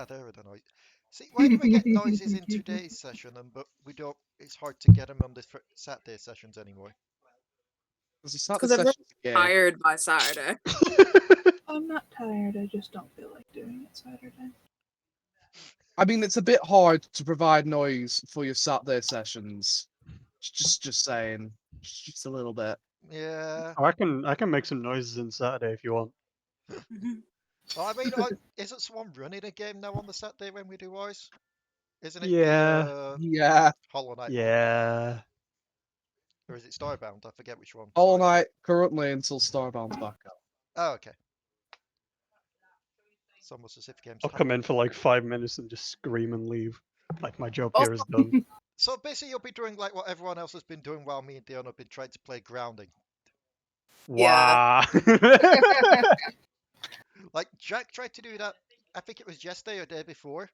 there are the noises. See, why do we get noises in today's session, but we don't? It's hard to get them on the Saturday sessions anymore. Because everyone's tired by Saturday. I'm not tired, I just don't feel like doing it Saturday. I mean, it's a bit hard to provide noise for your Saturday sessions. Just saying. Just a little bit. Yeah. I can make some noises on Saturday if you want. Well, I mean, isn't someone running a game now on the Saturday when we do ours? Isn't it? Yeah. Yeah. Hollow Knight. Yeah. Or is it Starbound? I forget which one. All night currently until Starbound's back up. Oh, okay. It's almost as if games. I'll come in for like 5 minutes and just scream and leave. Like my job here is done. So basically, you'll be doing like what everyone else has been doing while me and Dion have been trying to play grounding. Wow. Like Jack tried to do that. I think it was yesterday or the day before.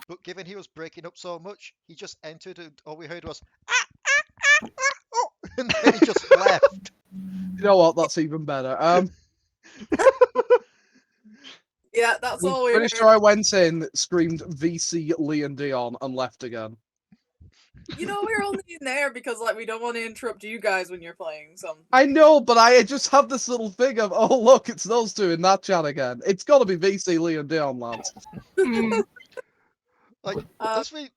But given he was breaking up so much, he just entered and all we heard was oh, and then he just left. You know what? That's even better. Yeah, that's all we pretty heard. sure I went in, screamed VC Lee and Dion, and left again. You know, we're only in there because like we don't want to interrupt you guys when you're playing some. I know, but I just have this little thing of, oh look, it's those two in that chat again. It's got to be VC Lee and Dion, lads. Like as we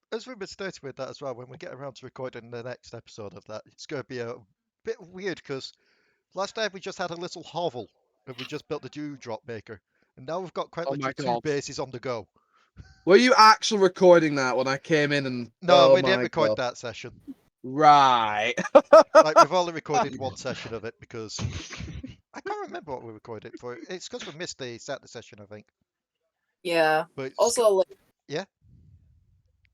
started with that as well, when we get around to recording the next episode of that, it's going to be a bit weird because last time we just had a little hovel and we just built the dewdrop maker, and now we've got quite literally 2 bases on the go. Were you actually recording that when I came in and? No, we didn't record that session. Right. Like we've only recorded one session of it because I can't remember what we recorded for. It's because we missed the Saturday session, I think. Yeah. But also, like, yeah.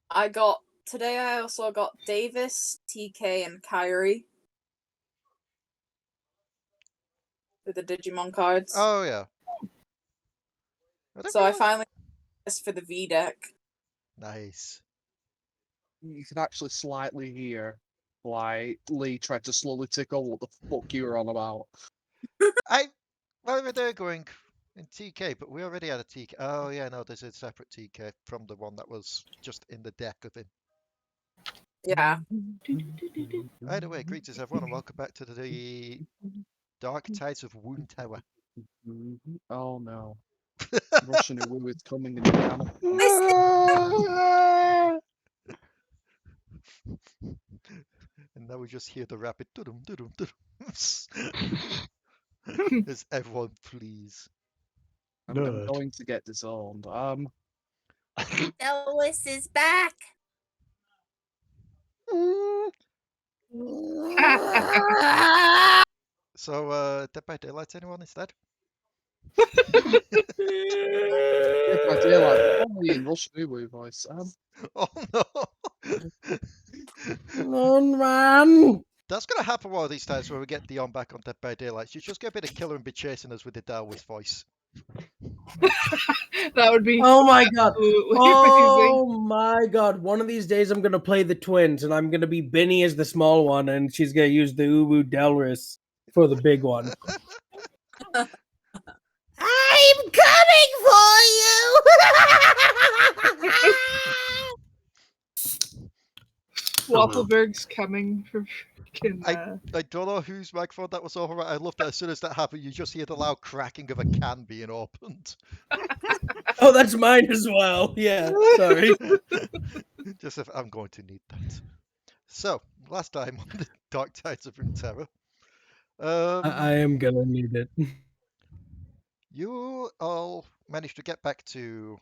I also got Davis, TK, and Kyrie with the Digimon cards. Oh yeah. So I finally this for the V deck. Nice. You can actually slightly hear like Lee tried to slowly tickle what the fuck you were on about. Well, we were going in TK, but we already had a TK. Oh yeah, no, there's a separate TK from the one that was just in the deck of him. Yeah. Either way, greetings everyone, and welcome back to the Dark Tides of Runeterra. Oh no. Russian Woo is coming in the camera. And now we just hear the rapid dudum dudum dudum as everyone flees. I'm going to get disowned. Delris is back. So, Dead by Daylight, anyone instead? Dead by Daylight, only in Russian Woo voice. Oh no! Come on, man! That's gonna happen one of these times where we get Dion back on Dead by Daylight. She's just gonna be the killer and be chasing us with the Delris voice. That would be. Oh my god! Oh Amazing. my god! One of these days, I'm gonna play the twins, and I'm gonna be Binny as the small one, and she's gonna use the Ubu Delris for the big one. I'm coming for you. Waffleberg's coming for freaking. I don't know whose microphone that was over. I love that as soon as that happened, you just hear the loud cracking of a can being opened. Oh, that's mine as well. Yeah, sorry. Just if I'm going to need that. So, last time on the Dark Tides of Runeterra. I am gonna need it. You all managed to get back to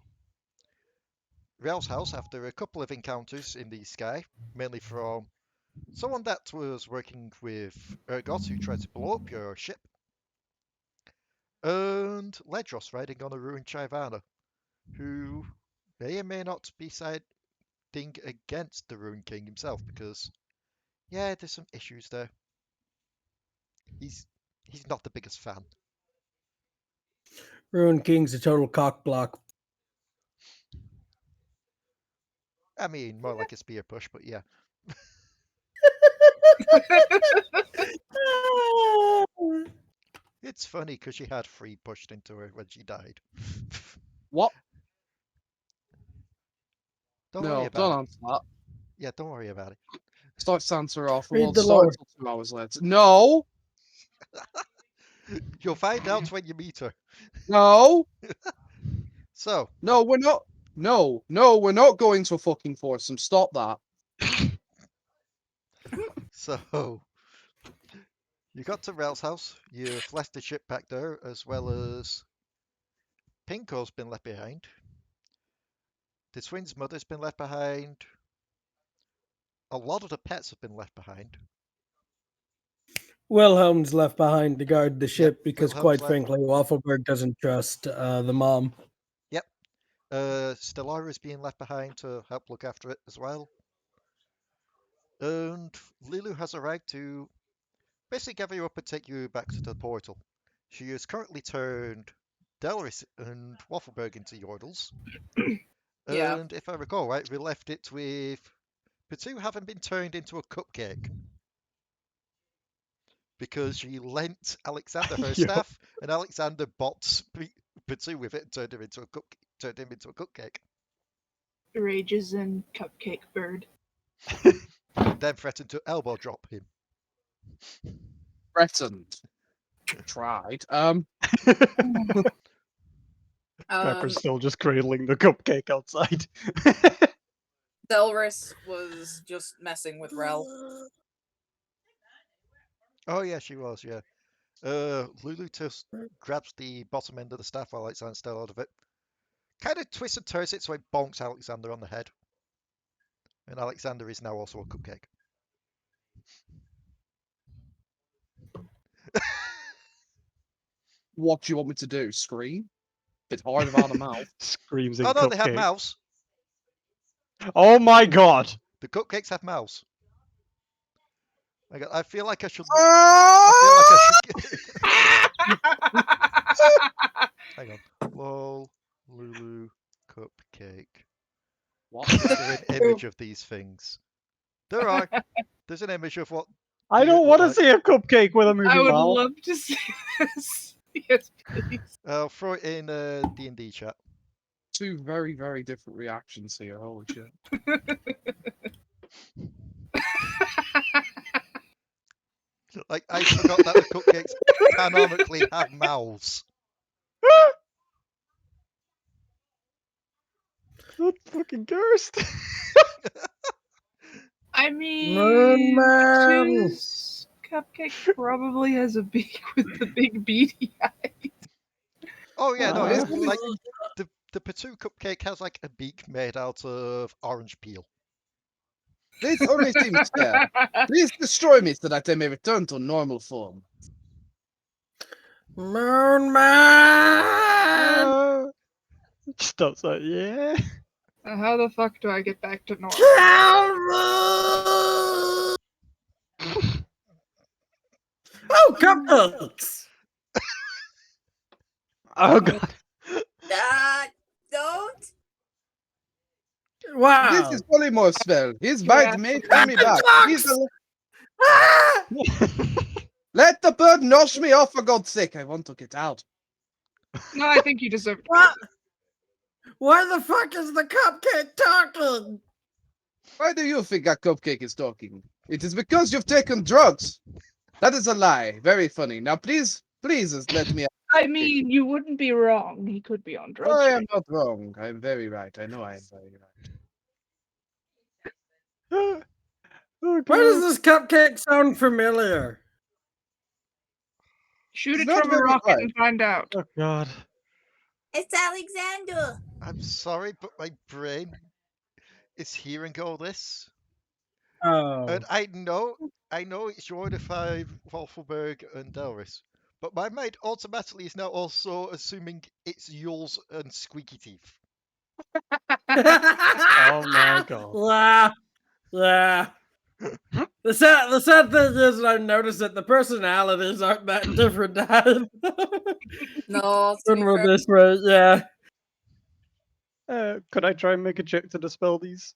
Rael's house after a couple of encounters in the sky, mainly from someone that was working with Urgot who tried to blow up your ship, and Ledros riding on a ruined Chivana, who may or may not be siding against the Ruined King himself, because, yeah, there's some issues there. He's not the biggest fan. Ruined King's a total cock block. I mean, more like a spear push, but yeah. It's funny because she had 3 pushed into her when she died. What? Don't worry No, about don't it. answer that. Yeah, don't worry about it. Start Santa off. We Read won't the start lore. until 2 hours later. No! You'll find out when you meet her. No! So, No, we're not. No, we're not going to a fucking foursome. Stop that. so you got to Rel's house. You've left the ship back there, as well as Pinco's been left behind. The twins' mother's been left behind. A lot of the pets have been left behind. Wilhelm's left behind to guard the ship because, Wilhelm's quite left. frankly, Waffleberg doesn't trust the mom. Yep. Stellara's being left behind to help look after it as well. And Lulu has arrived to basically gather you up and take you back to the portal. She has currently turned Delris and Waffleberg into Yordles. Yeah. And if I recall right, we left it with Potoo having been turned into a cupcake. Because she lent Alekxander her Yup. staff, and Alekxander bought Potoo with it and turned him into a cupcake. Rages and Cupcake Bird. And then threatened to elbow drop him. Threatened. Tried. Kuiper's still just cradling the cupcake outside. Delris was just messing with Rel. Oh yeah, she was, yeah. Lulu just grabs the bottom end of the staff while Alekxander's still out of it. Kind of twists and turns it so it bonks Alekxander on the head. And Alekxander is now also a cupcake. What do you want me to do? Scream? Bit hard about the mouth. Screams in Oh no, they have cupcake. mouths. Oh my god! The cupcakes have mouths. I feel like I should. Ah! Hang on. Lol, Lulu, cupcake. What? Is there an image of these things? There are. There's an image of what. I they don't look want to like. see a cupcake with a moving I would mouth. love to see this. Yes, please. I'll throw it in D&D chat. Two very, very different reactions here. Holy shit. Like, I forgot that the cupcakes canonically have mouths. That's fucking cursed. I mean, Moon Man. Potoo's Cupcake probably has a beak with the big beady eyes. Oh yeah, no, it's Uh, like the Potoo cupcake has like a beak made out of orange peel. This only seems fair. Please destroy me so that I may return to normal form. Moon Man! Just outside, yeah. How the fuck do I get back to normal? Oh, cupcakes! Oh god. Don't. Wow! This is polymorph spell. His bite Yeah. may turn me back. Please Ah! let the bird nosh me off, for God's sake. I want to get out. No, I think you deserve it. What? Why the fuck is the cupcake talking? Why do you think a cupcake is talking? It is because you've taken drugs. That is a lie. Very funny. Now, please let me out. I mean, you wouldn't be wrong. He could be on drugs. I am right? not wrong. I am very right. I know I am very right. Oh, Why does god. this cupcake sound familiar? Shoot it Not from a very rocket right. and find out. Oh god. It's Alexander. I'm sorry, but my brain is hearing all this. Oh. And I know it's your the 5, Waffleberg and Delris. But my mind automatically is now also assuming it's yours and Squeaky Teeth. Oh my god. Yeah. Yeah. The sad thing is, I noticed that the personalities aren't that different. No, to be When we're fair, this way, yeah. Could I try and make a check to dispel these?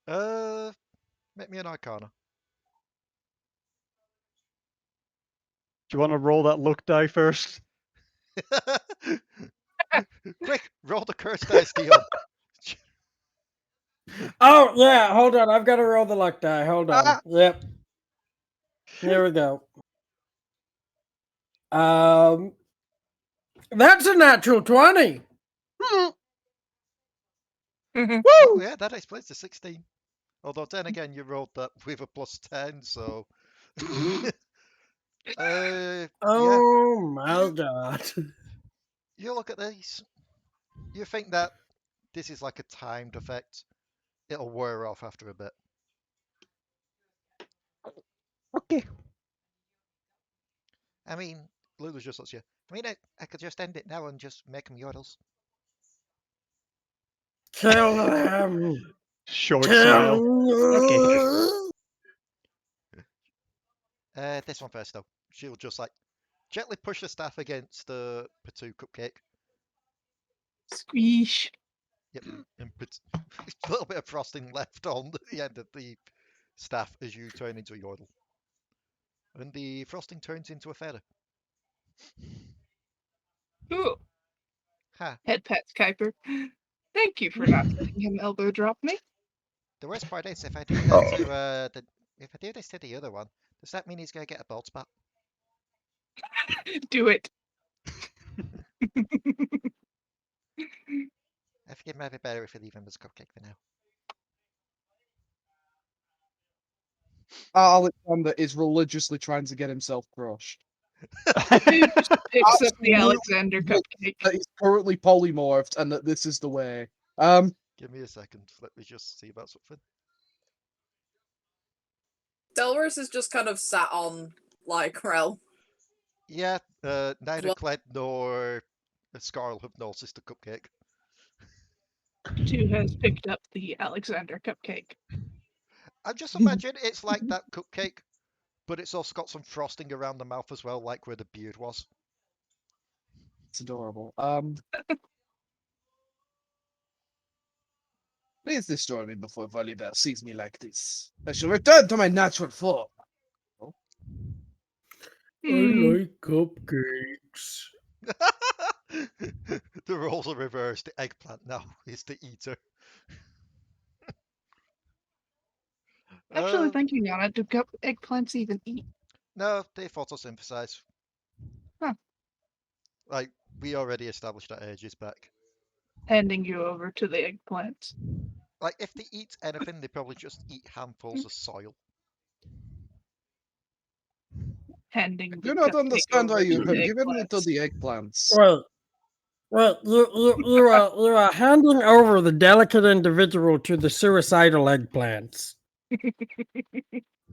Make me an Arcana. Do you want to roll that luck die first? Quick, roll the curse dice, Dion. Oh yeah, hold on. I've got to roll the luck die. Hold on. Ah. Yep. Here we go. That's a natural 20. Oh Woo! yeah, that explains the 16. Although then again, you rolled that with a +10, so. Yeah, Oh my god. you look at these. You think that this is like a timed effect. It'll wear off after a bit. Okay. I mean, Lulu's just looks at you. I mean, I could just end it now and just make them Yordles. Kill them. Short smile. Kill Okay. This one first, though. She'll just like gently push the staff against the Potoo cupcake. Squeesh. Yep, and put a little bit of frosting left on the end of the staff as you turn into a Yordle. And the frosting turns into a feather. Ooh, Ha! head pats Kuiper. Thank you for not letting him elbow drop me. The worst part is if I do that to if I do this to the other one, does that mean he's gonna get a bald spot? Do it. I think it might be better if I leave him as a cupcake for now. Alekxander is religiously trying to get himself crushed. He just picks up the Absolutely. Alexander cupcake. That he's currently polymorphed and that this is the way. Give me a second. Let me just see about something. Delris is just kind of sat on, like, Rel. Yeah, neither What? Cled nor Scarl have noticed the cupcake. Two has picked up the Alexander cupcake. I just imagine it's like that cupcake, but it's also got some frosting around the mouth as well, like where the beard was. It's adorable. Please destroy me before Volibear sees me like this. I shall return to my natural form. I like cupcakes. The roles are reversed. The eggplant now is the eater. Actually, thinking on it, do eggplants even eat? No, they photosynthesize. Huh. Like, we already established that ages back. Handing you over to the eggplants. Like, if they eat anything, they probably just eat handfuls of soil. Handing I the do not cupcake understand why over you to have the given me to eggplants. the eggplants. Well, you are handing over the delicate individual to the suicidal eggplants.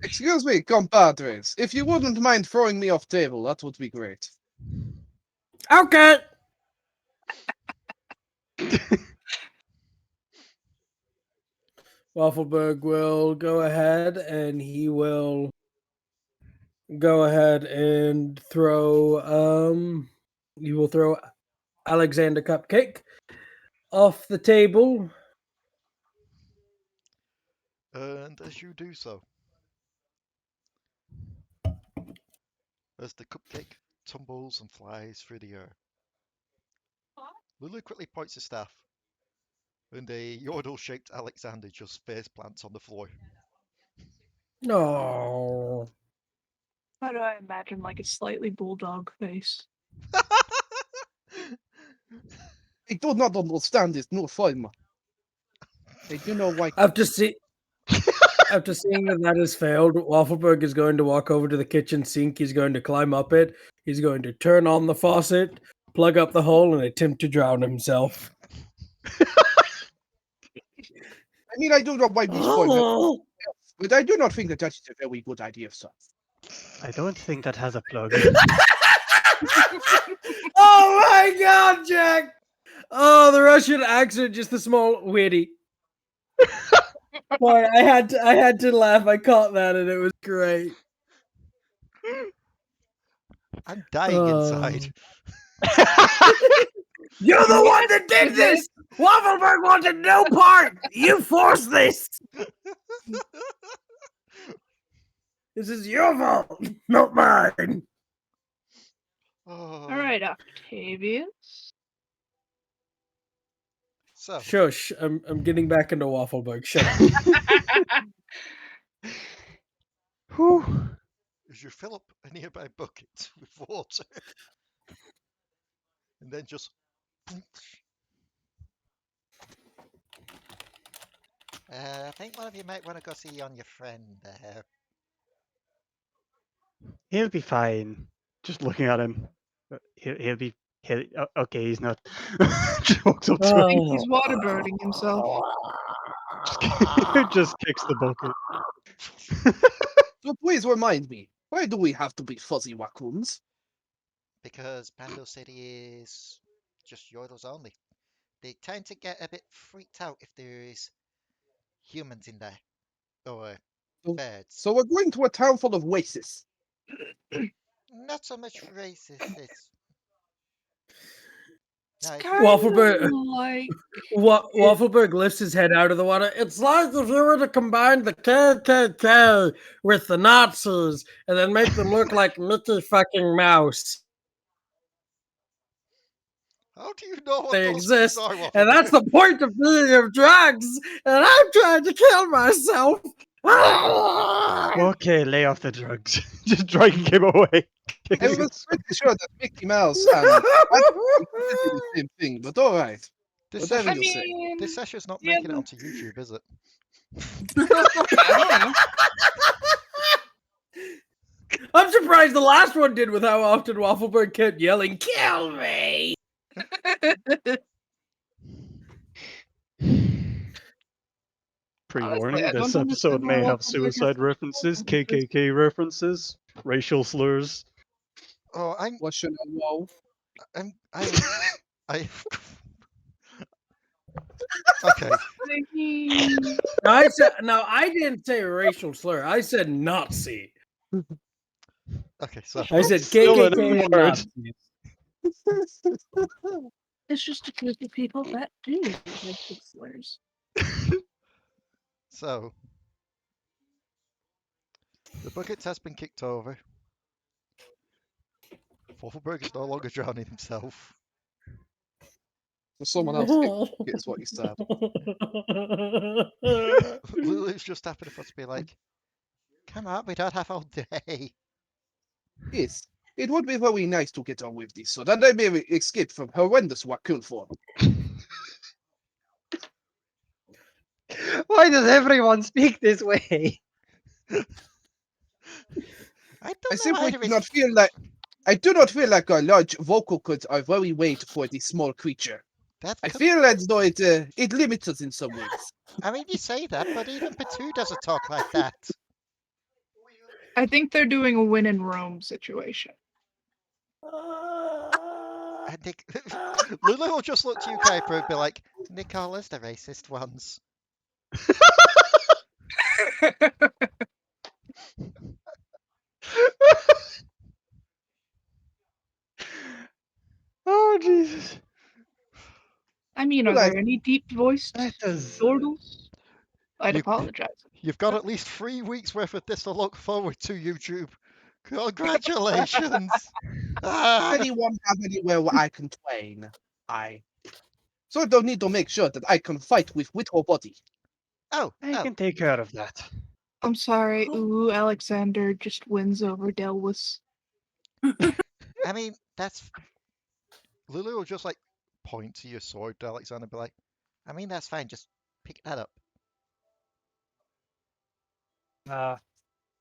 Excuse me, compadres. If you wouldn't mind throwing me off table, that would be great. Okay. Waffleberg will go ahead and he will go ahead and throw he will throw Alexander Cupcake off the table. And as you do so, as the cupcake tumbles and flies through the air, Lulu quickly points his staff, and a Yordle-shaped Alexander just face plants on the floor. No. Why do I imagine like a slightly bulldog face? I do not understand this new form. I do not why. After seeing that has failed, Waffleberg is going to walk over to the kitchen sink. He's going to climb up it. He's going to turn on the faucet, plug up the hole, and attempt to drown himself. I mean, I do not why this form, but I do not think that that is a very good idea, sir. I don't think that has a plug. Oh my god, Jack! Oh, the Russian accent, just the small witty. Sorry, I had to laugh. I caught that and it was great. I'm dying inside. You're the one that did this! Waffleberg wanted no part! You forced this! This is your fault, not mine! Oh. All right, Octavius. So, Shush! I'm getting back into Waffleberg. Shut up. Whew. as you fill up a nearby bucket with water, and then just. I think one of you might want to go see on your friend there. He'll be fine. Just looking at him. He'll be. Okay, he's not. Just walks up to I him. think he's waterboarding himself. Just kicks the bucket. So please remind me, why do we have to be fuzzy raccoons? Because Pando City is just Yordles only. They tend to get a bit freaked out if there is humans in there. Or So- birds. So we're going to a town full of racists. Not so much racist, it's... No, it's Waffleberg, Like Waffleberg lifts his head out of the water. It's like if you were to combine the KKK with the Nazis and then make them look like Mickey fucking Mouse. How do you know what They those exist, things are, and that's Waffleberg? the point of being of drugs. And I'm trying to kill myself. Okay, lay off the drugs. Just dragging him away. I was pretty sure that Mickey Mouse and Batman did the same thing, but all right. This, Whatever session, you say. this session's not yeah, making it onto YouTube, is it? I I'm surprised the last one did with how often Waffleberg kept yelling, "Kill me!" don't know. Pre-warning, I this don't episode understand may why have Waffleberg has suicide to references, follow this. KKK references, racial slurs. Oh, What should I know? I... Okay, No, I didn't say racial slur. I said Nazi. okay, so... I said Still an KKK and M-word. Nazis. It's just a group of people that do racial slurs. So... The bucket has been kicked over. Waffleberg is no longer drowning himself. So someone else gets what you said. Lulu's just tapping the foot to be like, come on, we don't have all day. Yes, it would be very nice to get on with this, so that I may escape from horrendous raccoon form. Why does everyone speak this way? I I don't know simply either. do not feel like I do not feel like our large vocal cords are very weight for this small creature. That I could- feel as though it limits us in some ways. I mean, you say that, but even Potoo doesn't talk like that. I think they're doing a win in Rome situation. I think Lulu will just look to you, Kuiper, and be like, Nicola's the racist ones. Oh Jesus! I mean, are Like- there any deep voiced That does. Yordles? I'd You- apologize. You've got at least 3 weeks worth of this to look forward to, YouTube. Congratulations! Ah, Anyone have anywhere where I can train? I sort of need to make sure that I can fight with or body. oh, I can take care of that. I'm sorry. Ooh, Alekxander just wins over Delris. I mean, that's... Lulu will just, like, point to your sword to Alexander and be like, I mean, that's fine, just pick that up.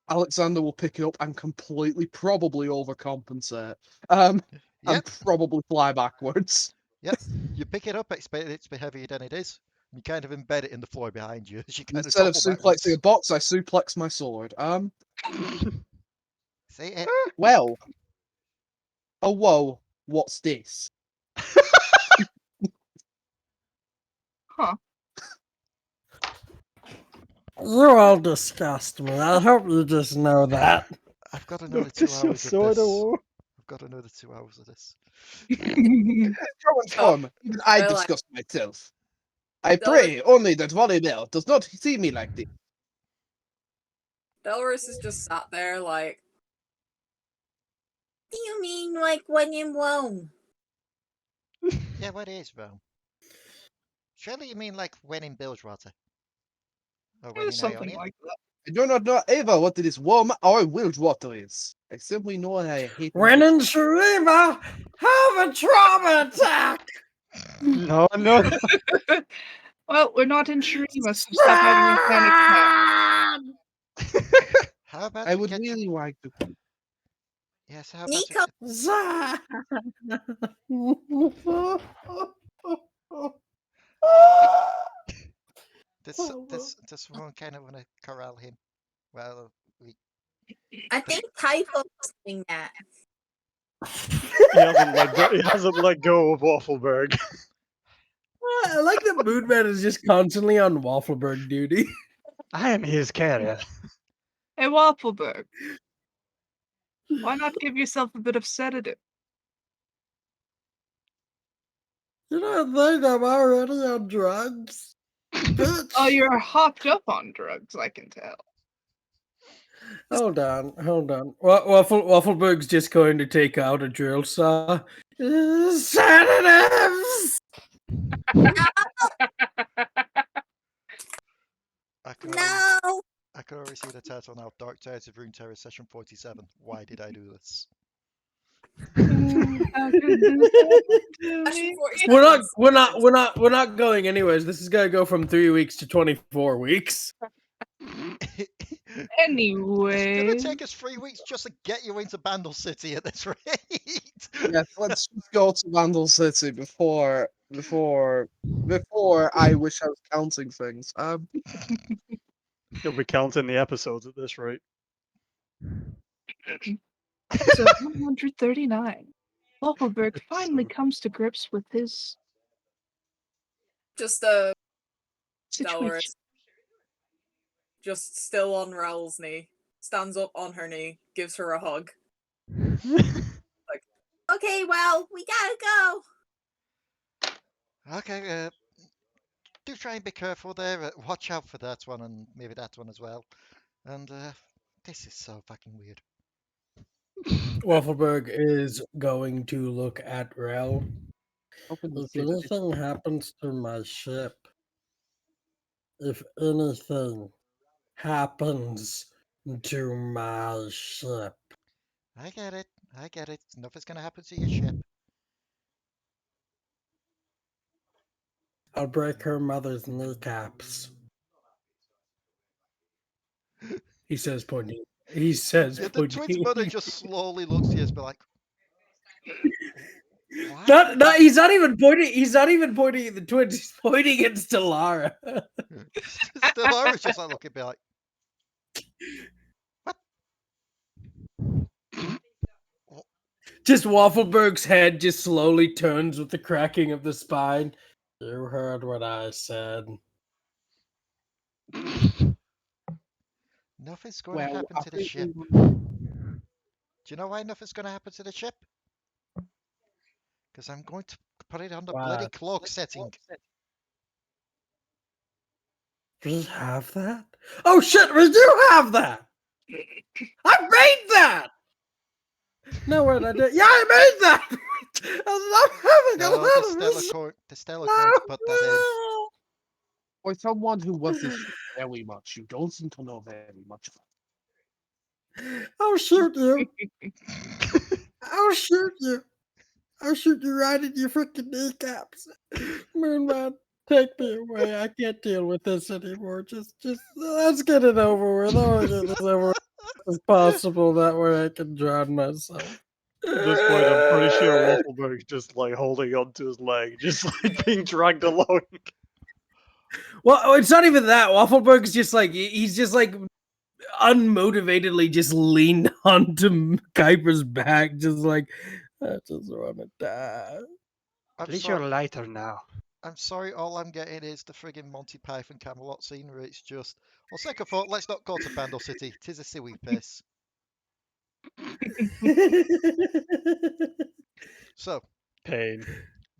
Alexander will pick it up and completely, probably overcompensate. And Yep, probably fly backwards. you pick it up, expect it to be heavier than it is. You kind of embed it in the floor behind you as you kind Instead of of tumble backwards. suplexing a box, I suplex my sword. See it? Well. Oh, whoa. What's this? Huh. You all disgust me. I hope you just know that. I've got another Look, 2 just your hours of sword this. war. I've got another 2 hours of this. How much fun. Even I well, disgust myself. I Delris- pray only that Volleybell does not see me like this. Delris is just sat there like, Do you mean like when in Rome? Yeah, what is Rome? Surely you mean like when in Bilgewater? Or when in Something Ionia? like that. I do not know ever what it is warm or wild water is. I simply know that I hate Ren and Shariva have a trauma attack! No, no. Well, we're not in Shurima, so stop having your panic attack. How about I you would get really like to. Yes, how about Nico, you... Does one kind of want to corral him? Well, we... I think Typho's doing that. He hasn't let go of Waffleberg. I like that Moonman is just constantly on Waffleberg duty. I am his carrier. Hey, Waffleberg. Why not give yourself a bit of sedative? You don't think I'm already on drugs? Bitch. Oh, you're hopped up on drugs, I can tell. Hold on. Waffleberg's just going to take out a drill saw. Sedatives! I can already, No. I can already see the title now. Dark Tides of Runeterra, session 47. Why did I do this? How could you do that to Session me? 47. We're not going anyways. This is gonna go from 3 weeks to 24 weeks. It's Anyway. gonna take us 3 weeks just to get you into Bandle City at this rate. Yes, let's just go to Vandal City before I wish I was counting things. You'll be counting the episodes at this rate. Episode 139. Waffleberg finally comes to grips with his Just situation. Delris. Just still on Rel's knee. Stands up on her knee, gives her a hug. Okay, well, we gotta go. Okay, do try and be careful there. Watch out for that one and maybe that one as well. And this is so fucking weird. Waffleberg is going to look at Rel. Open the If theater. anything happens to my ship, if anything happens to my ship, I get it. I get it. Nothing's gonna happen to your ship. I'll break her mother's kneecaps. He says pointing. He says Yeah, the twins' pointing. mother just slowly looks to you and be like, "What?" Not, he's not even pointing. He's not even pointing at the twins. He's pointing at Stellara. Stellaris just like looking, be like, Just Waffleberg's head just slowly turns with the cracking of the spine. You heard what I said. nothing's going to happen to the ship. Do you know why nothing's going to happen to the ship? Because I'm going to put it on the bloody What? cloak setting. We have that? Oh shit, we do have that! I made that! No, wait, I did. Yeah, I made that! I'm having a No, lot of this. the Stellar Court put that in. For someone who was this very much, you don't seem to know very much about I'll shoot you. I'll shoot you. I'll shoot you right in your freaking kneecaps. Moonman, take me away. I can't deal with this anymore. Just let's get it over with. I want to get this over with as possible. That way I can drown myself. At this point, I'm pretty sure Waffleberg's just like holding onto his leg, just like being dragged along. Well, it's not even that. Waffleberg's just like he's just like unmotivatedly just leaned onto Kuiper's back, just like I just want to die. I'm At least sorry. you're lighter now. I'm sorry, all I'm getting is the friggin' Monty Python Camelot scene where it's just, on second thought, let's not go to Bandle City. 'Tis a silly place. So, Pain.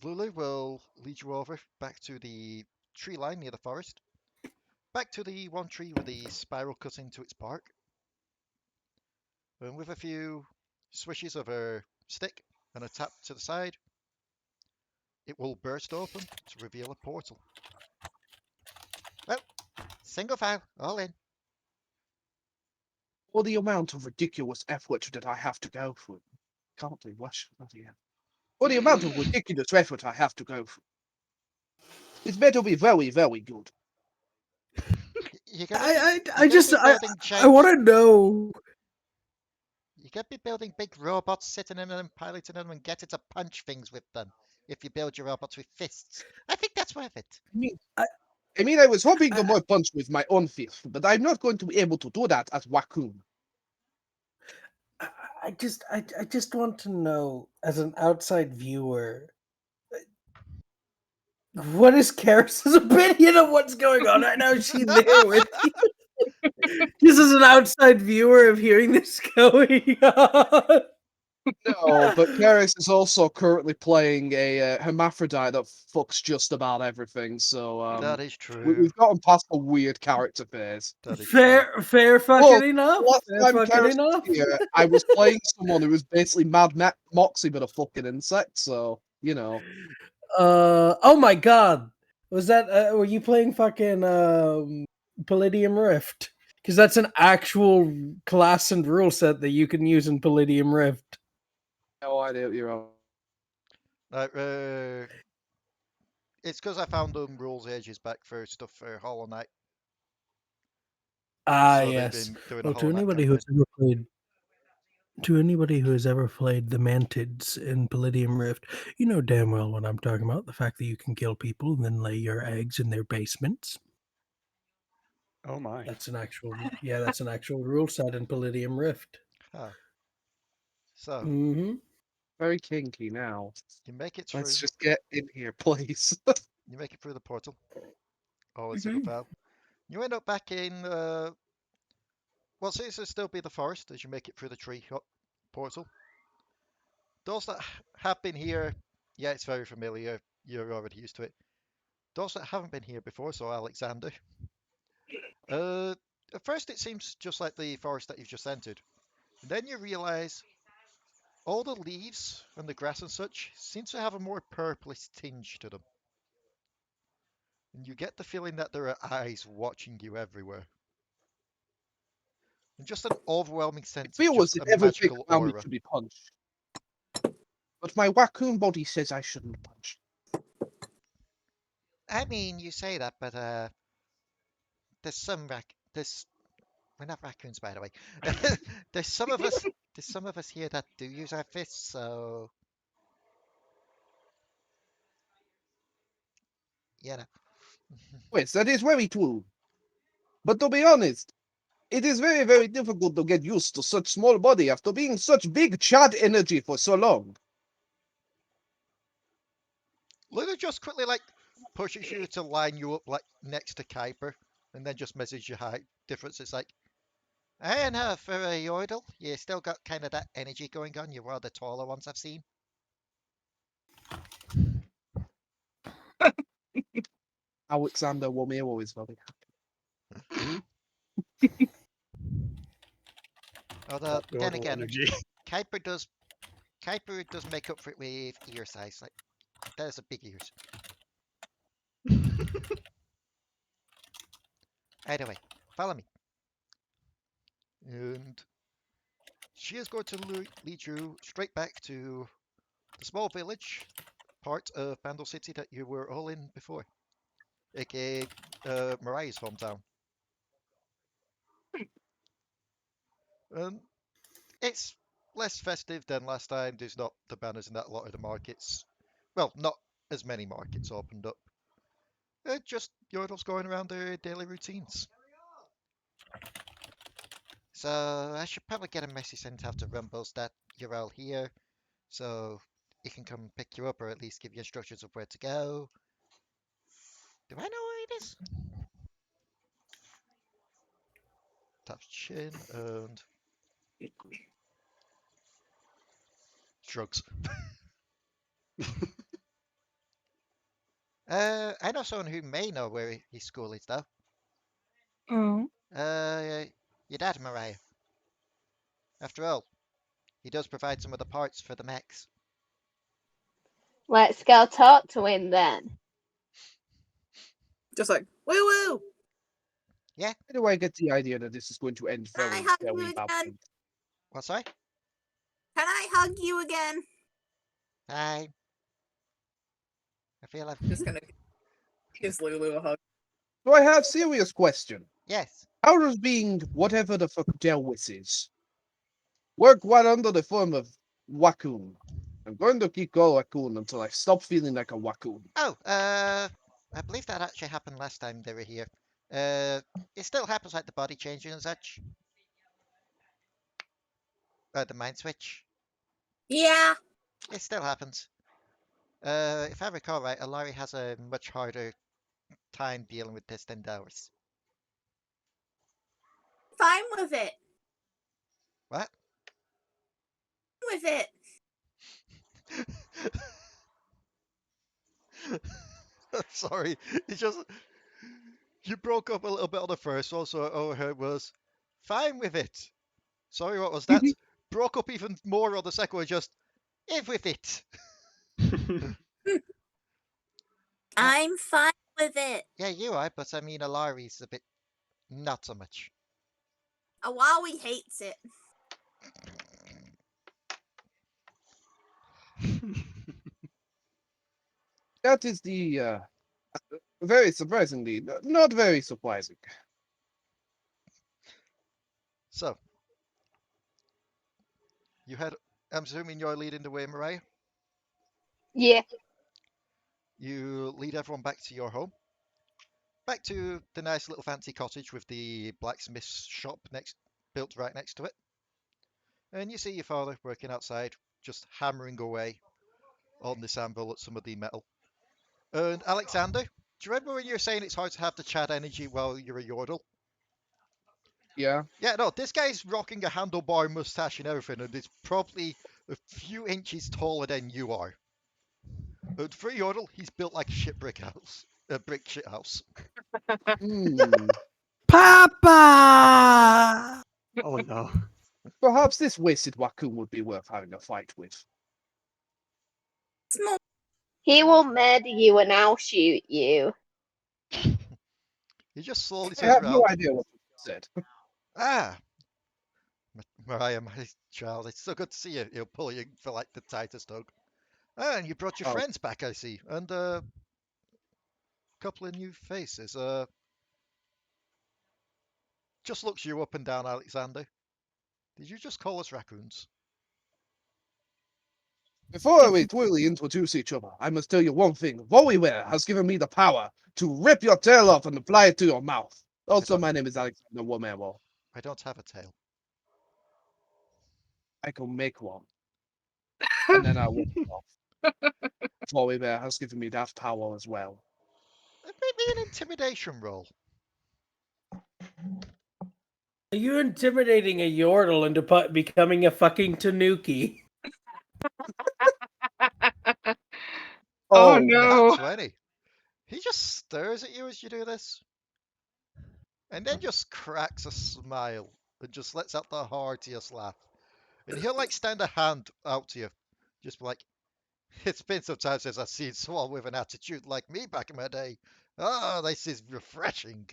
Lulu will lead you over back to the tree line near the forest. Back to the one tree with the spiral cut into its bark. And with a few swishes of her stick and a tap to the side, it will burst open to reveal a portal. Single file, all in. Or the amount of ridiculous effort that I have to go through. Can't do Russian, bloody hell. Or the amount of ridiculous effort I have to go through. It's better be very, very good. You're gonna I be just building I want giant. to know. You could be building big robots, sitting in them, piloting them, and getting to punch things with them. If you build your robots with fists, I think that's worth it. I was hoping to more punch with my own fist, but I'm not going to be able to do that as Waccoon. I just want to know, as an outside viewer, what is Karis's opinion of what's going on right now? Is she there with you? This is an outside viewer of hearing this going on. No, but Karis is also currently playing a hermaphrodite that fucks just about everything, so That is true. we've gotten past the weird character phase. That is true. Fair fucking Well, enough. Last Fair time fucking Karis was enough. here, I was playing someone who was basically Moxie but a fucking insect, so, you know. Oh my god. Was that were you playing fucking Palladium Rift? Because that's an actual class and rule set that you can use in Palladium Rift. No idea what you're on. It's because I found them rules ages back for stuff for Hollow Knight. Ah, So they've yes. been doing a Well, to Hollow Knight anybody campaign. who has ever played the Mantids in Palladium Rift, you know damn well what I'm talking about. The fact that you can kill people and then lay your eggs in their basements. Oh my. That's an actual rule set in Palladium Rift. Huh. So Mm-hmm. Very kinky now. you make it through. Let's just get in here, please. You make it through the portal. Oh, it's single file. You end up back in. Well, seems to still be the forest as you make it through the tree portal. Those that have been here, yeah, it's very familiar. You're already used to it. Those that haven't been here before, so Alekxander. At first it seems just like the forest that you've just entered. And then you realise all the leaves and the grass and such seem to have a more purplish tinge to them. And you get the feeling that there are eyes watching you everywhere. And just an overwhelming I sense feel of as just if a everything magical around me aura. should be punched. But my Waccoon body says I shouldn't punch. I mean, you say that, but there's some we're not raccoons, by the way. There's some of us here that do use our fists, so you know. Yes, that is very true. But to be honest, it is very, very difficult to get used to such small body after being such big chat energy for so long. Luna just quickly like pushes you to line you up like next to Kuiper, and then just message your height difference. It's like, I know for a Yordle, you still got kind of that energy going on. You're one of the taller ones I've seen. Alekxander Womero is very happy. Although then Yordle again, energy. Kuiper does make up for it with ear size. Like there's a big ears. Anyway, follow me. And she is going to lead you straight back to the small village part of Bandle City that you were all in before, aka Mariah's hometown. It's less festive than last time. There's not the banners in that lot of the markets. Well, not as many markets opened up. Just Yordles going around their daily routines. So I should probably get a message sent out to Rumbles that you're all here, so he can come pick you up or at least give you instructions of where to go. Do I know where it is? Taps chin and shrugs. I know someone who may know where his school is though. Oh. Your dad, Mariah. After all, he does provide some of the parts for the mechs. Let's go talk to him then. Just like, woo woo. Why do I get the idea that this is going to end Can I very, hug you very again? badly? What's that? Can I hug you again? Hi. I feel I've... Just gonna gives Lulu a hug. So I have serious question. Yes. How does being whatever the fuck Delris is work while under the form of Raccoon? I'm going to keep going Raccoon until I stop feeling like a Raccoon. Oh, I believe that actually happened last time they were here. It still happens like the body changing and such. The mind switch. Yeah. It still happens. If I recall right, Alari has a much harder time dealing with this than Delris. Fine with it. What? With it. Sorry, it's just you broke up a little bit on the first one, so all I heard was fine with it. Sorry, what was that? Broke up even more on the second one, just if with it. I'm fine with it. Yeah, you are, but I mean, Alari's a bit not so much. Awawi hates it. That is the very surprisingly, not very surprising. So, you had, I'm assuming you're leading the way, Mariah? Yeah. You lead everyone back to your home. Back to the nice little fancy cottage with the blacksmith's shop built right next to it. And you see your father working outside, just hammering away on this anvil at some of the metal. And Alekxander, do you remember when you were saying it's hard to have the Chad energy while you're a Yordle? Yeah. Yeah, no, this guy's rocking a handlebar mustache and everything, and is probably a few inches taller than you are. And for a Yordle, he's built like a brick shit house. Papa! Oh no. Perhaps this wasted Raccoon would be worth having a fight with. Small. He will murder you and I'll shoot you. He just slowly I turns have no around. idea what you said. Ah, Mariah, my child, it's so good to see you. He'll pull you for like the tightest hug. Ah, and you brought your Oh. friends back, I see, and a couple of new faces. Just looks you up and down, Alekxander. Did you just call us raccoons? Before we truly introduce each other, I must tell you one thing. Waffleberg has given me the power to rip your tail off and apply it to your mouth. Also, my name is Alexander Warmero. I don't have a tail. I can make one. And then I will it off. Waffleberg has given me that power as well. Maybe an intimidation roll. Are you intimidating a Yordle into becoming a fucking Tanuki? Oh, Oh, no. Nat 20. He just stares at you as you do this. And then just cracks a smile and just lets out the heartiest laugh. And he'll like stand a hand out to you. Just be like, it's been some time since I've seen someone with an attitude like me back in my day. Oh, this is refreshing.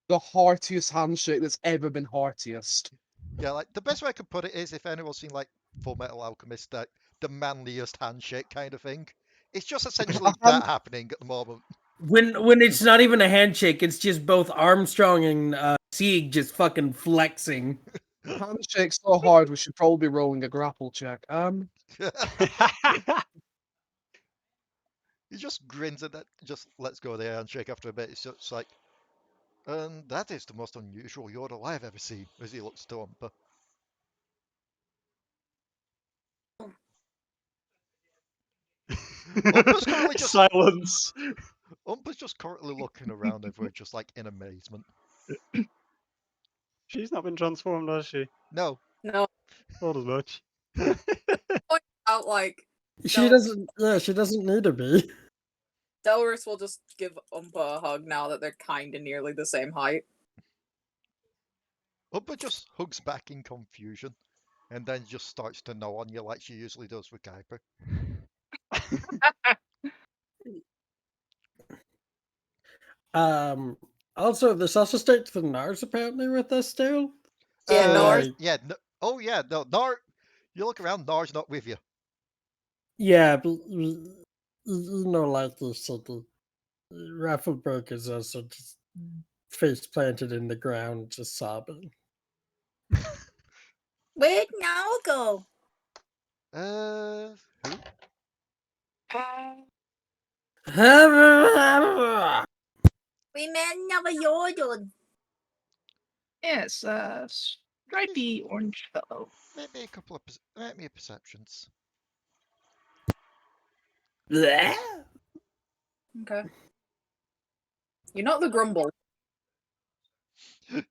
the heartiest handshake that's ever been heartiest. Yeah, like the best way I could put it is if anyone's seen like Full Metal Alchemist, that the manliest handshake kind of thing. It's just essentially that happening at the moment. When it's not even a handshake, it's just both Armstrong and Sieg just fucking flexing. Handshake so hard we should probably be rolling a grapple check. He just grins at that, just lets go of the handshake after a bit. It's just like, and that is the most unusual Yordle I've ever seen, as he looks to Umpa. Umpa's currently just Silence. Umpa's just currently looking around everywhere, just like in amazement. She's not been transformed, has she? No. No, Not as much. out like She doesn't. Yeah, she doesn't need to be. Delris will just give Umpa a hug now that they're kind of nearly the same height. Umpa just hugs back in confusion, and then just starts to gnaw on you like she usually does with Kuiper. Also, the Saucer State to the Nars apparently with us still. Yeah, So, Nars. like, Yeah. No, oh yeah. No. Nar. You look around. Nar's not with you. yeah, but like you said, Waffleberg is also just face planted in the ground, just sobbing. Where'd now go? Who? We met another Yordle. Yes, stripy orange fellow. Maybe a couple of maybe perceptions. Okay. You're not the grumble.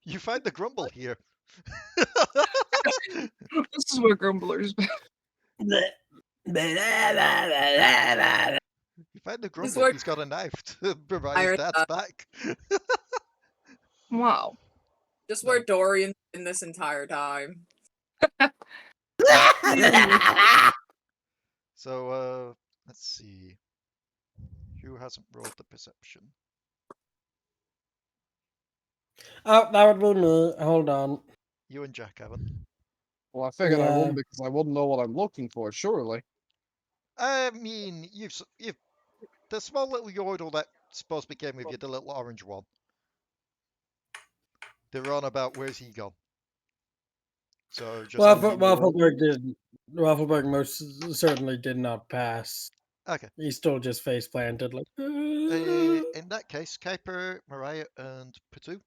You find the grumble here. This is where grumblers. You find the grumble. where- He's got a knife to provide Iron his dad's Dad. back. Wow. Just where Dorian's been this entire time. So let's see. Who hasn't rolled the perception? Oh, that would be me. Hold on. You and Jack haven't. Well, I figured I Yeah. wouldn't because I wouldn't know what I'm looking for, surely. I mean, you've the small little Yordle that supposed to be came with you, the little orange one. They're on about where's he gone. So just Waffleberg most certainly did not pass. okay. He's still just face planted, like. In that case, Kuiper, Mariah, and Potoo.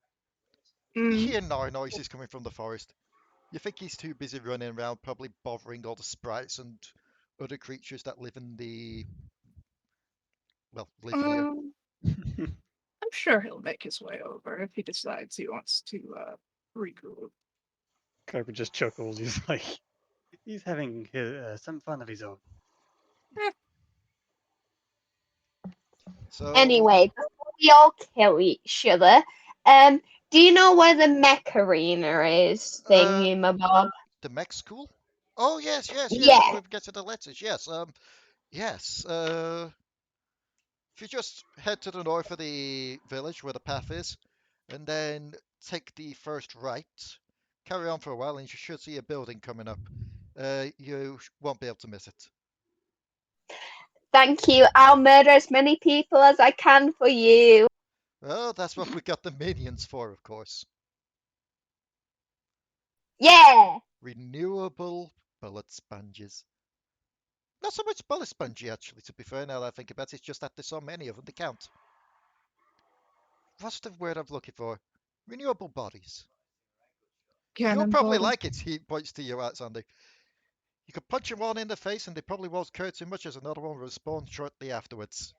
You Mm, hear Nar noises coming from the forest. You think he's too busy running around, probably bothering all the sprites and other creatures that live in the live here. I'm sure he'll make his way over if he decides he wants to regroup. Kuiper just chuckles. He's like, he's having some fun of his own. So Anyway, before we all kill each other, do you know where the mech arena is, thingy my bob? the mech school? Oh yes. Yeah. We'll get to the letters. Yes. Yes. If you just head to the north of the village where the path is, and then take the first right, carry on for a while, and you should see a building coming up. You won't be able to miss it. Thank you. I'll murder as many people as I can for you. Well, that's what we got the minions for, of course. Yeah. Renewable bullet sponges. Not so much bullet spongy, actually, to be fair, now that I think about it. It's just that there's so many of them, they count. What's the word I'm looking for? Renewable bodies. You'll probably Cannonball. like it, he points to you, Alekxander. You could punch one in the face and they probably won't care too much as another one will spawn shortly afterwards.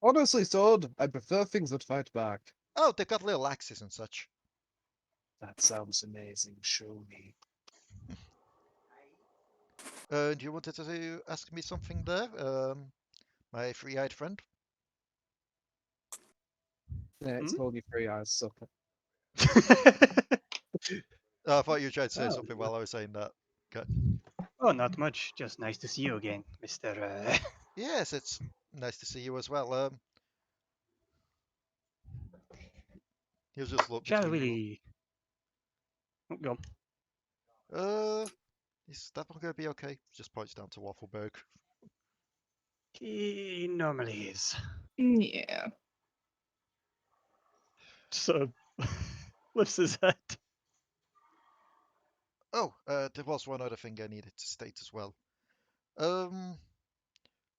Honestly, Sword, I prefer things that fight back. Oh, they've got little axes and such. That sounds amazing. Show me. And you wanted to ask me something there? My three-eyed friend? Yeah, it's only 3 eyes, so. Oh, I thought you were trying to say Oh, something while I was saying that. Okay. Oh, not much. Just nice to see you again, Mr. Yes, it's nice to see you as well. He'll just look Shall between we? Oh, go. you. Is that one going to be okay? Just points down to Waffleberg. He normally is. Yeah. So, lifts his head. Oh, there was one other thing I needed to state as well.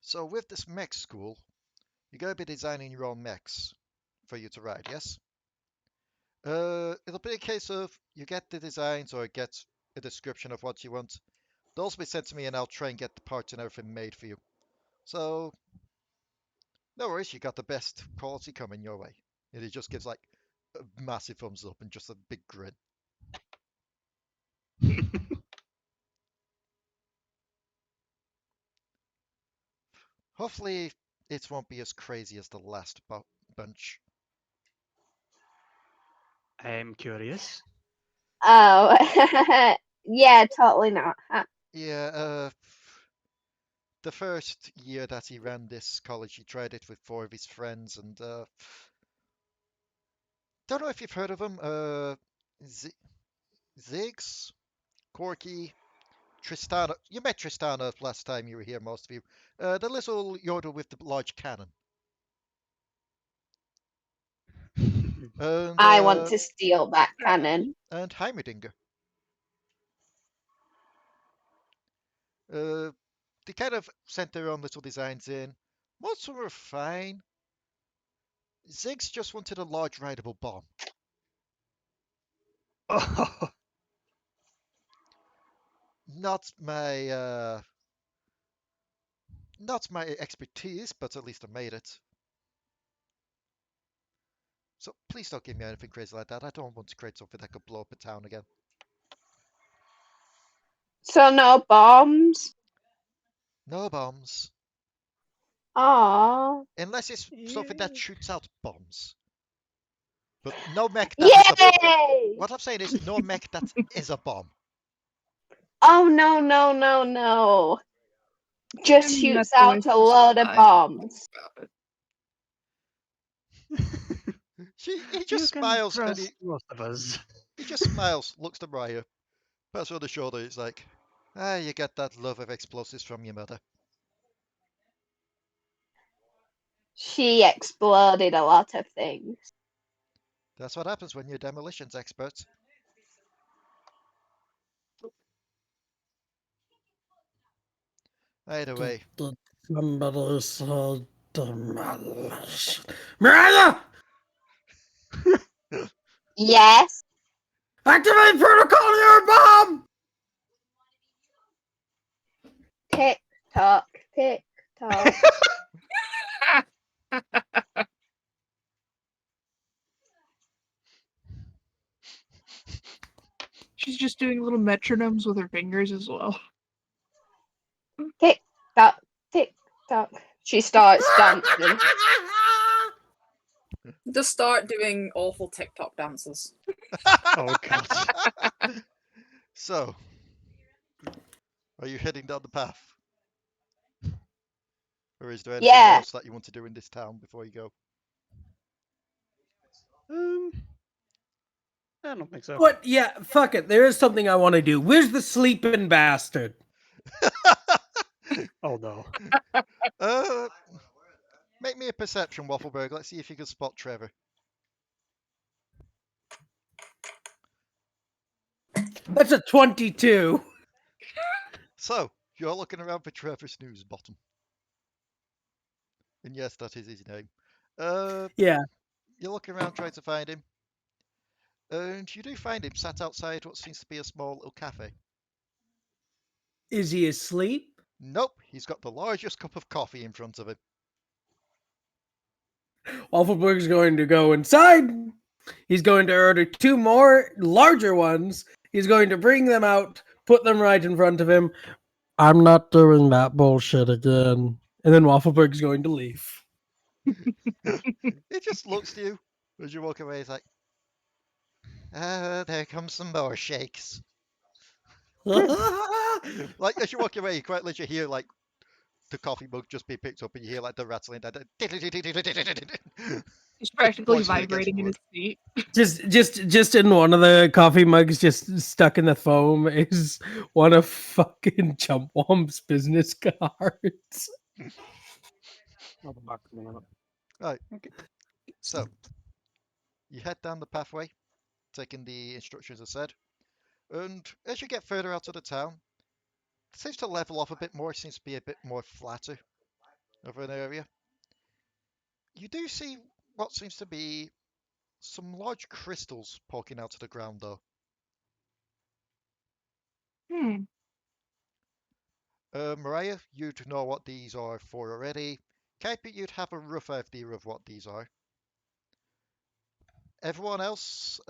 So with this mech school, you're going to be designing your own mechs for you to ride, yes? It'll be a case of you get the designs or get a description of what you want. Those will be sent to me and I'll try and get the parts and everything made for you. So, no worries, you got the best quality coming your way. And he just gives like a massive thumbs up and just a big grin. Hopefully, it won't be as crazy as the last bunch. I'm curious. Oh. Yeah, totally not. Yeah, the first year that he ran this college, he tried it with 4 of his friends, and don't know if you've heard of them. Ziggs, Corky, Tristana. You met Tristana last time you were here, most of you. The little Yordle with the large cannon. And, I want to steal that cannon. and Heimerdinger. They kind of sent their own little designs in. Most of them were fine. Ziggs just wanted a large rideable bomb. Oh, Not my expertise, but at least I made it. So please don't give me anything crazy like that. I don't want to create something that could blow up a town again. So no bombs. No bombs. Aww. Unless it's something that shoots out bombs. But no mech that is a bomb. Yay! What I'm saying is no mech that is a bomb. Oh no no no no! Just I'm shoots not going out to a load of survive. bombs. He you just can smiles and trust most of us. he just smiles, looks to Mariah, pats her on the shoulder. He's like, you get that love of explosives from your mother. She exploded a lot of things. That's what happens when you're a demolitions expert. Either way, Somebody said demolition. Mariah! Yes. Activate protocol bomb! Tick tock, tick tock. She's just doing little metronomes with her fingers as well. Tick tock, tick tock. She starts dancing. Just start doing awful TikTok dances. Oh god. So, are you heading down the path? Or is there anything Yeah. else that you want to do in this town before you go? I don't think so. What? Yeah, fuck it. There is something I want to do. Where's the sleeping bastard? Oh no. Make me a perception, Waffleberg. Let's see if you can spot Trevor. That's a 22. So, you're looking around for Trevor Snoozebottom. And yes, that is his name. Yeah. You're looking around trying to find him. And you do find him sat outside what seems to be a small little cafe. Is he asleep? Nope, he's got the largest cup of coffee in front of him. Waffleberg's going to go inside. He's going to order 2 more larger ones. He's going to bring them out, put them right in front of him. I'm not doing that bullshit again. And then Waffleberg's going to leave. He just looks to you as you walk away. He's like, there comes some more shakes. Like, as you walk away, you quite literally hear, like, the coffee mug just be picked up and you hear, like, the rattling. He's practically Voice really gets vibrating in his wood. seat. just in one of the coffee mugs, just stuck in the foam, is one of fucking Chumpwomp's business cards. Right. So, you head down the pathway, taking the instructions as said. And as you get further out of the town, it seems to level off a bit more. It seems to be a bit more flatter of an area. You do see what seems to be some large crystals poking out of the ground, though. Mariah, you'd know what these are for already. Kuiper, you'd have a rough idea of what these are. Everyone else,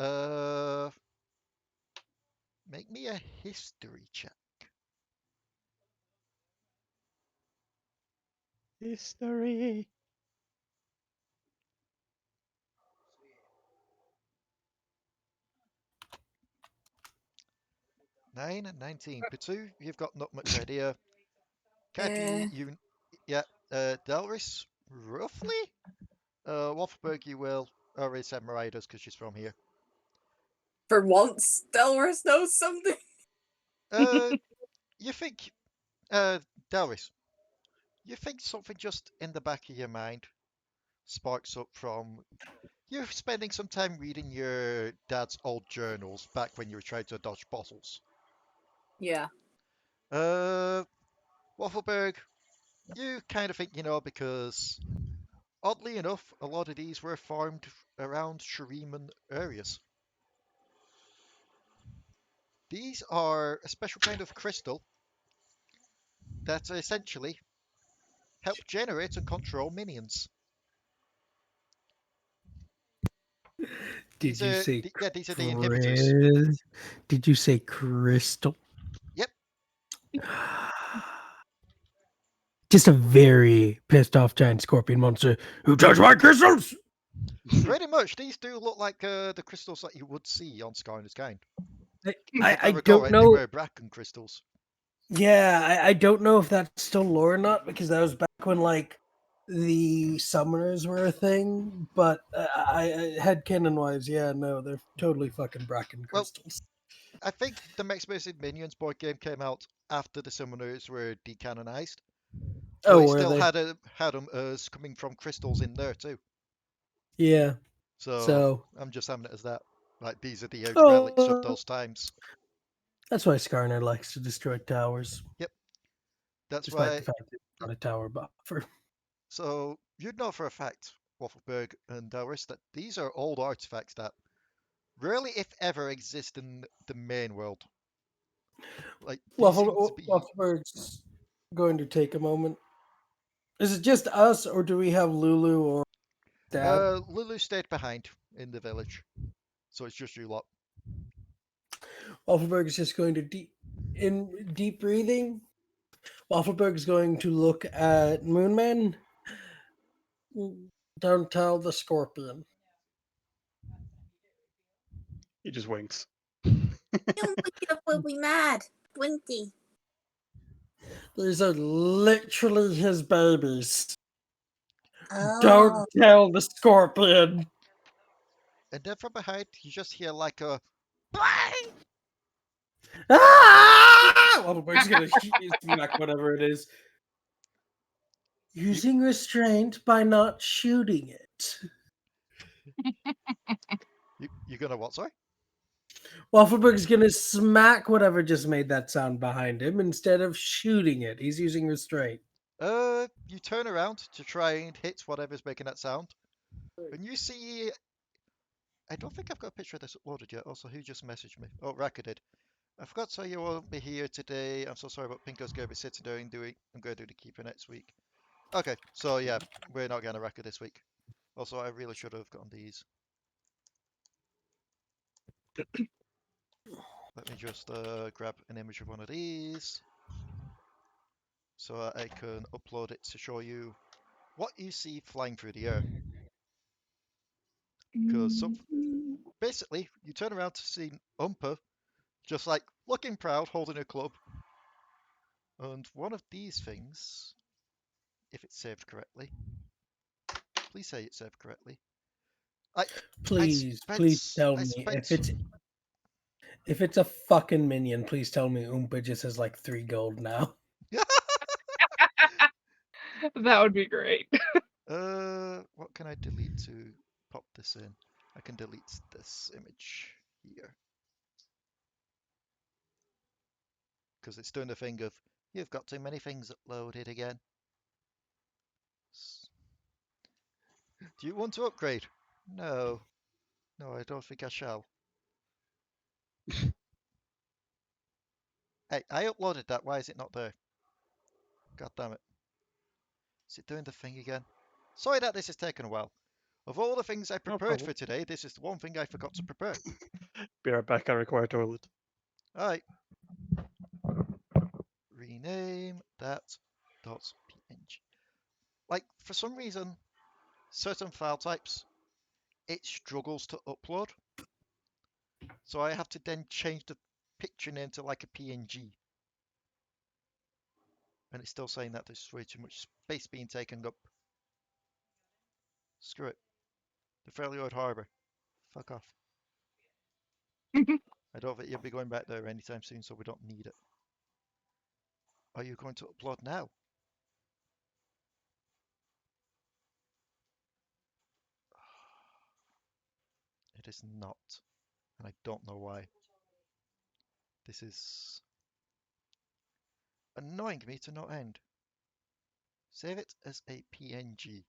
make me a history check. History. 9 and 19. Potoo, you've got not much idea. Kaki, Delris, roughly? Waffleberg, you will already said Maridas because she's from here. For once, Delris knows something. You think, Delris, you think something just in the back of your mind sparks up from you spending some time reading your dad's old journals back when you were trying to dodge bottles. Yeah. Waffleberg, you kind of think you know because, oddly enough, a lot of these were farmed around Shuriman areas. These are a special kind of crystal that essentially help generate and control minions. Did you say These are the inhibitors. Did you say crystal? Yep. Just a very pissed off giant scorpion monster who touched my crystals. Pretty much. These do look like the crystals that you would see on Skarner's Kind. I recall don't right, know. They were Bracken crystals. Yeah, I don't know if that's still lore or not because that was back when like the summoners were a thing. But I headcanon wise, yeah, no, they're totally fucking Bracken crystals. I think the Max Basic Minions board game came out after the summoners were decanonized. But it still had them as coming from crystals in there too. Yeah. So I'm just having it as that. Like these are the relics of those times. That's why Skarner likes to destroy towers. Yep. That's Despite why. the fact that it's not a tower buffer. So you'd know for a fact, Waffleberg and Delris, that these are old artifacts that rarely, if ever, exist in the main world. Like these seem to be. Waffleberg's going to take a moment. Is it just us, or do we have Lulu or Dad? Lulu stayed behind in the village, so it's just you lot. Waffleberg is just going to deep breathing. Waffleberg is going to look at Moonman. Don't tell the scorpion. He just winks. Will be mad. Winky. These are literally his babies. Oh. Don't tell the scorpion. And then from behind, you just hear like a. Ah! Waffleberg's gonna smack whatever it is. Using restraint by not shooting it. You're gonna what, sorry? Waffleberg's gonna smack whatever just made that sound behind him instead of shooting it. He's using restraint. You turn around to try and hit whatever's making that sound. And you see. I don't think I've got a picture of this uploaded yet. Also, who just messaged me? Oh, Raka did. I forgot to say you won't be here today. I'm so sorry, but Pinco's going to be sitting there and I'm going to do the keeper next week. Okay, so yeah, we're not getting a Raka this week. Also, I really should have gotten these. Let me just grab an image of one of these. So I can upload it to show you what you see flying through the air. Because basically, you turn around to see Umpa, just like looking proud, holding a club. And one of these things, if it's saved correctly, please say it's saved correctly. Please tell me if it's a fucking minion. Please tell me Oompa just has like 3 gold now. That would be great. What can I delete to pop this in? I can delete this image here. Because it's doing the thing of, you've got too many things uploaded again. Do you want to upgrade? No. No, I don't think I shall. Hey, I uploaded that. Why is it not there? God damn it. Is it doing the thing again? Sorry that this has taken a while. Of all the things I prepared for today, this is the one thing I forgot to prepare. Be right back, I require toilet. Alright. Rename that .png. Like, for some reason, certain file types, it struggles to upload. So I have to then change the picture name to like a PNG. And it's still saying that there's way too much space being taken up. Screw it. The Freljord Harbour. Fuck off. I don't think you'll be going back there anytime soon, so we don't need it. Are you going to upload now? It is not. And I don't know why. This is annoying me to no end. Save it as a PNG,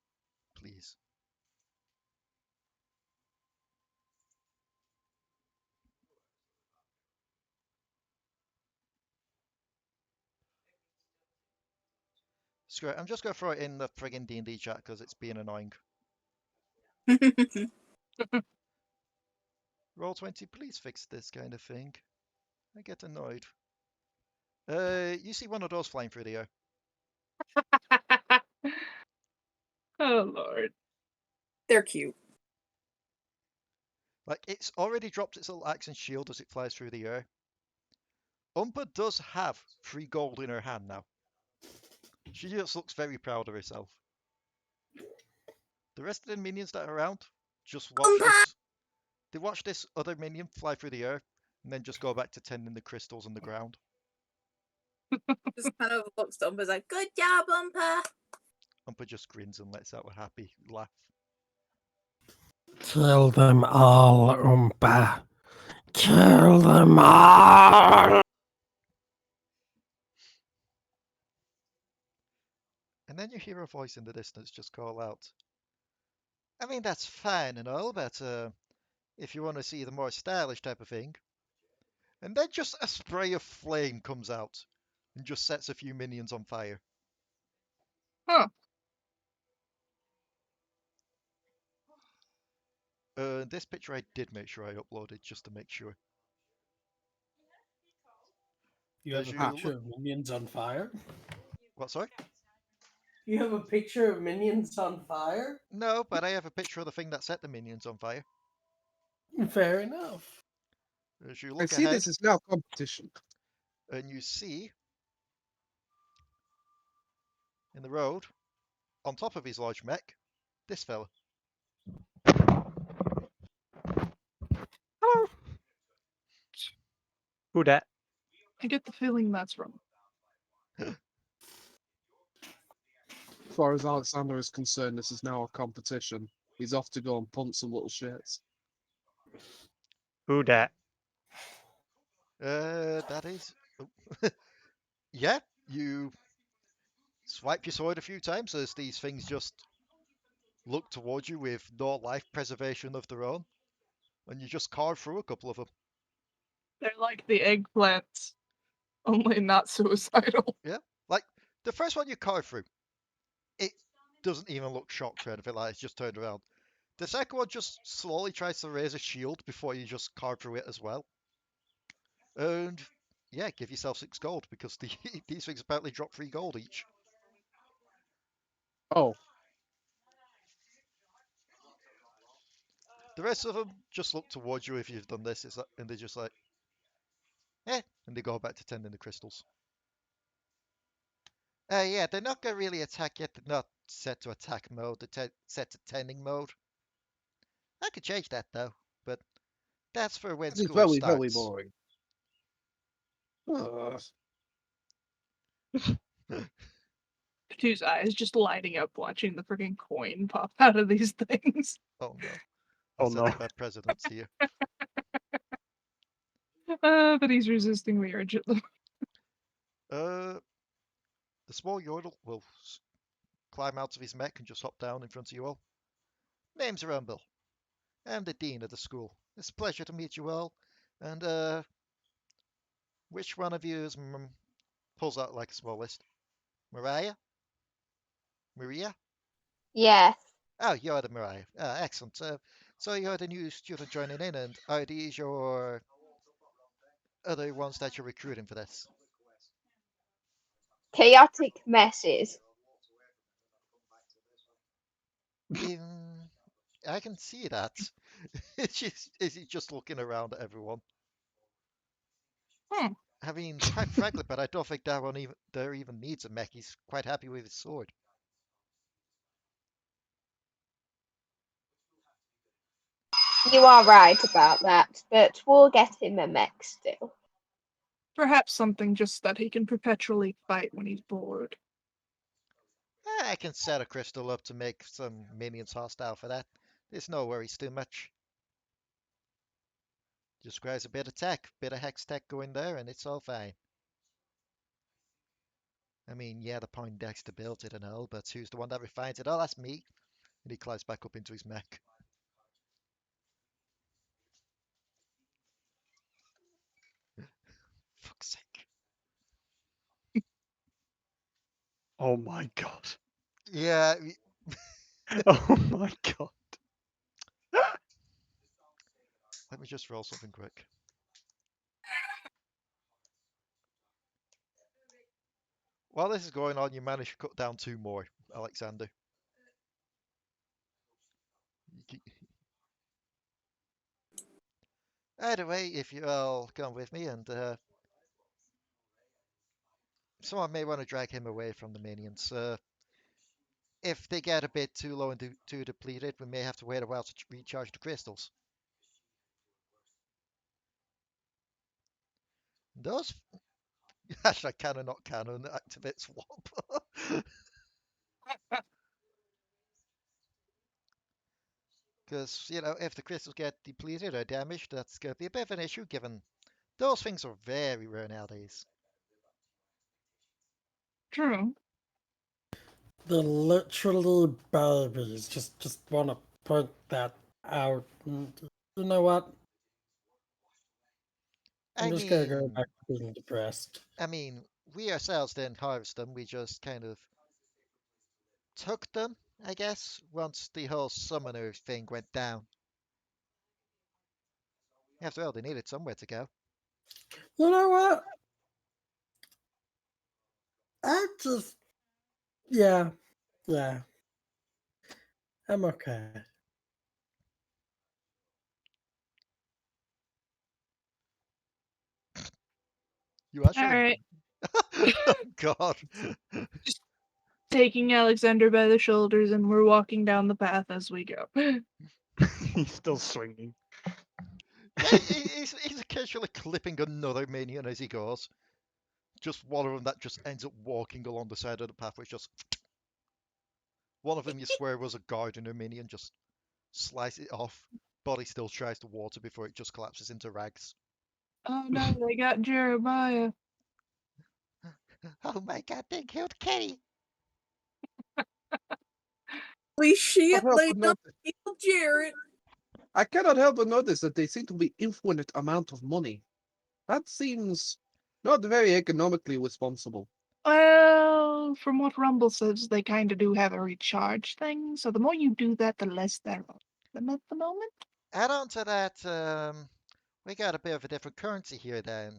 please. Screw it, I'm just going to throw it in the friggin' D&D chat because it's being annoying. Roll20, please fix this kind of thing. I get annoyed. You see one of those flying through the air. Oh lord. They're cute. Like, it's already dropped its little axe and shield as it flies through the air. Umpa does have 3 gold in her hand now. She just looks very proud of herself. The rest of the minions that are around just watch this. They watch this other minion fly through the air and then just go back to tending the crystals on the ground. Just kind of looks to Umpa's like, good job, Umpa. Umpa just grins and lets out a happy laugh. Kill them all, Umpa. Kill them all. And then you hear a voice in the distance just call out, I mean, that's fine and all, but if you want to see the more stylish type of thing. And then just a spray of flame comes out and just sets a few minions on fire. Huh. This picture I did make sure I uploaded just to make sure. You have As a you picture of minions on fire? What, sorry? You have a picture of minions on fire? No, but I have a picture of the thing that set the minions on fire. Fair enough. As you I look see ahead this is now competition. and you see in the road, on top of his large mech, this fella. Hello. Who dat? I get the feeling that's wrong. As far as Alekxander is concerned, this is now a competition. He's off to go and punt some little shits. Who dat? That is. Oh. Yeah, you swipe your sword a few times as these things just look towards you with no life preservation of their own, and you just carve through a couple of them. They're like the eggplants, only not suicidal. Yeah, like the first one you carve through, it doesn't even look shocked or anything like it's just turned around. The second one just slowly tries to raise a shield before you just carve through it as well. And yeah, give yourself 6 gold because these things apparently drop 3 gold each. Oh, The rest of them just look towards you if you've done this, and they're just like, eh, and they go back to tending the crystals. Yeah, they're not going to really attack yet. They're not set to attack mode. They're set to tending mode. I could change that though, but that's for when this is school very, starts. very boring. Potoo's eyes just lighting up watching the freaking coin pop out of these things. Oh no. Oh I'm no. setting bad precedents here. But he's resisting the urge. The small Yordle will climb out of his mech and just hop down in front of you all. Name's Rumble. I'm the dean of the school. It's a pleasure to meet you all. And which one of you is pulls out like a small list? Mariah? Maria? Yes. Oh, you're the Mariah. Excellent. So you're the new student joining in, and are these your other ones that you're recruiting for this? Chaotic messes. I can see that. Is he just looking around at everyone? I mean, quite frankly, but I don't think that one even needs a mech. He's quite happy with his sword. You are right about that, but we'll get him a mech still. Perhaps something just that he can perpetually fight when he's bored. I can set a crystal up to make some minions hostile for that. There's no worries too much. Just requires a bit of tech, bit of hex tech going there, and it's all fine. I mean, yeah, the Poindexter built it and all, but who's the one that refines it? Oh, that's me. And he climbs back up into his mech. Fuck's sake. Oh my god. Yeah, Oh my god. let me just roll something quick. While this is going on, you manage to cut down 2 more, Alekxander. Anyway, if you all come with me, and someone may want to drag him away from the minions. If they get a bit too low and too depleted, we may have to wait a while to recharge the crystals. Those hashtag cannon not cannon activate swap. Because, you know, if the crystals get depleted or damaged, that's going to be a bit of an issue given those things are very rare nowadays. True. They're literally babies. Just want to point that out. And you know what? I'm just gonna go back to being depressed. I mean, we ourselves didn't harvest them. We just kind of took them, I guess, once the whole summoner thing went down. After all, they needed somewhere to go. You know what? I just, yeah. I'm okay. You actually. All right. Oh, God. Taking Alexander by the shoulders, and we're walking down the path as we go. He's still swinging. Yeah, he's occasionally clipping another minion as he goes. Just one of them that just ends up walking along the side of the path, which just. One of them you swear was a gardener minion, just slice it off. Body still tries to water before it just collapses into rags. Oh no, they got Jeremiah. Oh my god, they killed Kenny! Holy shit, help they but done not- killed Jared. I cannot help but notice that they seem to be infinite amount of money. That seems not very economically responsible. Well, from what Rumble says, they kind of do have a recharge thing. So the more you do that, the less there are them at the moment. Add on to that, we got a bit of a different currency here than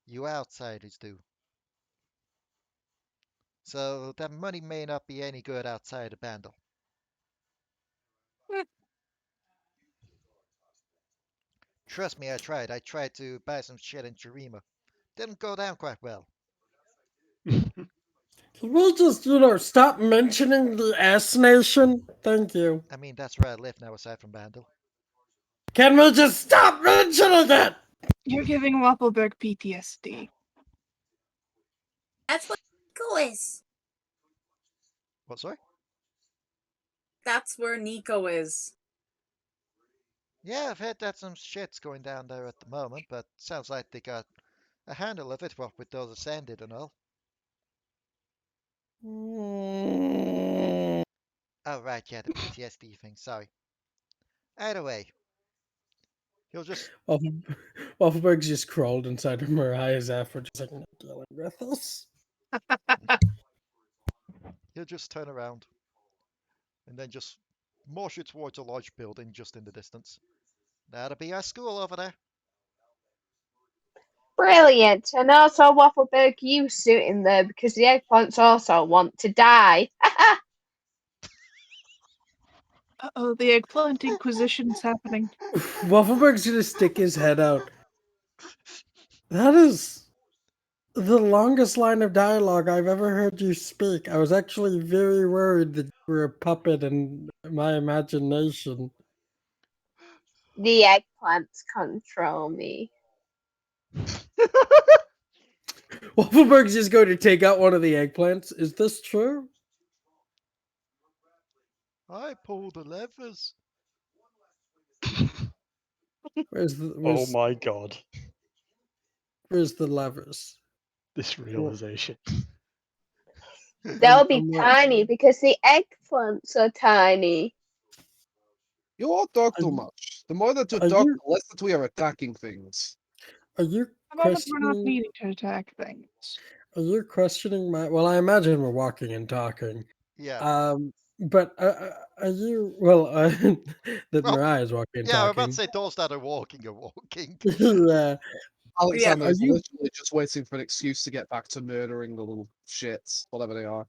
you outsiders do. So that money may not be any good outside of Bandle. Eh. Trust me, I tried. I tried to buy some shit in Jarima. Didn't go down quite well. Can we just, stop mentioning the S Nation? Thank you. I mean, that's where I live now, aside from Bandle. Can we just stop mentioning it? You're giving Waffleberg PTSD. That's what Nico is. What, sorry? That's where Nico is. Yeah, I've heard that some shit's going down there at the moment, but sounds like they got a handle of it, what with those ascended and all. Oh, right, yeah, the PTSD thing, sorry. Either way, he'll just Waffleberg's just crawled inside of Mariah's after just like not dealing with us. he'll just turn around and then just motion towards a large building just in the distance. That'll be our school over there. Brilliant. And also, Waffleberg, you suit in there because the eggplants also want to die. Uh-oh, the eggplant inquisition's happening. Waffleberg's gonna stick his head out. That is the longest line of dialogue I've ever heard you speak. I was actually very worried that you were a puppet in my imagination. The eggplants control me. Waffleberg's just going to take out one of the eggplants. Is this true? I pull the levers. Where's the Oh my god. where's the levers? This realization. They'll be I'm not- tiny because the eggplants are tiny. You all talk too Are you- much. The more that you are talk, you- the less that we are attacking things. Are you How about if we're not questioning? needing to attack things? Are you questioning my? Well, I imagine we're walking and talking. Yeah. But are you? Well, that Well, Mariah is walking and Yeah, I'm about talking. to say those that are walking are walking. Yeah. Alexander Are is you- literally just waiting for an excuse to get back to murdering the little shits, whatever they are.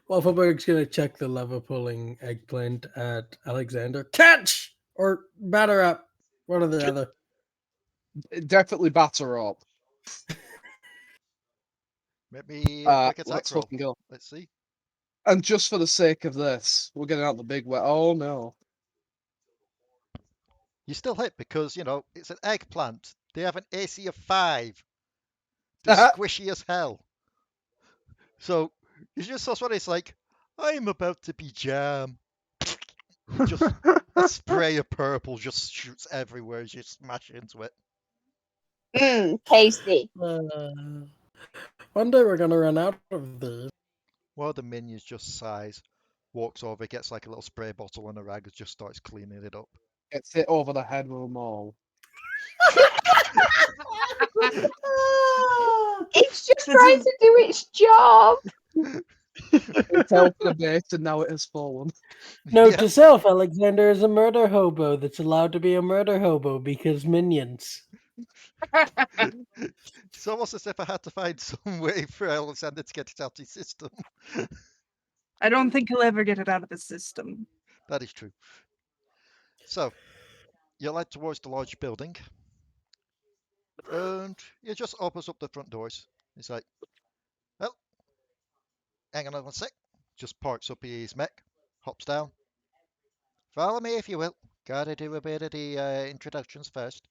Waffleberg's gonna check the lever pulling eggplant at Alexander. Catch or batter up. One or the other. Definitely batter up. Make me a quick attack Let's roll. fucking go. Let's see. And just for the sake of this, we're getting out the big way. Oh no. You still hit because, you know, it's an eggplant. They have an AC of 5. They're squishy as hell. So, it's just so funny. It's like, I'm about to be jam. Just a spray of purple just shoots everywhere as you smash into it. Tasty. One day we're gonna run out of these. One of the minions just sighs, walks over, gets like a little spray bottle and a rag and just starts cleaning it up. Gets hit over the head with them all. It's just trying to do its job. It fell to the base and now it has fallen. Note Yeah. to self: Alexander is a murder hobo that's allowed to be a murder hobo because minions. It's almost as if I had to find some way for Alexander to get it out of his system. I don't think he'll ever get it out of his system. That is true. So, you led towards the large building, and it just opens up the front doors. It's like, well, hang on 1 sec. Just parks up his mech, hops down. Follow me if you will. Gotta do a bit of the introductions first.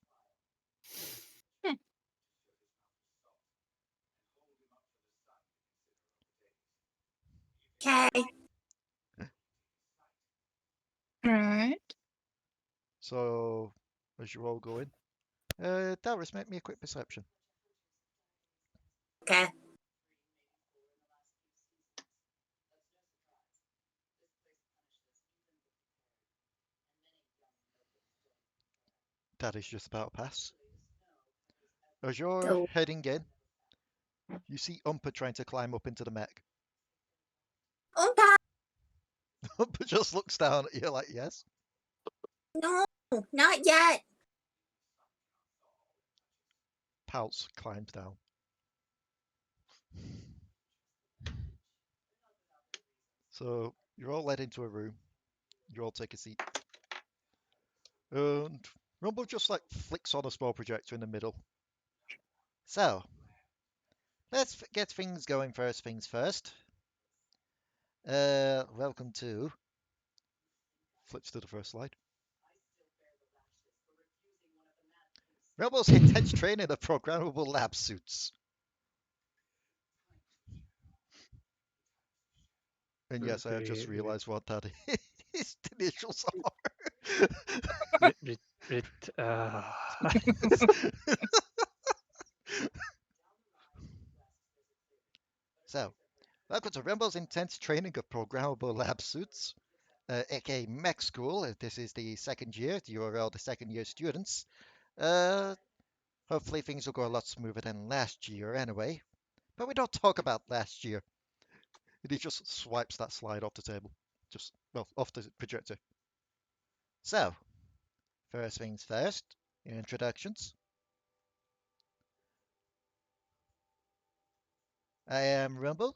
Okay. Right. So, as you all go in, Delris, make me a quick perception. Okay. That is just about a pass. As you're Cool. heading in, you see Umpa trying to climb up into the mech. Umpa! Umpa just looks down at you like, yes. No, not yet. Pouts climbs down. So you're all led into a room. You all take a seat. And Rumble just like flicks on a small projector in the middle. So, let's get things going first things first. Welcome to... Flips to the first slide. Rumble's intense training of programmable lab suits. And yes, I have just realized what that is. The initials are. So, welcome to Rumble's intense training of programmable lab suits, aka mech school. This is the second year. You're all the second year students. Hopefully things will go a lot smoother than last year anyway. But we don't talk about last year. And he just swipes that slide off the table. Just, well, off the projector. So, first things first, introductions. I am Rumble,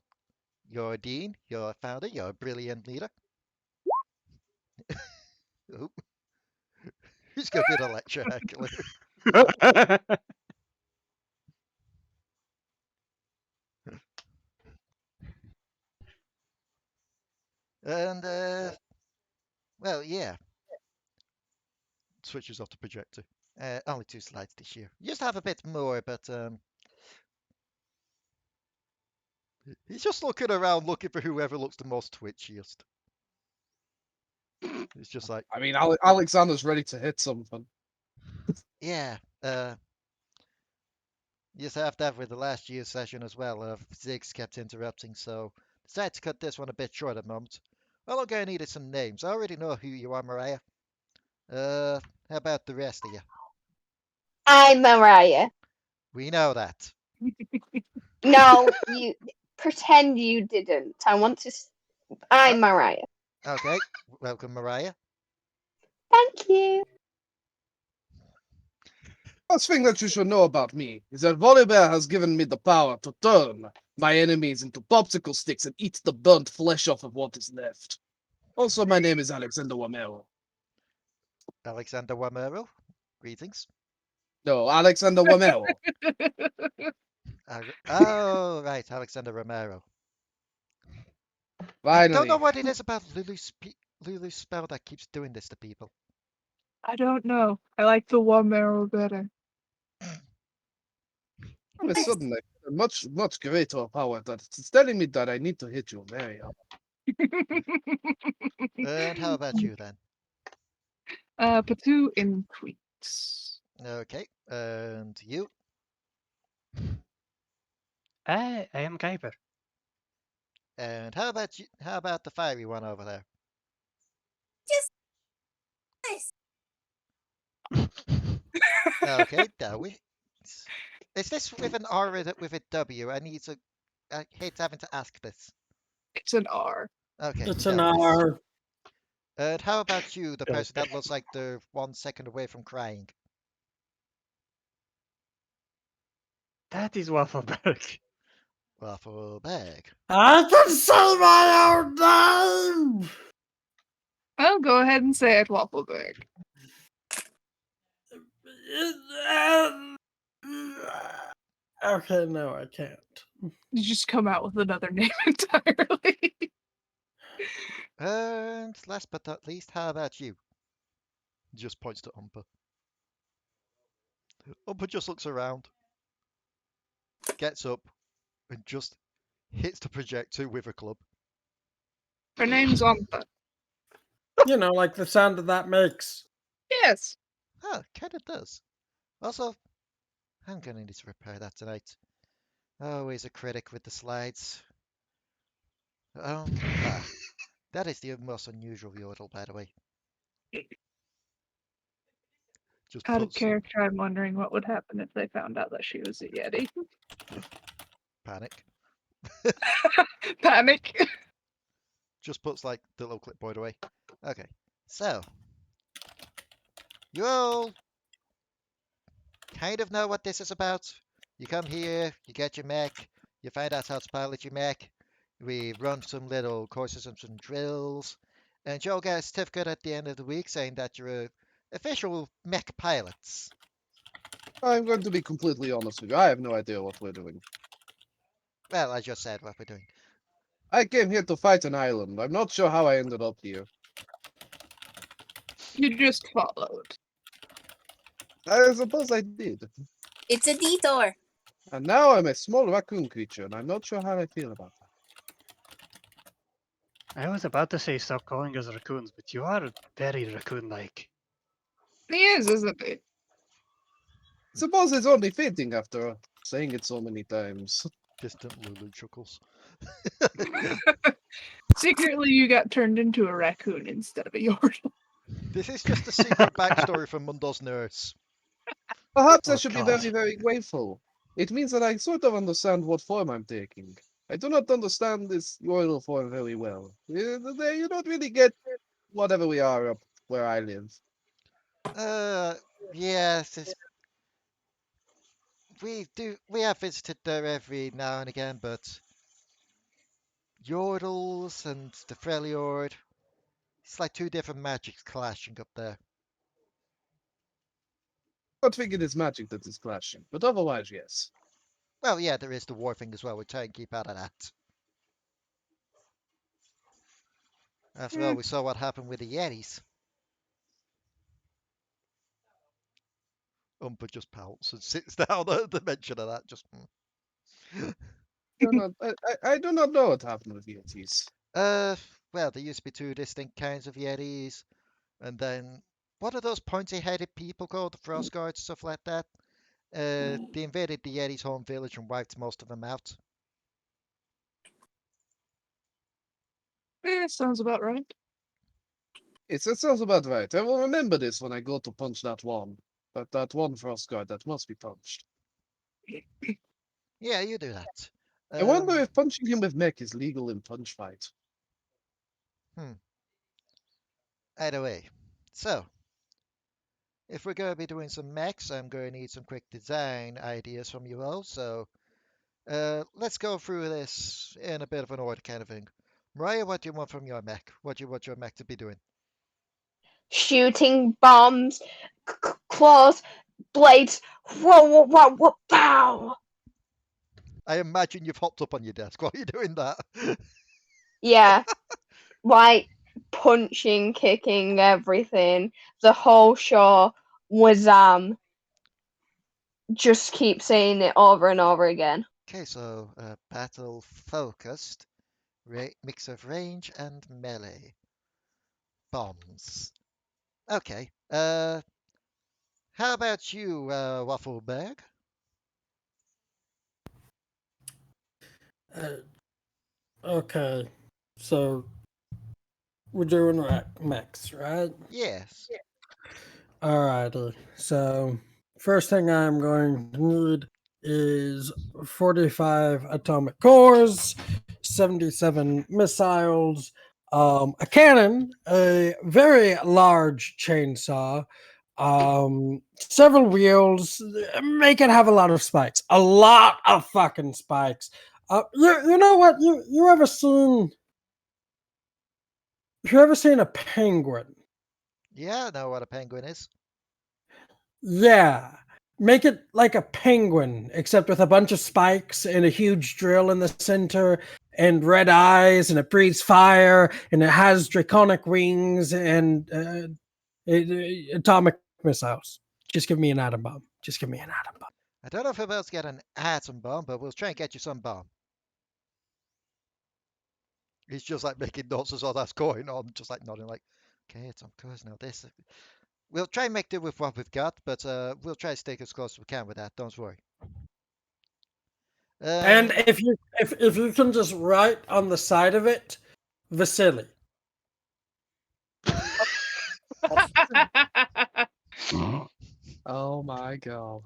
your dean, your founder, your brilliant leader. Oh. He's going to be the lecture heckler. And, well, yeah. Switches off the projector. Only 2 slides this year. Used to have a bit more, but, he's just looking around looking for whoever looks the most twitchiest. It's just like, I mean, Alexander's ready to hit something. yeah, used to have that with the last year's session as well. Ziggs kept interrupting, so decided to cut this one a bit short at the moment. All I'm going to need is some names. I already know who you are, Mariah. How about the rest of you? I'm Mariah. We know that. No, you pretend you didn't. I want to. I'm Mariah. Okay, welcome, Mariah. Thank you. First thing that you should know about me is that Waffleberg has given me the power to turn my enemies into popsicle sticks and eat the burnt flesh off of what is left. Also, my name is Alekxander Wamero. Alekxander Wamero, greetings. No, Alekxander Wamero. Oh, right, Alekxander Romero. I don't know Finally. what it is about Lulu's spell that keeps doing this to people. I don't know. I like the warm arrow better. All of a sudden, I feel a much greater power that it's telling me that I need to hit you very hard. And how about you then? Potoo N.Tweaks. Okay, and you? I am Kuiper. And how about you? How about the fiery one over there? Nice. Okay, Delris. Is this with an R or with a W? I hate having to ask this. It's an R. Okay, It's an Delris. R. And how about you, the person that Okay. looks like they're 1 second away from crying? That is Waffleberg. Waffleberg. I can say my own name. I'll go ahead and say it, Waffleberg. Okay, no, I can't. You just come out with another name entirely. And last but not least, how about you? Just points to Umpa. Umpa just looks around, gets up, and just hits the projector with a club. Her name's Umpa. You know, like the sound that makes. Yes. Oh, kind of does. Also, I'm gonna need to repair that tonight. Always a critic with the slides. That is the most unusual Yordle, by the way. Just Out of puts character, I'm wondering what would happen if they found out that she was a Yeti. panic. Panic. Just puts like the little clipboard away. Okay, so you all kind of know what this is about. You come here, you get your mech, you find out how to pilot your mech. We run some little courses and some drills, and you'll get a certificate at the end of the week saying that you're official mech pilots. I'm going to be completely honest with you. I have no idea what we're doing. Well, I just said what we're doing. I came here to fight an island. I'm not sure how I ended up here. You just followed. I suppose I did. It's a detour. And now I'm a small raccoon creature, and I'm not sure how I feel about that. I was about to say stop calling us raccoons, but you are very raccoon-like. He is, isn't he? Suppose it's only fitting after saying it so many times. Distant Lulu chuckles. Secretly, you got turned into a raccoon instead of a Yordle. This is just a secret backstory from Mundo's nurse. Perhaps I Oh, should be God. very, very grateful. It means that I sort of understand what form I'm taking. I do not understand this royal form very well. You don't really get whatever we are up where I live. Yes, we have visited there every now and again, but Yordles and the Freljord, it's like 2 different magics clashing up there. I don't think it is magic that is clashing, but otherwise, yes. Well, yeah, there is the war thing as well. We try and keep out of that. After all, we saw what happened with the Yetis. Umpa just pouts and sits down at the mention of that. Just. I do not know what happened with Yetis. Well, there used to be two distinct kinds of Yetis, and then what are those pointy-headed people called? The Frost Guards, stuff like that. They invaded the Yeti's home village and wiped most of them out. Sounds about right. It sounds about right. I will remember this when I go to punch that one. But that one frost guard that must be punched. Yeah, you do that. I wonder if punching him with mech is legal in punch fight. Either way, so if we're going to be doing some mechs, I'm going to need some quick design ideas from you all. So let's go through this in a bit of an order kind of thing. Mariah, what do you want from your mech? What do you want your mech to be doing? Shooting bombs, claws, blades. Whoa, whoa, whoa, whoa, bow. I imagine you've hopped up on your desk while you're doing that. Yeah, like punching, kicking, everything. The whole show was just keep saying it over and over again. Okay, so battle focused, mix of range and melee. Bombs. Okay. How about you, Waffleberg? Okay, so we're doing mechs, right? Yes. Alrighty. So first thing I'm going to need is 45 atomic cores, 77 missiles, a cannon, a very large chainsaw, several wheels. Make it have a lot of spikes, a lot of fucking spikes. You know what? You ever seen a penguin? Yeah, I know what a penguin is. Yeah. Make it like a penguin, except with a bunch of spikes and a huge drill in the center and red eyes, and it breathes fire and it has draconic wings and atomic missiles. Just give me an atom bomb. Just give me an atom bomb. I don't know if we're about to get an atom bomb, but we'll try and get you some bomb. He's just like making notes as all that's going on, just like nodding like, okay, it's on course now. This. We'll try and make do with what we've got, but we'll try to stay as close as we can with that. Don't worry. And if you can just write on the side of it, Vasily. Oh my god.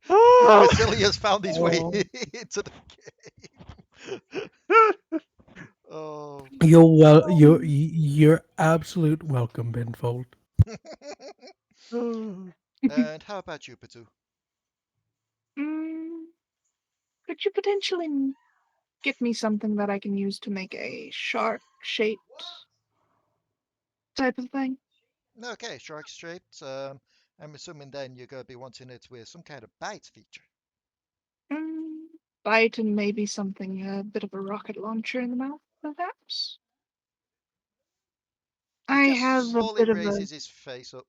Vasily has found his way into the game. Oh. You're absolute welcome, Benfold. And how about you, Potoo? Could you potentially get me something that I can use to make a shark-shaped type of thing? Okay, shark shaped. I'm assuming then you're going to be wanting it with some kind of bite feature. Bite and maybe something, a bit of a rocket launcher in the mouth, perhaps? I Just have a slowly bit of a... raises his face up.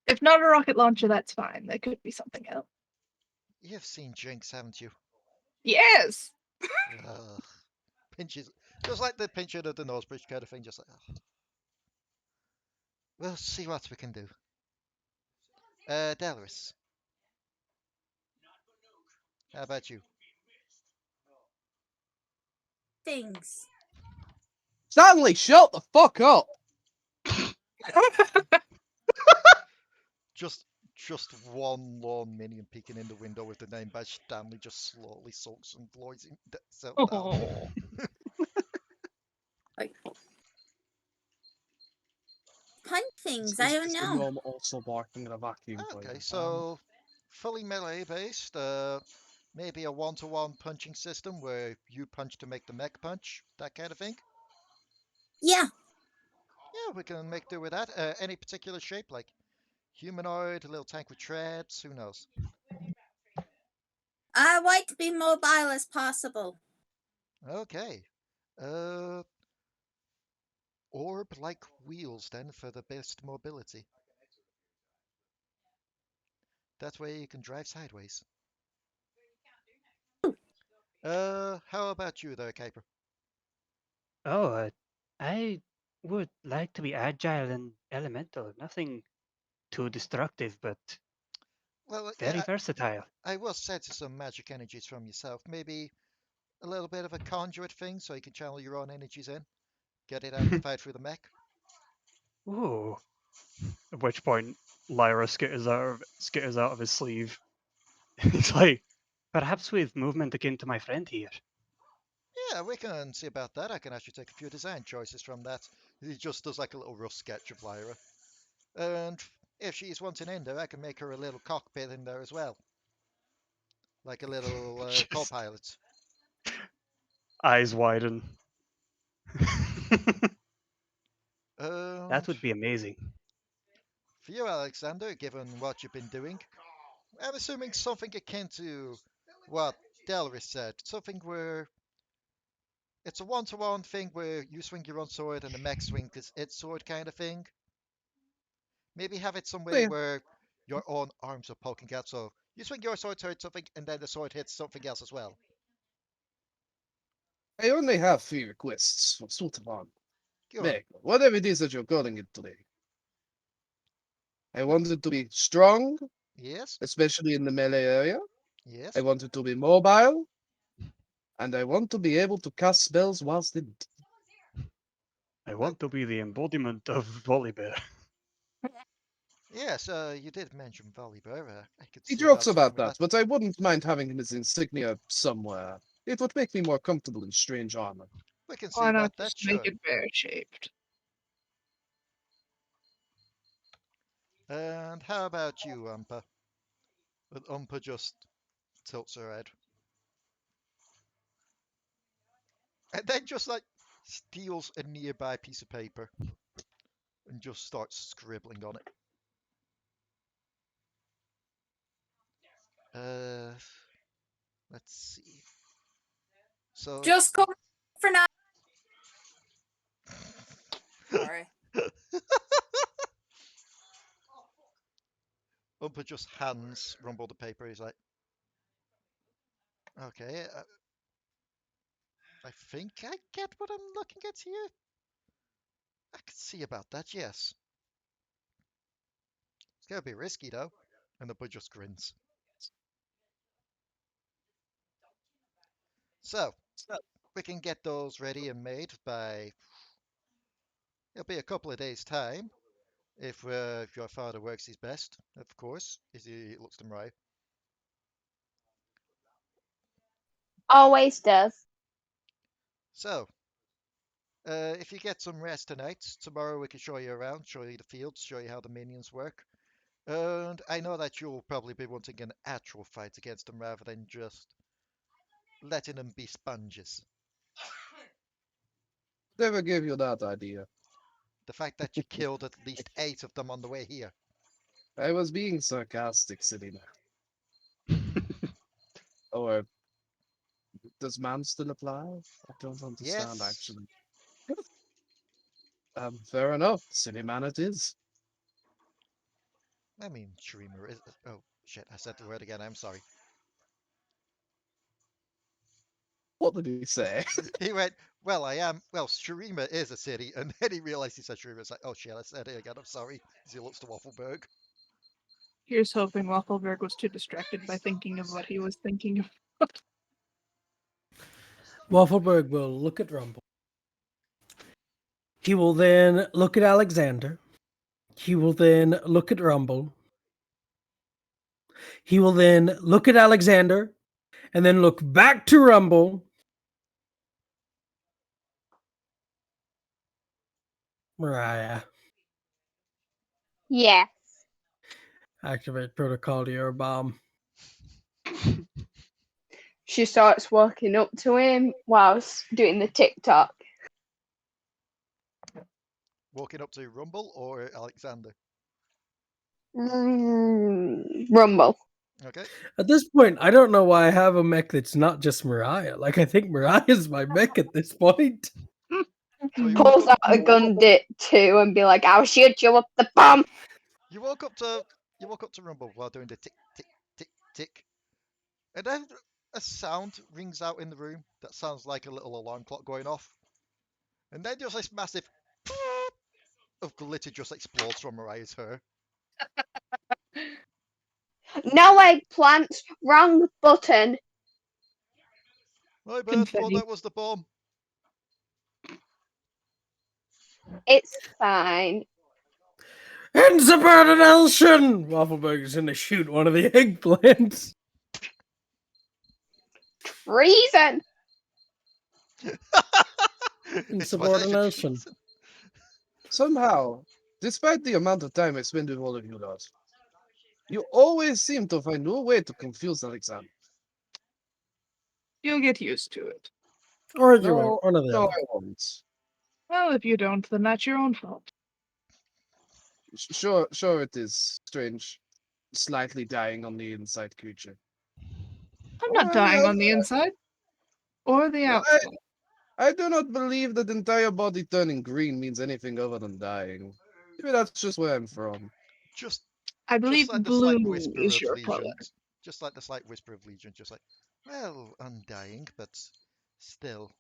If not a rocket launcher, that's fine. There could be something else. You've seen Jinx, haven't you? Yes! Pinches. Just like the pinching of the nose bridge kind of thing, just like, oh. We'll see what we can do. Delris. How about you? Things. Stanley, shut the fuck up! Just one lone minion peeking in the window with the name badge. Stanley just slowly sulks and glows himself down. Punch things, I don't Is the know. gnome also barking in a vacuum Okay, cleaner? so fully melee based. Maybe a one-to-one punching system where you punch to make the mech punch, that kind of thing. Yeah. Yeah, we can make do with that. Any particular shape, like humanoid, a little tank with treads, who knows? I like to be mobile as possible. Okay. orb-like wheels then for the best mobility. That way you can drive sideways. How about you there, Kuiper? Oh, I would like to be agile and elemental. Nothing too destructive, but Well, very yeah, versatile. I will set some magic energies from yourself. Maybe a little bit of a conduit thing so you can channel your own energies in. Get it amplified through the mech. Ooh. At which point, Lyra skitters out of his sleeve. He's like, perhaps with movement akin to my friend here. Yeah, we can see about that. I can actually take a few design choices from that. He just does like a little rough sketch of Lyra. And if she's wanting in there, I can make her a little cockpit in there as well. Like a little Just co-pilot. eyes widen. That And would be amazing. for you, Alekxander, given what you've been doing, I'm assuming something akin to what Delris said. Something where it's a one-to-one thing where you swing your own sword and the mech swings its sword kind of thing. Maybe have it some way Yeah. where your own arms are poking out, so you swing your sword to hit something, and then the sword hits something else as well. I only have 3 requests for Sultan. Go on. Meg, whatever it is that you're calling it today. I want it to be strong, Yes, especially in the melee area. yes. I want it to be mobile. And I want to be able to cast spells whilst in. I want to be the embodiment of Volibear. Yes, you did mention Volibear. I could He see jokes switching about with that, but I wouldn't mind having him as insignia somewhere. It would make me more comfortable in strange armor. We can see Why about not that, just make sure. it bear shaped? And how about you, Umpa? But Umpa just tilts her head. And then just like steals a nearby piece of paper and just starts scribbling on it. Let's see. So Just come for now. Sorry. Umpa just hands Rumble the paper. He's like, okay, I think I get what I'm looking at here. I can see about that, yes. It's gonna be risky though. And the bud just grins. So, we can get those ready and made by, it'll be a couple of days' time. If your father works his best, of course, as he looks to Mariah. Always does. So, if you get some rest tonight, tomorrow we can show you around, show you the fields, show you how the minions work. And I know that you'll probably be wanting an actual fight against them rather than just letting them be sponges. Never gave you that idea. The fact that you killed at least 8 of them on the way here. I was being sarcastic, silly man. Or does man still apply? I don't understand, Yes. actually. Fair enough. Silly man it is. I mean, Shreemer is. Oh, shit, I said the word again. I'm sorry. What did he say? He went, well, I am. Well, Shurima is a city. And then he realized he said Shurima. It's like, oh shit, I said it again. I'm sorry. As he looks to Waffleberg. Here's hoping Waffleberg was too distracted by thinking of what he was thinking of. Waffleberg will look at Rumble. He will then look at Alekxander. He will then look at Rumble. He will then look at Alekxander and then look back to Rumble. Mariah, Yes. activate Protocol to your bomb. She starts walking up to him whilst doing the TikTok. Walking up to Rumble or Alexander? Rumble. Okay. At this point, I don't know why I have a mech that's not just Mariah. Like, I think Mariah's my mech at this point. So you Pulls woke out up, a gun too and be like, "I'll shoot you up the bum." you woke up to Rumble while doing the tick, tick, tick, tick. And then a sound rings out in the room that sounds like a little alarm clock going off. And then just this massive of glitter just explodes from Mariah's hair. No eggplants. Wrong button. My bad, thought Confetti. that was the bomb. It's fine. Insubordination! Waffleberg is gonna shoot one of the eggplants. Treason. Insubordination. Somehow, despite the amount of time I spend with all of you lot, you always seem to find no way to confuse Alekxander. You'll get used to it. Or you No, won't. One of the no, other. I won't. Well, if you don't, then that's your own fault. Sure, it is strange, slightly dying on the inside creature. I'm not dying on the inside or the Well, outside. I do not believe that entire body turning green means anything other than dying. Maybe that's just where I'm from. Just I believe like the slight blue whisper is of your Legion. color. Just like the slight whisper of Legion, just like, well, undying, but still.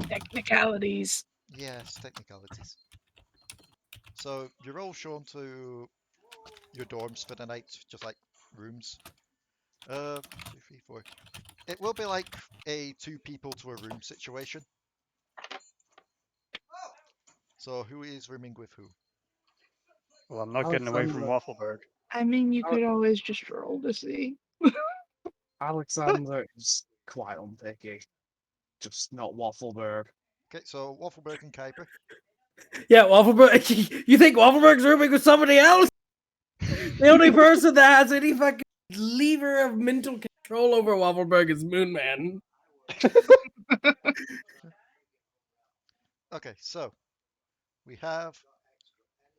Technicalities. Yes, technicalities. So you're all shown to your dorms for the night, just like rooms. 2, 3, 4. It will be like a 2 people to a room situation. So who is rooming with who? Well, I'm not getting away from Alexander. Waffleberg. I mean, you Oh. could always just roll to see. Alekxander is quite unpicky. Just not Waffleberg. Okay, so Waffleberg and Kuiper. Yeah, Waffleberg. You think Waffleberg's rooming with somebody else? The only person that has any fucking lever of mental control over Waffleberg is Moonman. Okay, so we have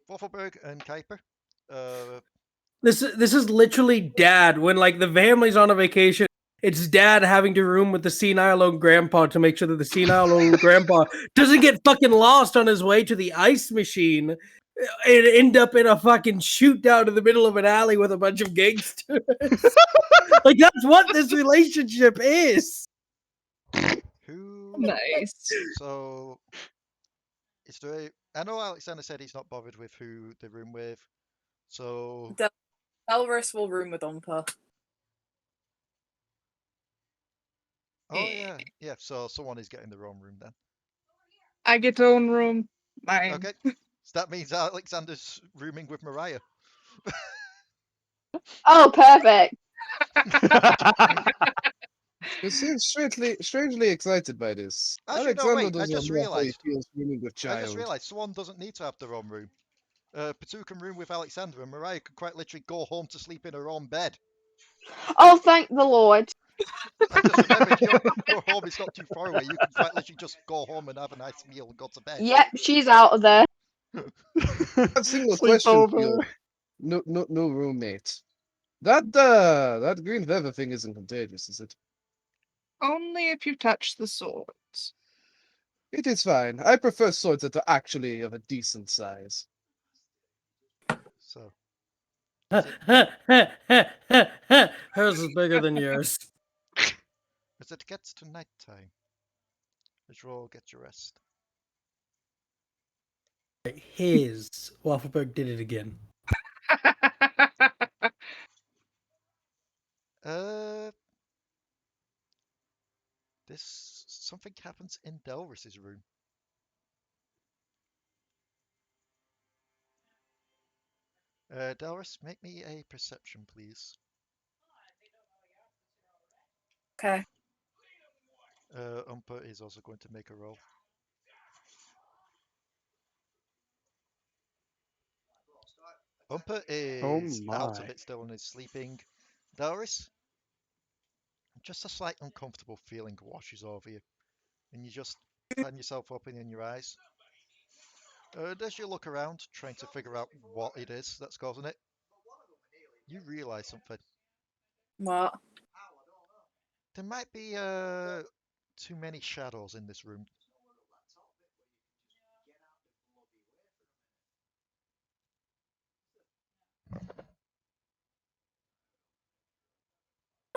Waffleberg and Kuiper. This is literally dad when like the family's on a vacation. It's dad having to room with the senile old grandpa to make sure that the senile old grandpa doesn't get fucking lost on his way to the ice machine and end up in a fucking shoot down in the middle of an alley with a bunch of gangsters. Like that's what this relationship is. Who? Nice. So is there a? I know Alekxander said he's not bothered with who they room with. So Delris will room with Umpa. oh yeah. So someone is getting their own room then. I get to own room. Mine. Okay, so that means Alexander's rooming with Mariah. Oh, perfect. You seem strangely excited by this. Actually, no, Alekxander wait. I doesn't just know how he realised. feels rooming with I just child. realised someone doesn't need to have their own room. Potoo can room with Alekxander, and Mariah could quite literally go home to sleep in her own bed. Oh, thank the Lord. I just remembered your home is not too far away. You can quite literally just go home and have a nice meal and go to bed. Yep, she's out of there. A single question for you. No roommate. That green feather thing isn't contagious, is it? Only if you touch the swords. It is fine. I prefer swords that are actually of a decent size. So Hers is bigger than yours. as it gets to night time, as you all get your rest. His Waffleberg did it again. This something happens in Delris's room. Delris, make me a perception, please. Okay. Umpa is also going to make a roll. Umpa is out of my. it still and is sleeping. Delris, just a slight uncomfortable feeling washes over you, and you just find yourself opening your eyes. As you look around, trying to figure out what it is that's causing it, you realise something. What? There might be too many shadows in this room.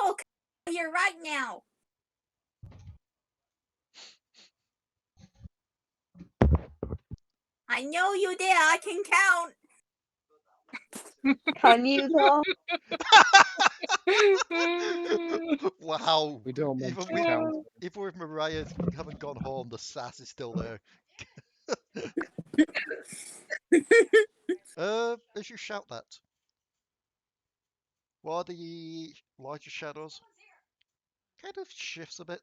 Okay, you're right now. I know you did. I can count. Can you though? Wow. We don't Even mention with, count. even with Mariah having gone home, the sass is still there. As you shout that, while the larger shadows kind of shifts a bit,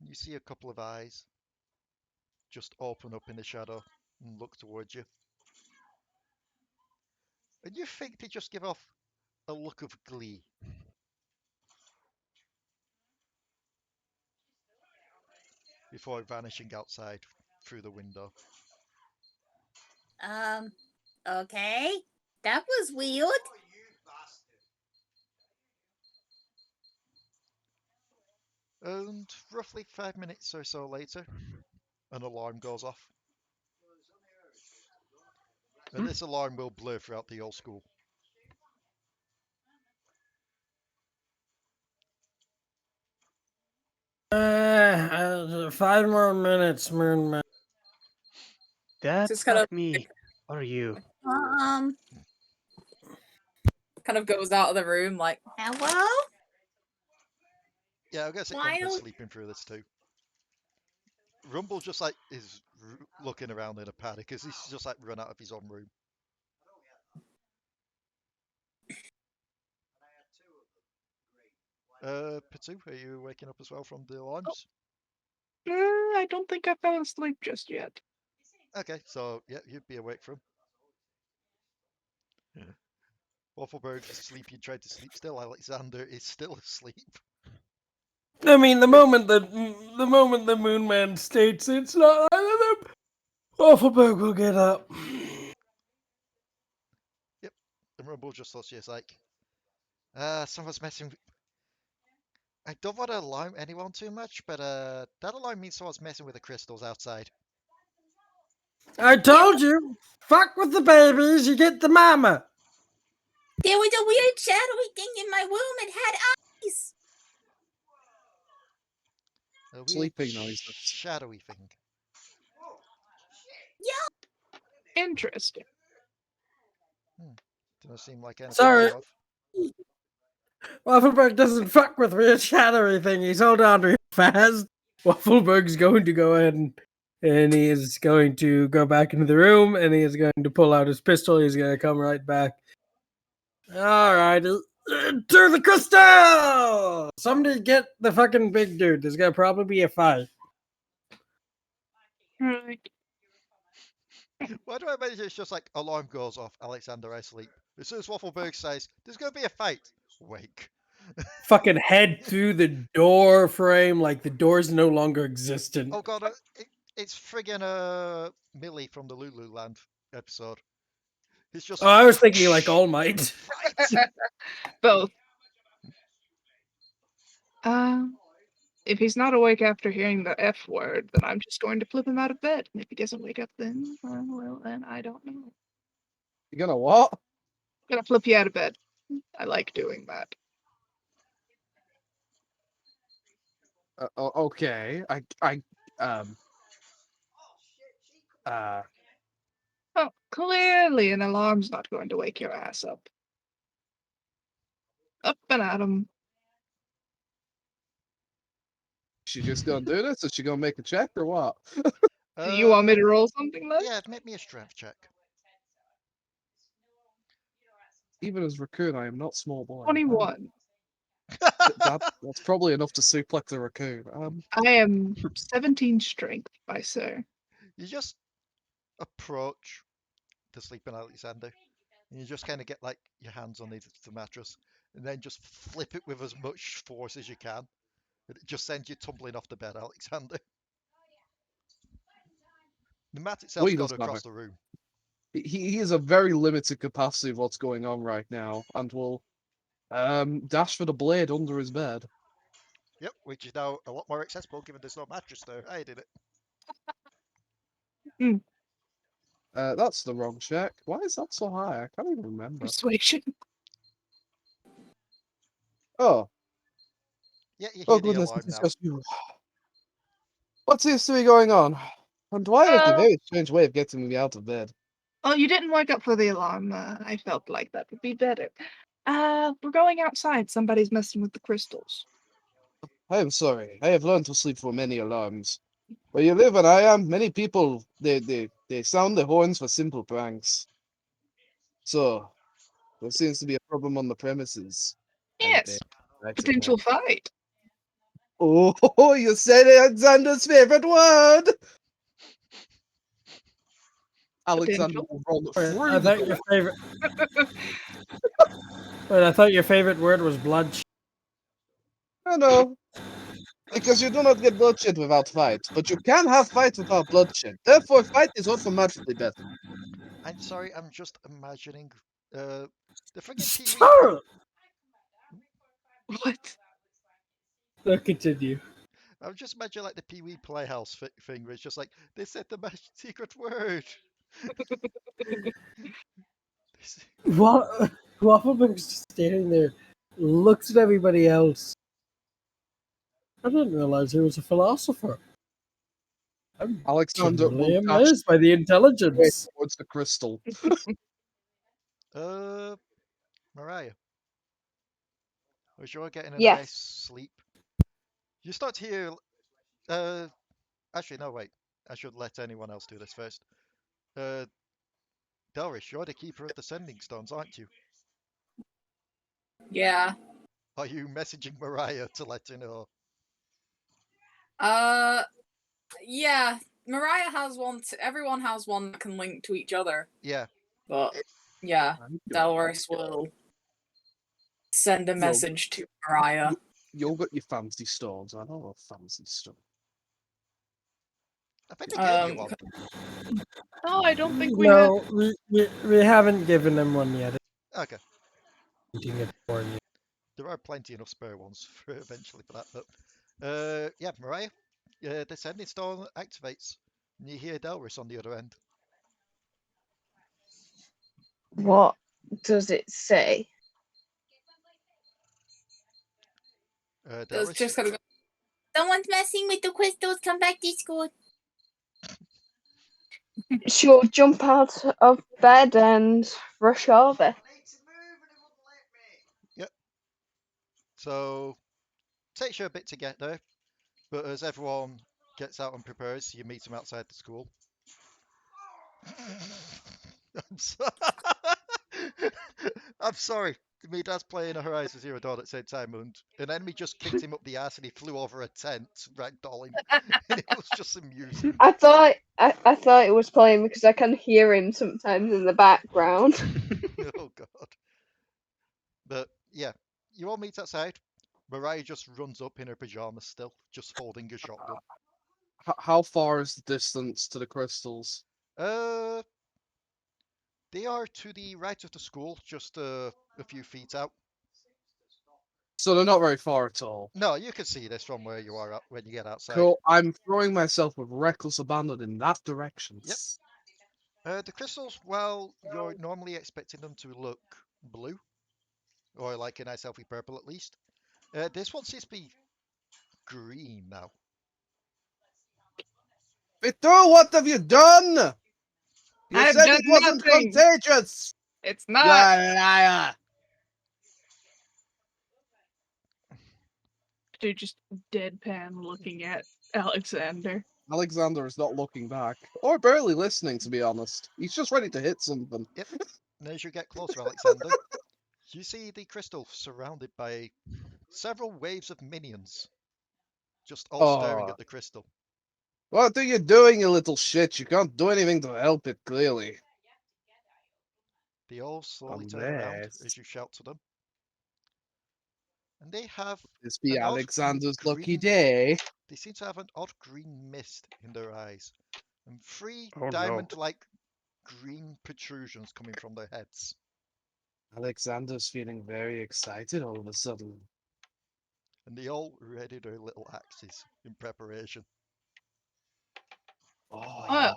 you see a couple of eyes just open up in the shadow and look towards you. And you think they just give off a look of glee. Before vanishing outside through the window. Okay. That was weird. And roughly 5 minutes or so later, an alarm goes off. And this alarm will blur throughout the whole school. Five more minutes, Moon. That's Just kind not of me. Or you. Um, kind of goes out of the room like, hello? Yeah, I guess it Why comes don't- sleeping through this too. Rumble just like is looking around in a panic because he's just like run out of his own room. Potoo, are you waking up as well from the alarms? I don't think I fell asleep just yet. Okay, so yeah, you'd be awake from. Yeah. Waffleberg's asleep. You tried to sleep still. Alekxander is still asleep. I mean, the moment the Moon Man states it's not either of them, Waffleberg will get up. Yep. And Rumble just thought she was like, someone's messing with... I don't want to alarm anyone too much, but that alarm means someone's messing with the crystals outside. I told you, fuck with the babies, you get the mama. There was a weird shadowy thing in my room. It had eyes. A weird Sleeping noises. shadowy thing. Interesting. Doesn't seem like anything Sorry. I know of. Waffleberg doesn't fuck with weird shadowy thing. He's hold on real fast. Waffleberg's going to go ahead and he is going to go back into the room and he is going to pull out his pistol. He's going to come right back. All right. To the crystal! Somebody get the fucking big dude. There's going to probably be a fight. Right. Why do I imagine it's just like alarm goes off, Alekxander, I sleep. As soon as Waffleberg says, there's going to be a fight, wake. Fucking head through the door frame like the door's no longer existent. Oh god, it's friggin' Millie from the Lulu Land episode. It's just... Oh, I was thinking like All Might. Both. If he's not awake after hearing the F word, then I'm just going to flip him out of bed. And if he doesn't wake up then, well, then I don't know. You gonna what? Gonna flip you out of bed. I like doing that. Okay. Oh, clearly an alarm's not going to wake your ass up. Up and at him. She just gonna do this? Is she gonna make a check or what? Do you want me to roll something then? Yeah, make me a strength check. Even as raccoon, I am not small boy. 21. That's probably enough to suplex a raccoon. I am 17 strength, by sir. You just approach the sleeping Alekxander, and you just kind of get like your hands on the mattress, and then just flip it with as much force as you can. And it just sends you tumbling off the bed, Alekxander. The mat itself's He gone doesn't across matter. the room. He has a very limited capacity of what's going on right now, and will dash for the blade under his bed. Yep, which is now a lot more accessible given there's no mattress there. I did it. That's the wrong check. Why is that so high? I can't even remember. Persuasion. Oh, Yeah, you hear oh the goodness, alarm it's now. just you. What seems to be going on? And Dwight has a Uh, very strange way of getting me out of bed. Oh, you didn't wake up for the alarm. I felt like that would be better. We're going outside. Somebody's messing with the crystals. I am sorry. I have learned to sleep for many alarms. Where you live and I am, many people they sound the horns for simple pranks. So there seems to be a problem on the premises. And Yes, right at potential home. fight. Oh, you said Alexander's favorite word. Alexander Potential. will roll it Wait, through I the thought door. your favorite. Wait, I thought your favorite word was bloodshed. No, because you do not get bloodshed without fight, but you can have fight without bloodshed. Therefore, fight is automatically better. I'm sorry, I'm just imagining the friggin' Pee-wee. Sir! What? So continue. I'm just imagining like the Pee-wee Playhouse thing where it's just like, they said the secret word. What? Waffleberg's just standing there, looks at everybody else. I didn't realize he was a philosopher. I'm Alexander will genuinely dash amazed by the straight intelligence. towards the crystal. Mariah, as you're getting a nice Yes. sleep, you start to hear, actually, no, wait, I should let anyone else do this first. Delris, you're the keeper of the sending stones, aren't you? Yeah. Are you messaging Mariah to let her know? Yeah. Mariah has one. Everyone has one that can link to each other. Yeah. But yeah, Delris will send a Yo. message to Mariah. You'll get your fancy stones. I know a fancy stone. I think they gave you one. Oh, I don't think we have. No, we haven't given him one yet. Okay. Eating it for you. There are plenty enough spare ones for eventually for that, but yeah, Mariah, the sending stone activates, and you hear Delris on the other end. What does it say? It's Delris, just gonna go. Someone's messing with the crystals. Come back to school. She'll jump out of bed and rush over. Yep. So takes you a bit to get there, but as everyone gets out and prepares, you meet them outside the school. I'm sorry. I'm sorry. Me dad's playing a Horizon Zero Dawn at the same time, and an enemy just kicked him up the ass, and he flew over a tent, ragdolling, and it was just amusing. I thought it was playing because I can hear him sometimes in the background. Oh god. But yeah, you all meet outside. Mariah just runs up in her pajamas still, just holding a shotgun. How far is the distance to the crystals? They are to the right of the school, just a few feet out. So they're not very far at all. No, you can see this from where you are when you get outside. Cool. I'm throwing myself with reckless abandon in that direction. Yep. The crystals, well, you're normally expecting them to look blue, or like a nice healthy purple at least. This one seems to be green now. Potoo, what have you done? You I've said done it wasn't nothing. contagious. It's You're not. a liar. Dude, just deadpan looking at Alexander. Alexander is not looking back, or barely listening, to be honest. He's just ready to hit something. Yep. And as you get closer, Alexander, you see the crystal surrounded by several waves of minions, just all staring at the crystal. What are you doing, you little shit? You can't do anything to help it, clearly. They all slowly turn around as you shout to them. And they have This be an odd Alexander's lucky green, day. they seem to have an odd green mist in their eyes, and three Oh, no. diamond-like green protrusions coming from their heads. Alexander's feeling very excited all of a sudden. And they all ready their little axes in preparation. Oh.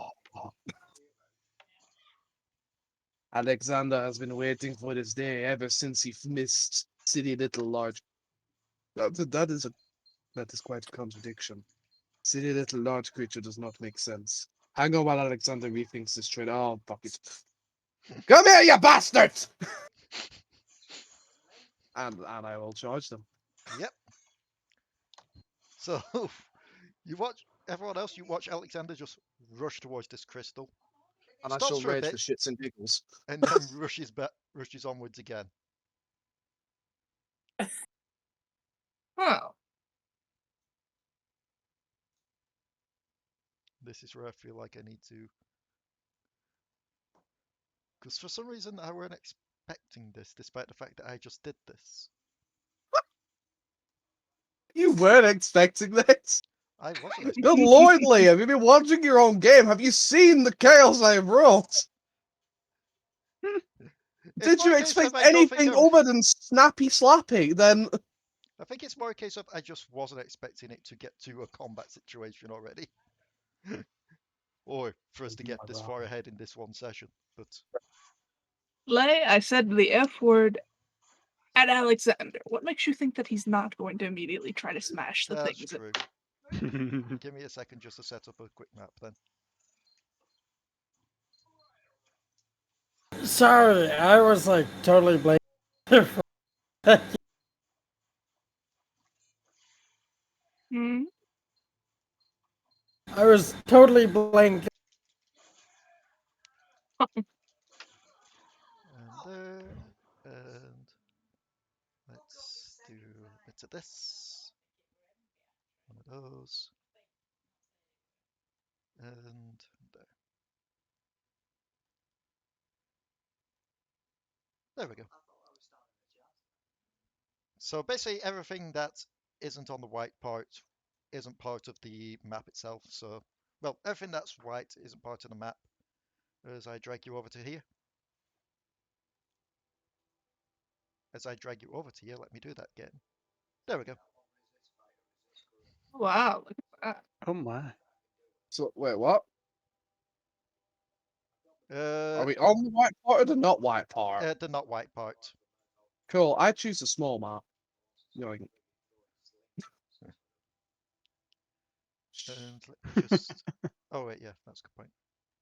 Alexander has been waiting for this day ever since he missed City Little Large. That is quite a contradiction. City Little Large creature does not make sense. Hang on while Alexander rethinks this trade. Oh, fuck it. Come here, you bastards! and I will charge them. Yep. So you watch everyone else. You watch Alexander just rush towards this crystal, And I stops shall for a rage bit, for shits and giggles. and then rushes onwards again. Oh. This is where I feel like I need to, because for some reason I weren't expecting this, despite the fact that I just did this. You weren't expecting this? I wasn't expecting. Good lord, Lee, have you been watching your own game? Have you seen the chaos I have wrought? Did you expect anything other than snappy slappy? Then I think it's more a case of I just wasn't expecting it to get to a combat situation already. Or for us to get this far ahead in this one session. But Lay, I said the F word at Alexander. What makes you think that he's not going to immediately try to smash the that's things? true. Give me a second just to set up a quick map then. Sorry, I was like totally blank. Hmm? I was totally blank. And there. And let's do a bit of this. One of those. And there. There we go. So basically everything that isn't on the white part isn't part of the map itself. So, well, everything that's white isn't part of the map. As I drag you over to here. As I drag you over to here, let me do that again. There we go. Wow, look at that. Oh my. so wait, what? Uh, Are we on the white part or the not white part? the not white part. Cool. I choose a small map. Yoink. And let me just. Oh wait, yeah, that's a good point.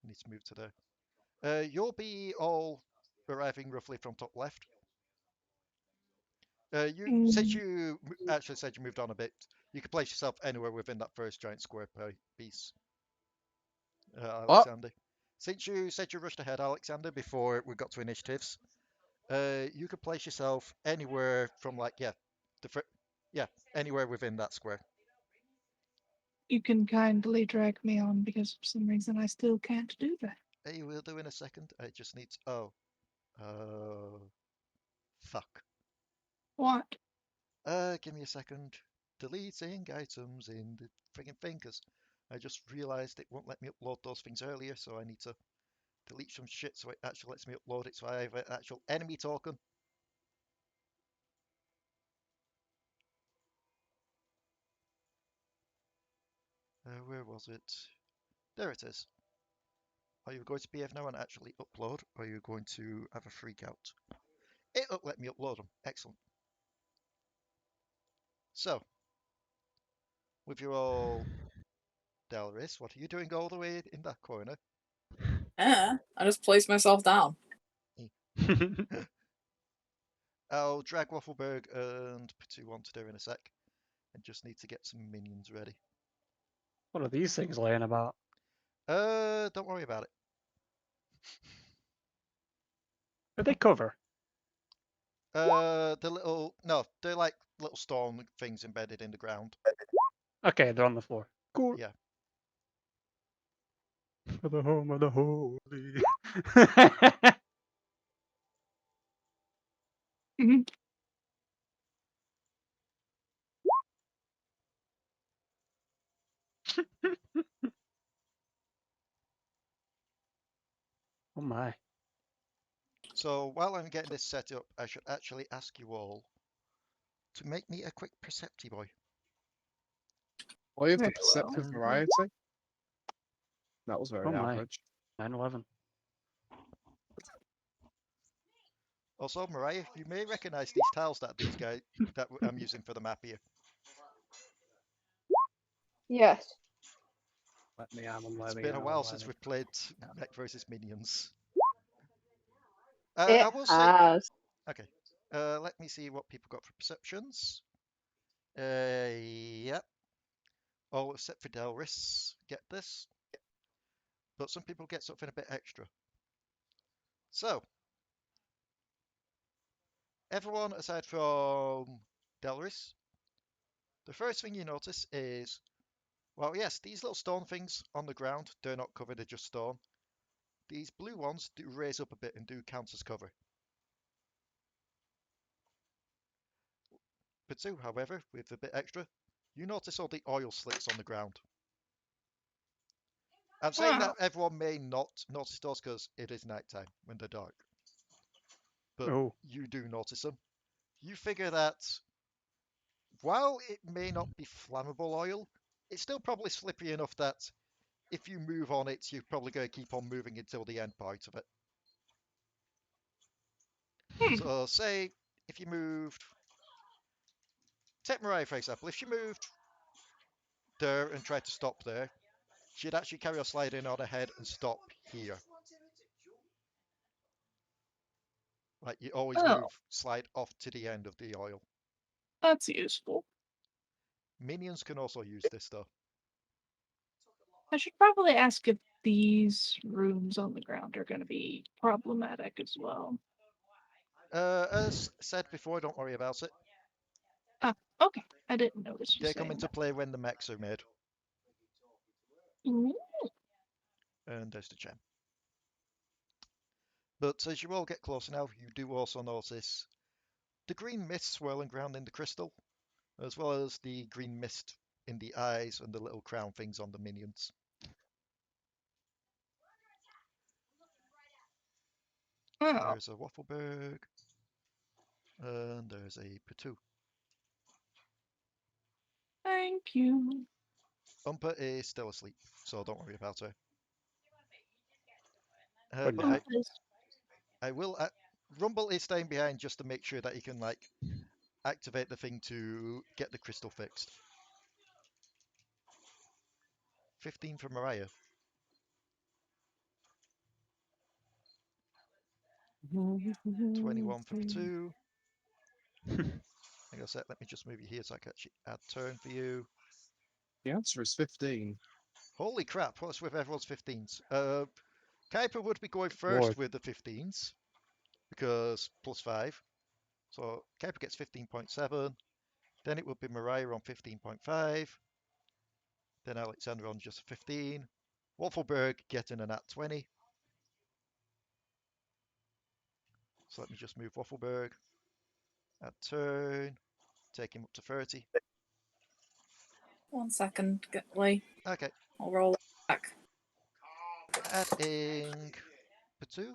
I need to move to there. You'll be all arriving roughly from top left. Since you actually said you moved on a bit, you can place yourself anywhere within that first giant square piece, Alexander. Since you said you rushed ahead, Alexander, before we got to initiatives, you could place yourself anywhere from anywhere within that square. You can kindly drag me on because for some reason I still can't do that. I will do in a second. I just need to. Fuck. What? Give me a second. Deleting items in the friggin' thing, 'cause I just realised it won't let me upload those things earlier, so I need to delete some shit so it actually lets me upload it, so I have an actual enemy token. Where was it? There it is. Are you going to behave now and actually upload, or are you going to have a freak out? It'll let me upload them. Excellent. So, with your old Delris, what are you doing all the way in that corner? I just placed myself down. I'll drag Waffleberg and Potoo onto there in a sec. I just need to get some minions ready. What are these things laying about? Don't worry about it. What do they cover? They're like little stone things embedded in the ground. Okay, they're on the floor. Cool. Yeah. For the home of the holy. Mhm. Oh my. So while I'm getting this set up, I should actually ask you all to make me a quick percepti boy. Why have the Very well. perceptive Mhm. variety? That was very Oh my. average. 9/11. Also, Mariah, you may recognize these tiles that I'm using for the map here. Yes. Let me have them. It's Let me been a have while them. since we've played Mech versus Minions. It I will say, has. okay. Let me see what people got for perceptions. Yep. All except for Delris get this. But some people get something a bit extra. So, everyone aside from Delris, the first thing you notice is, well, yes, these little stone things on the ground, they're not covered, they're just stone. These blue ones do raise up a bit and do count as cover. Potoo, however, with a bit extra, you notice all the oil slicks on the ground. I'm saying that everyone may not notice those because it is nighttime when they're dark. But Oh. you do notice them. You figure that while it may not be flammable oil, it's still probably slippery enough that if you move on it, you're probably going to keep on moving until the end part of it. So say if you moved, take Mariah for example, if she moved there and tried to stop there, she'd actually carry on sliding on ahead and stop here. Like you always Oh. slide off to the end of the oil. That's useful. Minions can also use this though. I should probably ask if these rooms on the ground are going to be problematic as well. As said before, don't worry about it. Ah, okay. I didn't notice you They come saying into play when the mechs are made. that. And there's the gem. But as you all get closer now, you do also notice the green mist swirling around in the crystal, as well as the green mist in the eyes and the little crown things on the minions. Oh, There's a Waffleberg, and there's a Potoo. thank you. Umpa is still asleep, so don't worry about her. Good But night. I will. Rumble is staying behind just to make sure that he can like activate the thing to get the crystal fixed. 15 for Mariah. 21 for Potoo. Hang on a sec, let me just move you here so I can actually add turn for you. The answer is 15. Holy crap, what's with everyone's 15s? Kuiper would be going first Lord. with the 15s, because +5. So Kuiper gets 15.7. Then it would be Mariah on 15.5. Then Alexander on just 15. Waffleberg getting an at 20. So let me just move Waffleberg. Add turn. Take him up to 30. 1 second, Lee. Okay. I'll roll back. Adding Potoo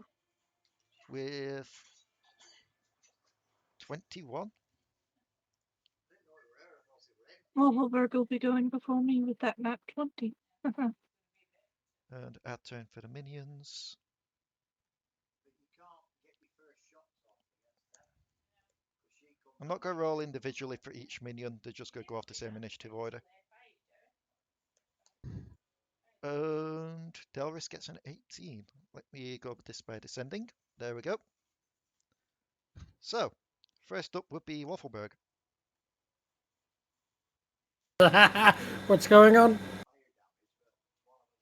with 21. Waffleberg will be going before me with that map 20. And add turn for the minions. I'm not going to roll individually for each minion, they're just going to go off the same initiative order. And Delris gets an 18. Let me go with this by descending. There we go. So, first up would be Waffleberg. What's going on?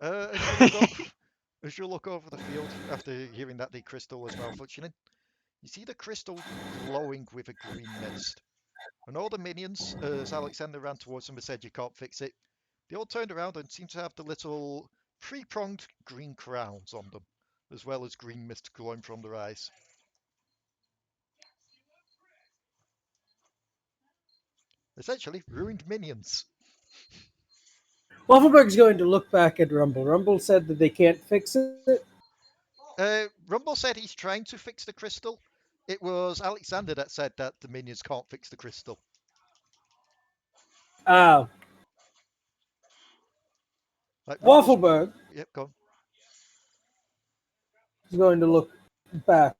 As you look over the field after hearing that the crystal is malfunctioning, you see the crystal glowing with a green mist. And all the minions, as Alekxander ran towards them and said you can't fix it, they all turned around and seemed to have the little three-pronged green crowns on them, as well as green mist glowing from their eyes. Essentially, ruined minions. Waffleberg's going to look back at Rumble. Rumble said that they can't fix it. Rumble said he's trying to fix the crystal. It was Alekxander that said that the minions can't fix the crystal. Uh, Like Rumble's... Waffleberg Yep, go on. is going to look back.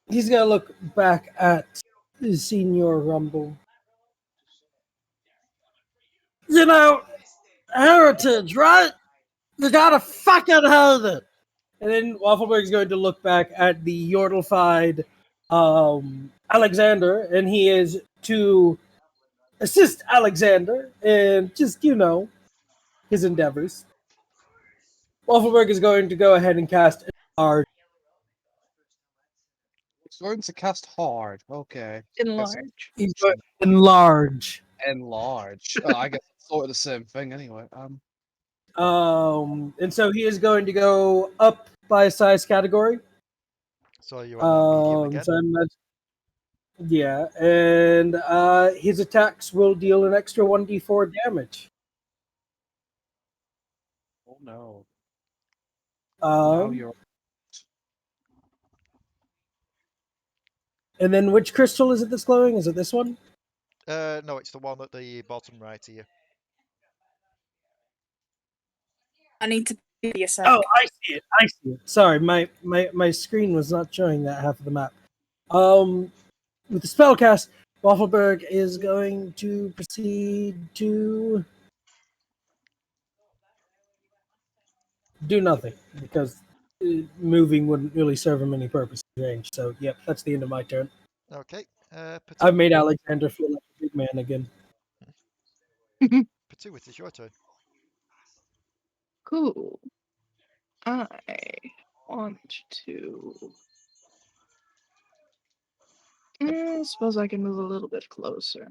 He's going to look back at Senior Rumble. You know, heritage, right? You gotta fucking have it. And then Waffleberg's going to look back at the Yordle-fied Alexander, and he is to assist Alexander in just, his endeavors. Waffleberg is going to go ahead and cast Enlarge. It's going to cast hard. Okay. Enlarge. He's going to enlarge. Enlarge. Oh, I guess it's sort of the same thing anyway. And so he is going to go up by a size category. So you on medium again? So yeah, and his attacks will deal an extra 1d4 damage. Oh no. Now you're. And then which crystal is it that's glowing? Is it this one? No, it's the one at the bottom right here. I need to be a sec. Oh, I see it. I see it. Sorry, my screen was not showing that half of the map. With the spellcast, Waffleberg is going to proceed to do nothing because moving wouldn't really serve him any purpose in range. So, yep, that's the end of my turn. Okay. Potoo, I've made Alexander feel like a big man again. Potoo, it is your turn. Cool. I want to. I suppose I can move a little bit closer.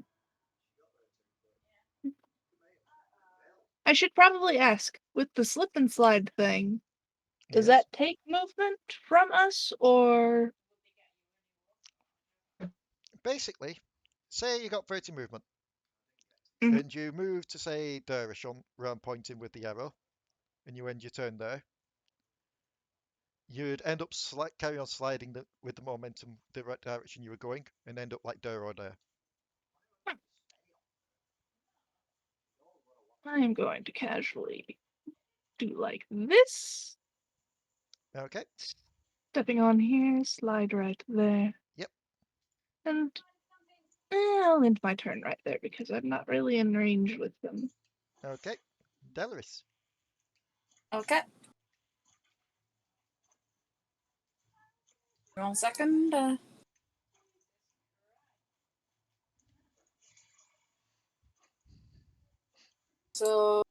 I should probably ask, with the slip and slide thing, does Yes. that take movement from us, or... Basically, say you got 30 movement, Mhm. and you move to, say, Delris on where I'm pointing with the arrow, and you end your turn there. You'd end up carry on sliding with the momentum the right direction you were going, and end up like there or there. I am going to casually do like this. Okay. Stepping on here, slide right there. Yep. And I'll end my turn right there because I'm not really in range with them. Okay. Delris. Okay. 1 second. So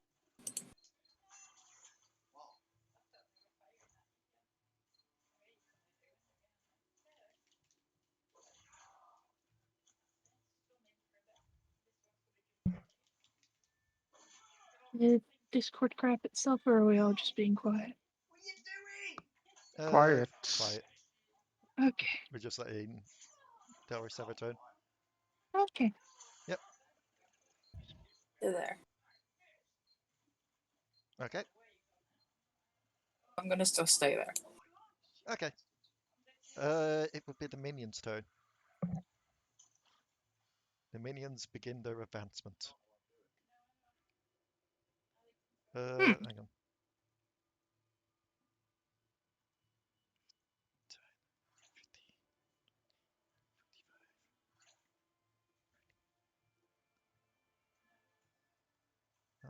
The Discord crap itself, or are we all just being quiet? Quiet. Quiet. Okay. We're just letting Delris have a turn. Okay. Yep. there. Okay. I'm gonna still stay there. Okay. It would be the minions' turn. The minions begin their advancement. Hang on.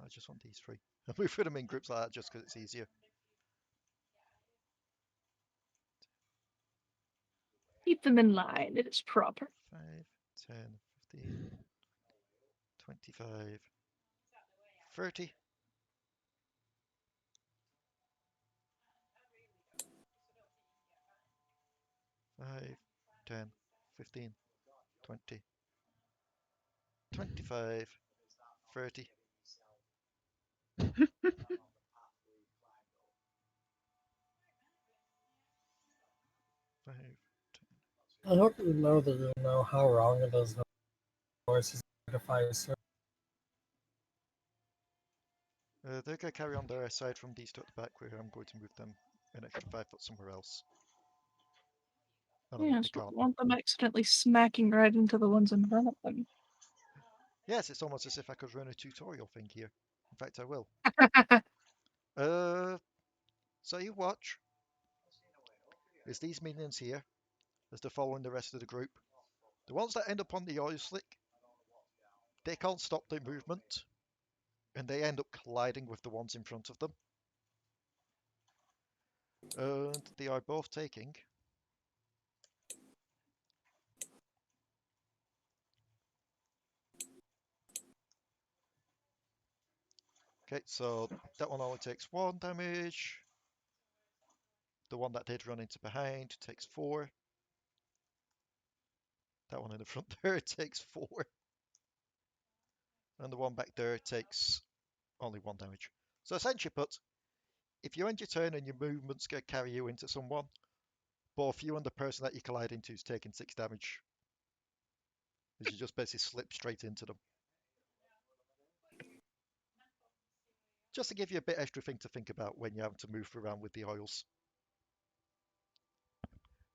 I just want these three. We put them in groups like that just because it's easier. Keep them in line. It is proper. 5, 10, 15, 25, 30. Five, 10, 15, 20, 25, 30. Five. I hope you know that you know how wrong it is. Voices Artificer. They're going to carry on there aside from these two at the back where I'm going to move them an extra 5 foot somewhere else. Oh, no, Yes, they but can't. want them accidentally smacking right into the ones in front of them. Yes, it's almost as if I could run a tutorial thing here. In fact, I will. So you watch as these minions here, as they're following the rest of the group. The ones that end up on the oil slick, they can't stop their movement, and they end up colliding with the ones in front of them. And they are both taking. Okay, so that one only takes 1 damage. The one that did run into behind takes 4. That one in the front there takes 4. And the one back there takes only 1 damage. So essentially put, if you end your turn and your movement's going to carry you into someone, both you and the person that you collide into is taking 6 damage. As you just basically slip straight into them. Just to give you a bit extra thing to think about when you have to move around with the oils.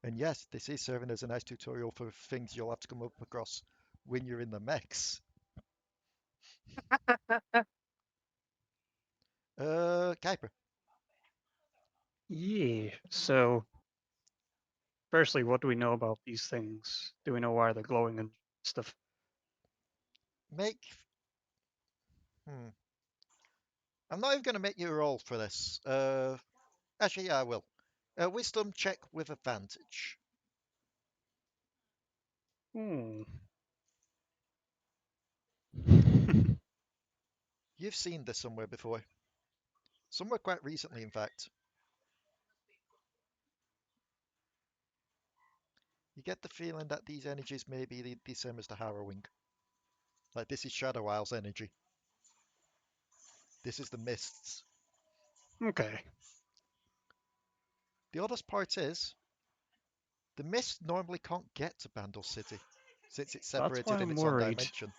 And yes, this is serving as a nice tutorial for things you'll have to come up across when you're in the mechs. Kuiper. Yeah. So, firstly, what do we know about these things? Do we know why they're glowing and stuff? Make... I'm not even going to make you roll for this. Actually, yeah, I will. Wisdom check with advantage. Hmm. You've seen this somewhere before. Somewhere quite recently, in fact. You get the feeling that these energies may be the same as the harrowing. Like, this is Shadow Isle's energy. This is the mists. Okay. The oddest part is, the mist normally can't get to Bandle City, since it's That's why separated in I'm its own worried. dimension.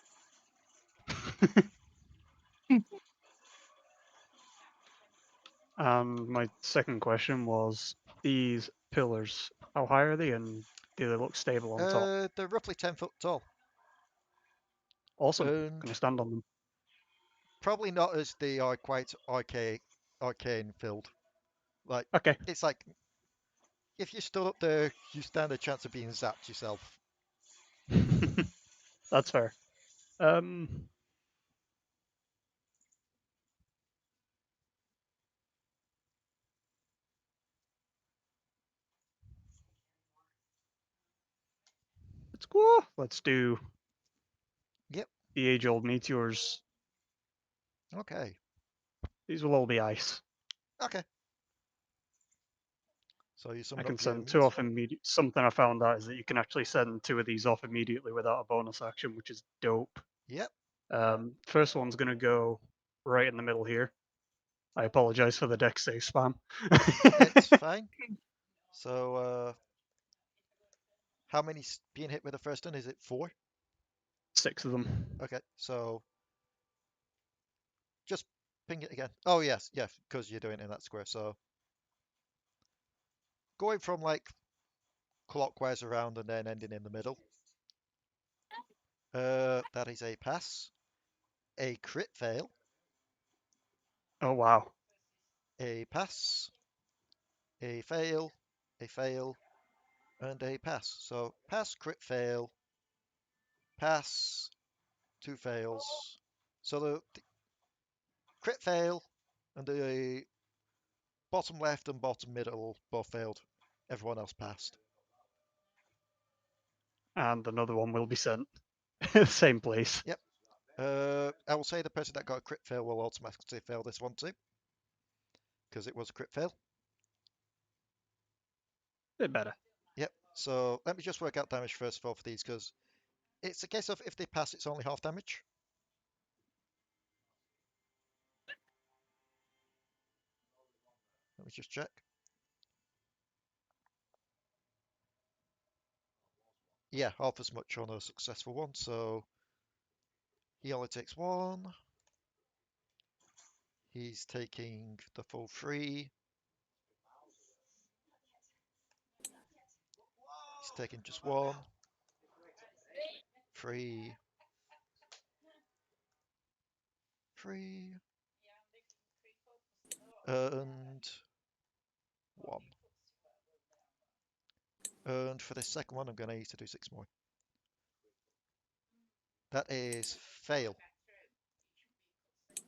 And my second question was, these pillars, how high are they and do they look stable on top? They're roughly 10 foot tall, Awesome. and Can I stand on them? probably not as they are quite arcane filled. Like, Okay. it's like, if you stood up there, you stand a chance of being zapped yourself. That's fair. Let's go. Let's do Yep, the age-old meteors. okay, These will all be ice. okay. So you I summoned can up your send 2 meat. off immediately. Something I found out is that you can actually send 2 of these off immediately without a bonus action, which is dope. Yep, First one's going to go right in the middle here. I apologize for the deck save spam. it's fine. So, how many being hit with the first one? Is it 4? 6 of them. Okay, so just ping it again. Oh, yes, yeah, because you're doing it in that square. So going from like clockwise around and then ending in the middle. That is a pass, a crit fail, Oh, wow. a pass, a fail, and a pass. So pass, crit fail, pass, 2 fails. So the crit fail and the bottom left and bottom middle both failed. Everyone else passed. And another one will be sent. Same place. Yep. I will say the person that got a crit fail will automatically fail this one too, because it was a crit fail. Bit better. Yep. So let me just work out damage first of all for these, because it's a case of if they pass, it's only half damage. Let me just check. Yeah, half as much on a successful one, so he only takes 1. He's taking the full 3. He's taking just 1. 3. 3. And 1. And for this second one, I'm going to need to do 6 more. That is fail.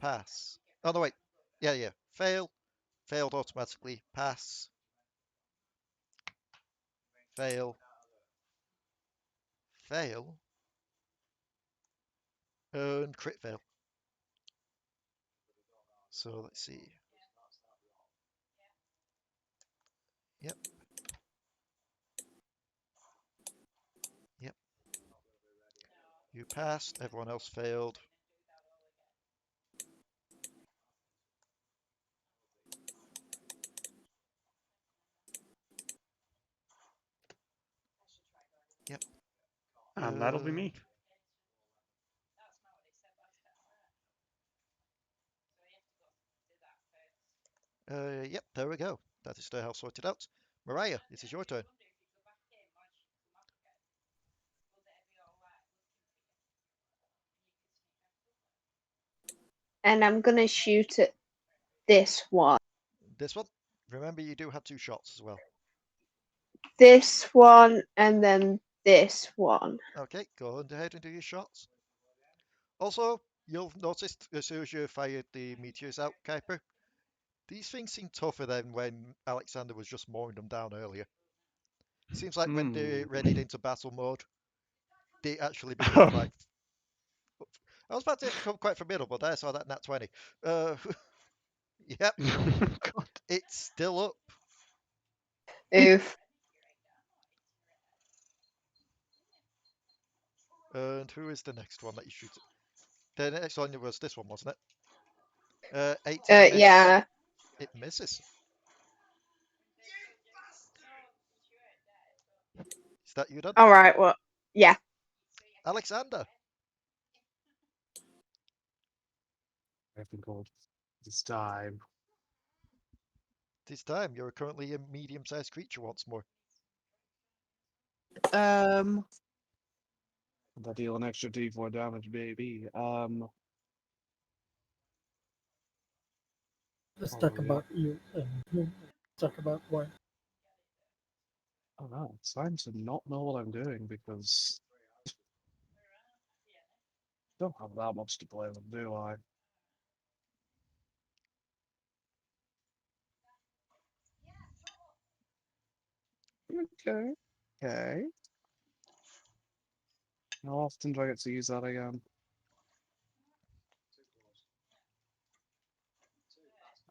Pass. Oh, no, wait. Yeah. Fail. Failed automatically. Pass. Fail. Fail. And crit fail. So let's see. Yep. You passed. Everyone else failed. Yep. And that'll be me. Yep, there we go. That is the house sorted out. Mariah, this is your turn. And I'm gonna shoot at this one. This one. Remember, you do have 2 shots as well. This one and then this one. Okay, go on ahead and do your shots. Also, you'll notice as soon as you fired the meteors out, Kuiper, these things seem tougher than when Alekxander was just mowing them down earlier. Seems like when they're readied into battle mode, they actually become quite... I was about to become quite formidable, but I saw that nat 20. Yep, God. it's still up. Oof. And who is the next one that you shoot at? The next one was this one, wasn't it? 8 is a miss. Yeah. It misses. Is that you done? All right. Well, yeah. Alekxander. I've been called this time. This time, you're currently a medium-sized creature once more. That deal an extra D4 damage, baby. Let's Oh, talk yeah. about you. Talk about what? Oh no, it's time to not know what I'm doing because I don't have that much to play with, do I? Okay. Okay. How often do I get to use that again?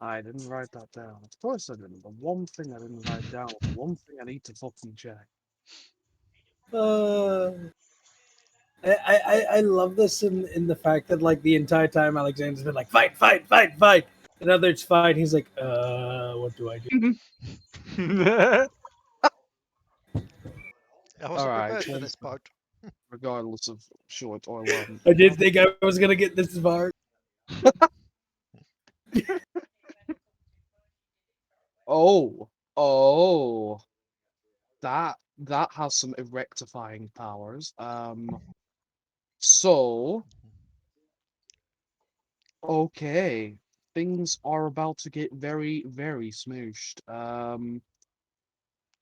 I didn't write that down. Of course I didn't. The one thing I didn't write down was the one thing I need to fucking check. I love this in the fact that like the entire time Alexander's been like fight. And other it's fight. He's like, what do I do? I wasn't Alright, prepared for one this thing, part. regardless of short or long. I didn't think I was gonna get this far. Oh, that has some rectifying powers. So okay, things are about to get very, very smooshed.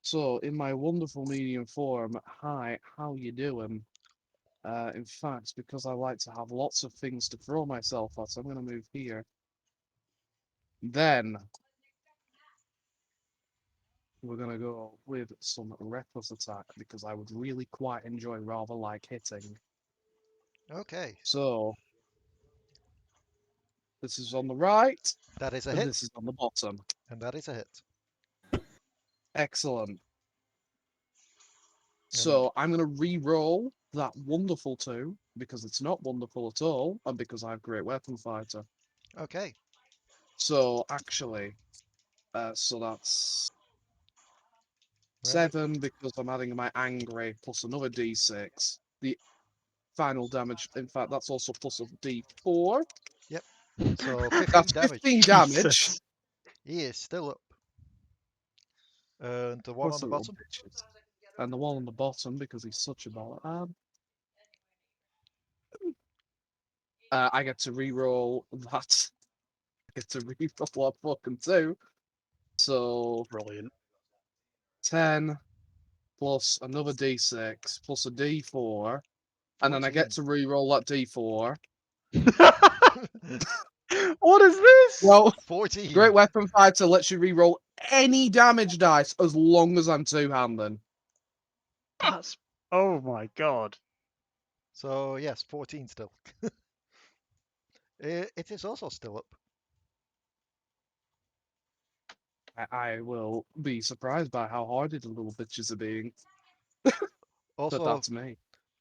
So in my wonderful medium form, hi, how you doing? In fact, because I like to have lots of things to throw myself at, I'm gonna move here. Then we're gonna go with some reckless attack because I would really quite enjoy rather like hitting. Okay, So this is on the right, that is a and hit, this is on the bottom. and that is a hit. Excellent. So I'm gonna re-roll that wonderful 2 because it's not wonderful at all, and because I have great weapon fighter. Okay, So actually, so that's remember, 7 because I'm adding my angry plus another d6. The final damage, in fact, that's also plus a d4. so 15 That's damage. 15 damage. Jesus. He is still up. And the one What's on the the little bottom? bitches? and the one on the bottom because he's such a ball. I get to reroll that. I get to reroll what fucking 2. So Brilliant. 10 plus another d6 plus a d4, and then I get to reroll that d4. What is this? Well, 14. Great Weapon Fighter lets you reroll any damage dice as long as I'm two-handed. That's oh my god. So yes, 14 still. It is also still up. I will be surprised by how hardy the little bitches are being. But Also, that's me.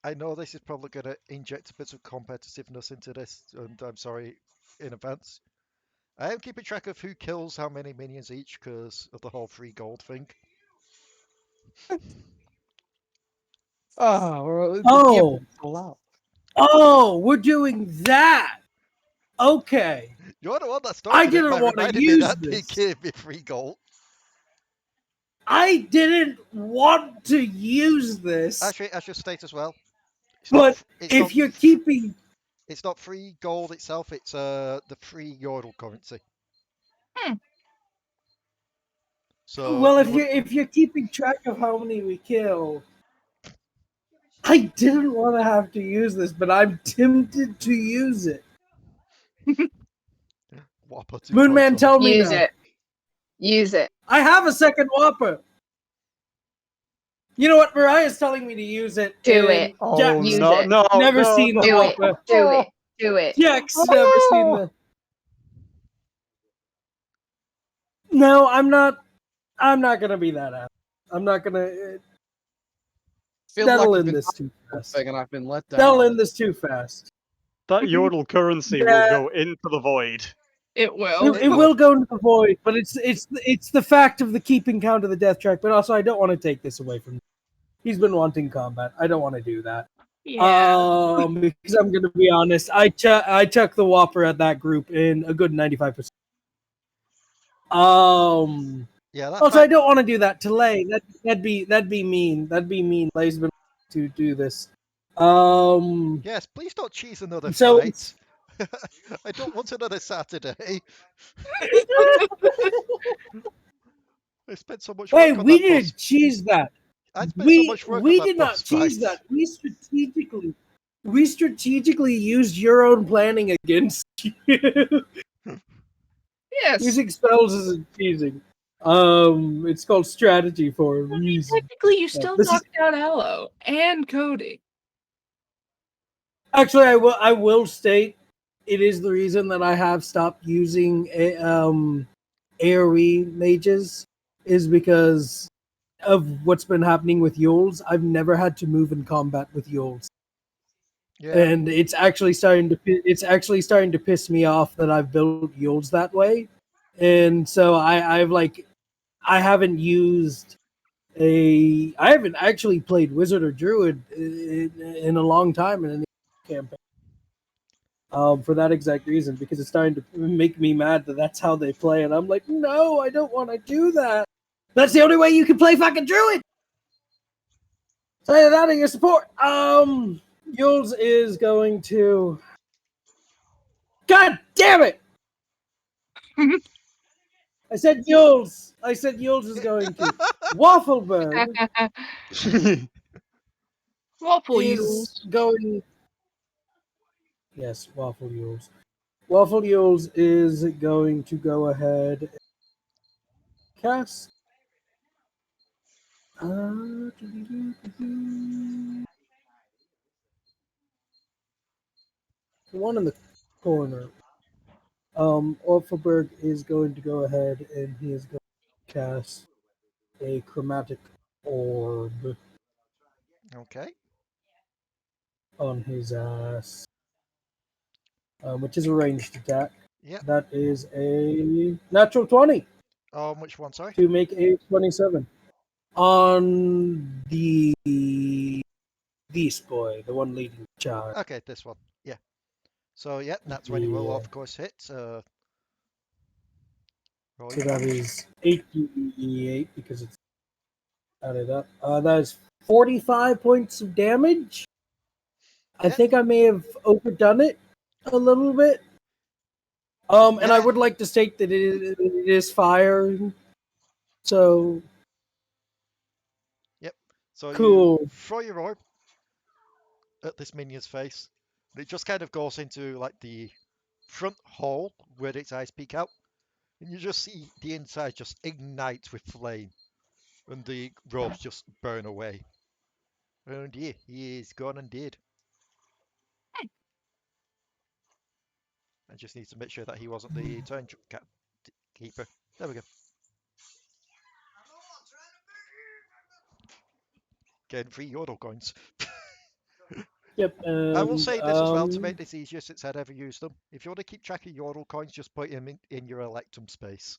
I know this is probably going to inject a bit of competitiveness into this, and I'm sorry in advance. I am keeping track of who kills how many minions each because of the whole free gold thing. Well, Oh. all out. Oh, we're doing that. Okay. You're the one that I started it didn't by wanna reminding me use that they this. gave me free gold. I didn't want to use this. Actually, I should state as well. But if you're keeping... It's not free gold itself, it's the free Yordle currency. So well, if you're keeping track of how many we kill, I didn't want to have to use this, but I'm tempted to use it. Whopper 2.0. Moonman, tell me Use now. it. Use it. I have a second Whopper. You know what? Mariah's telling me to use it. Do and it. Oh Jack's Use no, it. no, never no, seen the Do it. Whopper. Do it. Do it. Jack's never seen the... No, I'm not gonna be that ass. I'm not gonna... Feels That'll like end I've this too fast. been and I've been let down. That'll end this too fast. that Yordle currency will Yeah. go into the void. It will. It will go into the void, but it's the fact of the keeping count of the death track. But also, I don't want to take this away from him. He's been wanting combat. I don't want to do that. Yeah. Because I'm going to be honest, I chuck the Whopper at that group in a good 95%. Yeah, that's Also, fine. I don't want to do that to Lay. That'd be mean. That'd be mean. Lay's been to do this. Yes, please don't cheese another So- fight. I don't want another Saturday. I spent so much work Hey, on we that boss. didn't cheese that. I spent so much work on We that did not boss cheese fight. that. We strategically used your own planning against you. Yes. Using spells isn't cheesing. It's called strategy for a reason. Technically, you still this is- knocked out Aloe and Cody. Actually, I will state it is the reason that I have stopped using AoE mages is because of what's been happening with Yules. I've never had to move in combat with Yules. Yeah. And it's actually starting to piss me off that I've built Yules that way. And so I haven't actually played Wizard or Druid in a long time in any campaign. For that exact reason, because it's starting to make me mad that that's how they play, and I'm like, no, I don't want to do that. That's the only way you can play fucking Druid. Say that in your support. Yules is going to. God damn it! I said Yules. Is going to. Waffleberg Waffle is Yules. going. Yes, Waffle Yules. Waffle Yules is going to go ahead and cast. The one in the corner. Waffleberg is going to go ahead and he is going to cast a Chromatic Orb Okay. on his ass, which is a ranged attack. Yeah. That is a natural 20 Which one? Sorry. to make a 27 on the Beast Boy, the one leading the charge. Okay, this one. Yeah. So yeah, that's when you will of course hit. Roll So your that damage. is 8d8 because it's Add it up. That's 45 points of damage. I Yeah. think I may have overdone it a little bit. And I Yeah. would like to state that it is fire. So So Cool. you throw your orb at this minion's face, and it just kind of goes into like the front hall where its eyes peek out, and you just see the inside just ignite with flame, and the robes just burn away. And yeah, he is gone and dead. I just need to make sure that he wasn't the turn keeper. There we go. Getting free Yordle coins. yep. I will And, say this as well to make this easier since I'd ever used them. If you want to keep track of Yordle coins, just put them in your Electum space.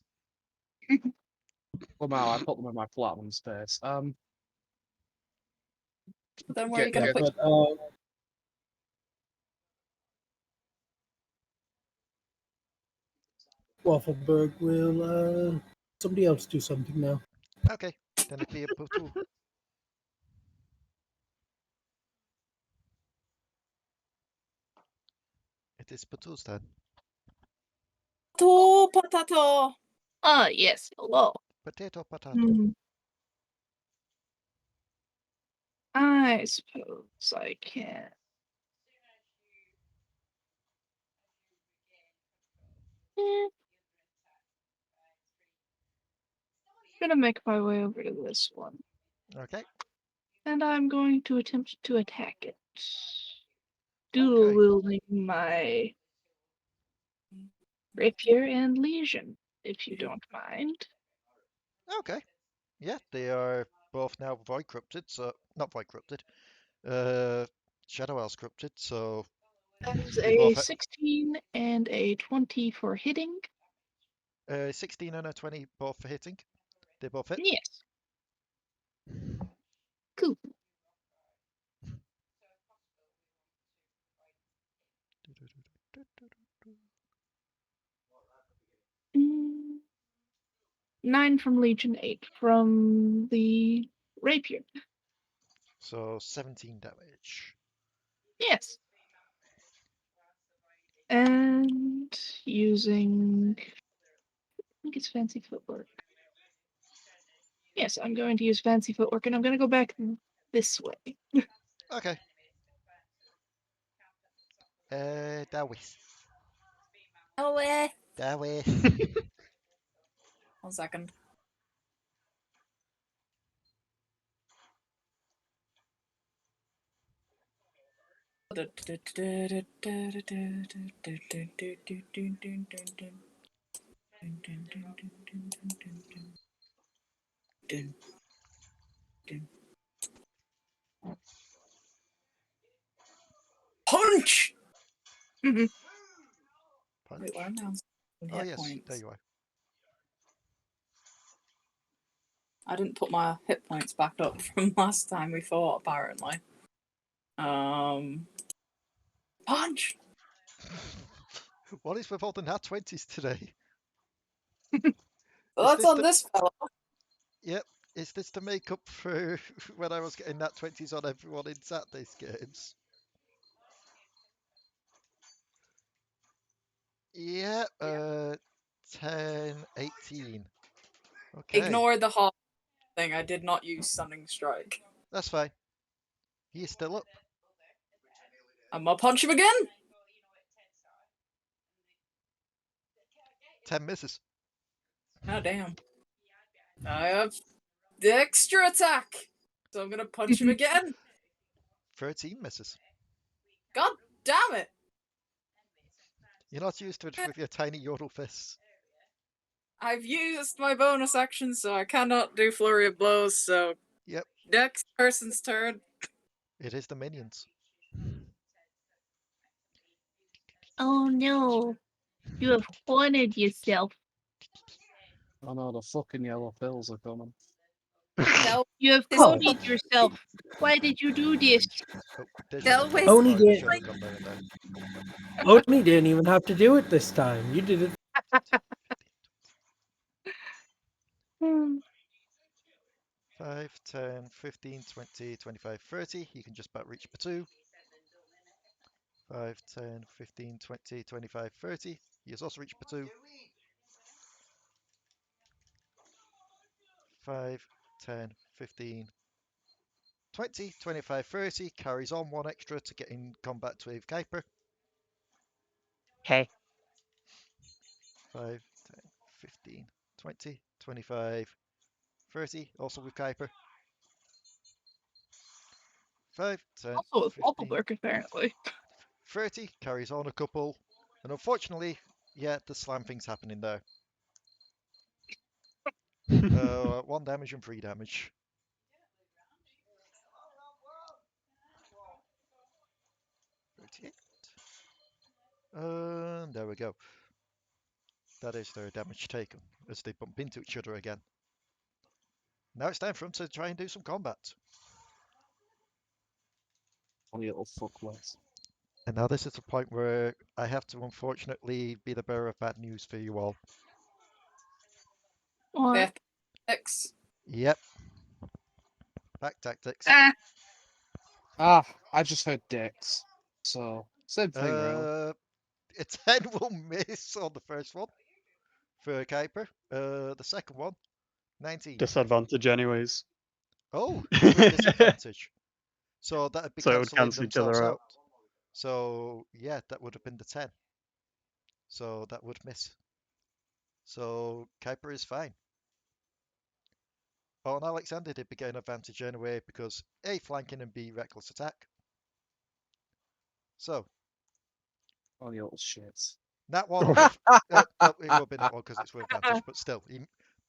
Well, now I put them in my platinum space. Then where are you gonna get- put? but Waffleberg will somebody else do something now. Okay, then it'll be a Potoo. It is Potoo's turn. Potato. Yes, hello. Potato, potato. Hmm. I suppose I can. Gonna make my way over to this one, Okay. and I'm going to attempt to attack it. Dual wielding my rapier and legion, if you don't mind. Okay. Yeah, they are both now void corrupted, so not void corrupted. Shadow Elves corrupted, so That is they a both 16 and a 20 for hitting. 16 and a 20 both for hitting. They both hit. Yes. Cool. Mm, 9 from Legion, 8 from the rapier. So 17 damage. Yes. And using, I think it's fancy footwork. Yes, I'm going to use fancy footwork, and I'm going to go back this way. Okay. Dawis. Oh, Dawis. 1 second. Punch! Mhm. Punch. Wait, where am I on Oh hit yes, points? there you are. I didn't put my hit points back up from last time we fought, apparently. Punch! What is with all the nat 20s today? Well, that's this on the- this fella. Yep. Is this to make up for when I was getting nat 20s on everyone in Saturday's games? Yeah, 10, 18. Okay, Ignore the hot thing. I did not use Stunning Strike. that's fine. He is still up. I'm gonna punch him again! 10 misses. Oh, damn. I have the extra attack! So I'm gonna punch him again! 13 misses. God damn it! You're not used to it with your tiny Yordle fists. I've used my bonus action, so I cannot do Flurry of Blows, so Yep, next person's turn. it is the minions. oh no. You have cornered yourself. Oh no, the fucking yellow pills are coming. No, you have This- cornered yourself. Why did you do this? Oh, there's They'll your waste- Only oh, did- should have gone there and there. Oni didn't even have to do it this time. You did it. Hmm. 5, 10, 15, 20, 25, 30. You can just about reach Potoo. 5, 10, 15, 20, 25, 30. He has also reached Potoo. 5, 10, 15, 20, 25, 30. Carries on one extra to get in combat with Kuiper. Hey. 5, 10, 15, 20, 25, 30. Also with Kuiper. 5, 10, Also with 15, Waffleberg, apparently. 30. Carries on a couple. And unfortunately, yeah, the slam thing's happening there. 1 damage and 3 damage. And there we go. That is their damage taken as they bump into each other again. Now it's time for them to try and do some combat. Only little fuckwits. And now this is the point where I have to unfortunately be the bearer of bad news for you all. What? 6. Yep. Back tactics. Ah, I just heard dicks. So, same thing, really. A 10 will miss on the first one for Kuiper. The second one, 19. Disadvantage, anyways. Oh, it's with disadvantage. So that'd be So it would cancelling cancel each themselves other out. out. So yeah, that would have been the 10. So that would miss. So Kuiper is fine. Oh, and Alekxander did gain advantage anyway because A, flanking, and B, reckless attack. So, Only little shits. that one, no, it will be that one because it's with advantage, but still,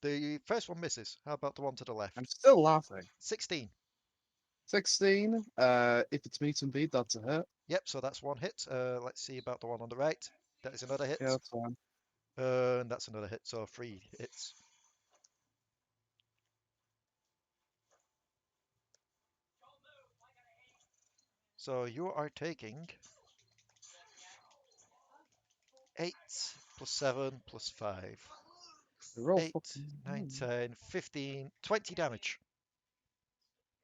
the first one misses. How about the one to the left? I'm still laughing. 16. 16. If it's meet and beat, that's a hit. Yep, so that's one hit. Let's see about the one on the right. That is another hit. Yeah, that's fine. And that's another hit, so 3 hits. So you are taking 8 plus 7 plus 5. Roll 8, fucking 9, 10, 15, 20 damage.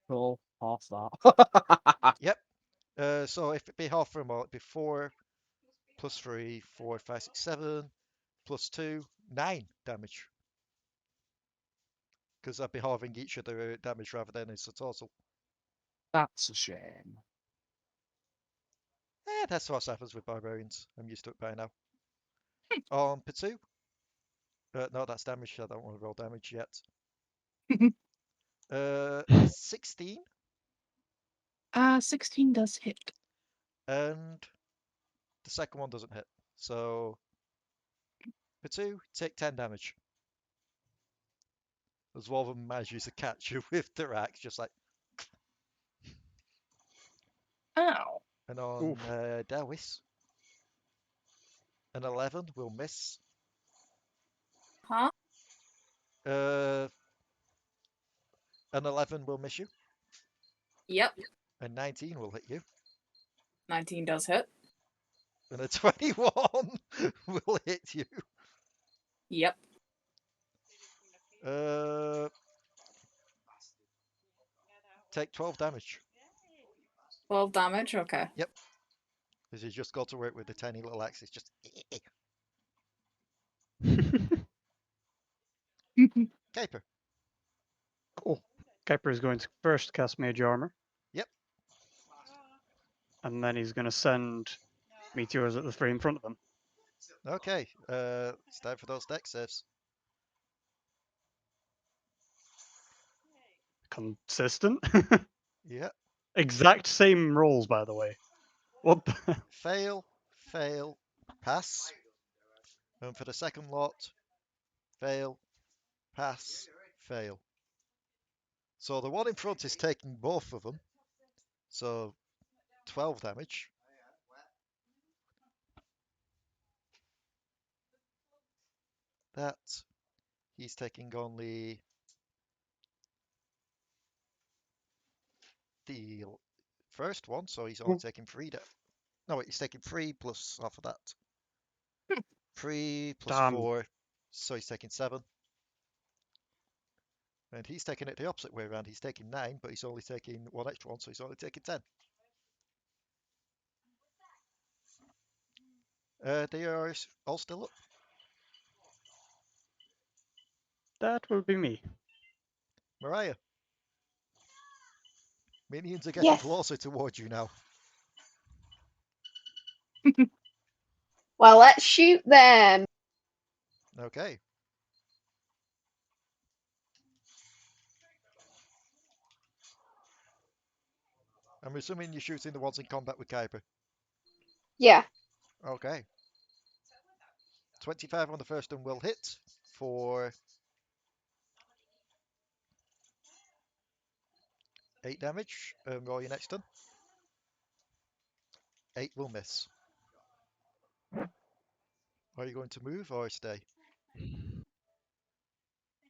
roll half that. Yep. So if it be half for a more, it'd be 4 plus 3, 4, 5, 6, 7 plus 2, 9 damage. Because I'd be halving each of the damage rather than as a total. That's a shame. That's what happens with barbarians. I'm used to it by now. On Potoo. No, that's damage. I don't want to roll damage yet. 16. 16 does hit. And the second one doesn't hit. So, Potoo, take 10 damage. As one of them manages to catch you with their axe, just like. Ow. And on Delris, an 11 will miss. Huh? An 11 will miss you. Yep. A 19 will hit you. 19 does hit. And a 21 will hit you. Yep. Take 12 damage. 12 damage? Okay. Yep. Because he's just got to work with the tiny little axe. It's just. Kuiper. Cool. Kuiper is going to first cast Mage Armor. Yep. And then he's going to send meteors at the three in front of him. Okay. It's time for those dex saves. Consistent. Yeah. Exact same rolls, by the way. What the? Fail, fail, pass. And for the second lot, fail, pass, fail. So the one in front is taking both of them. So 12 damage. That he's taking only the first one, so he's only taking 3 No, wait, he's taking 3 plus half of that. 3 plus Damn. 4, so he's taking 7. And he's taking it the opposite way around. He's taking 9, but he's only taking 1 extra one, so he's only taking 10. They are all still up. That will be me. Mariah. Minions are getting Yes. closer towards you now. Well, let's shoot them. Okay. I'm assuming you're shooting the ones in combat with Kuiper. Yeah. Okay. 25 on the first one will hit for 8 damage. Roll your next one. 8 will miss. Are you going to move or stay?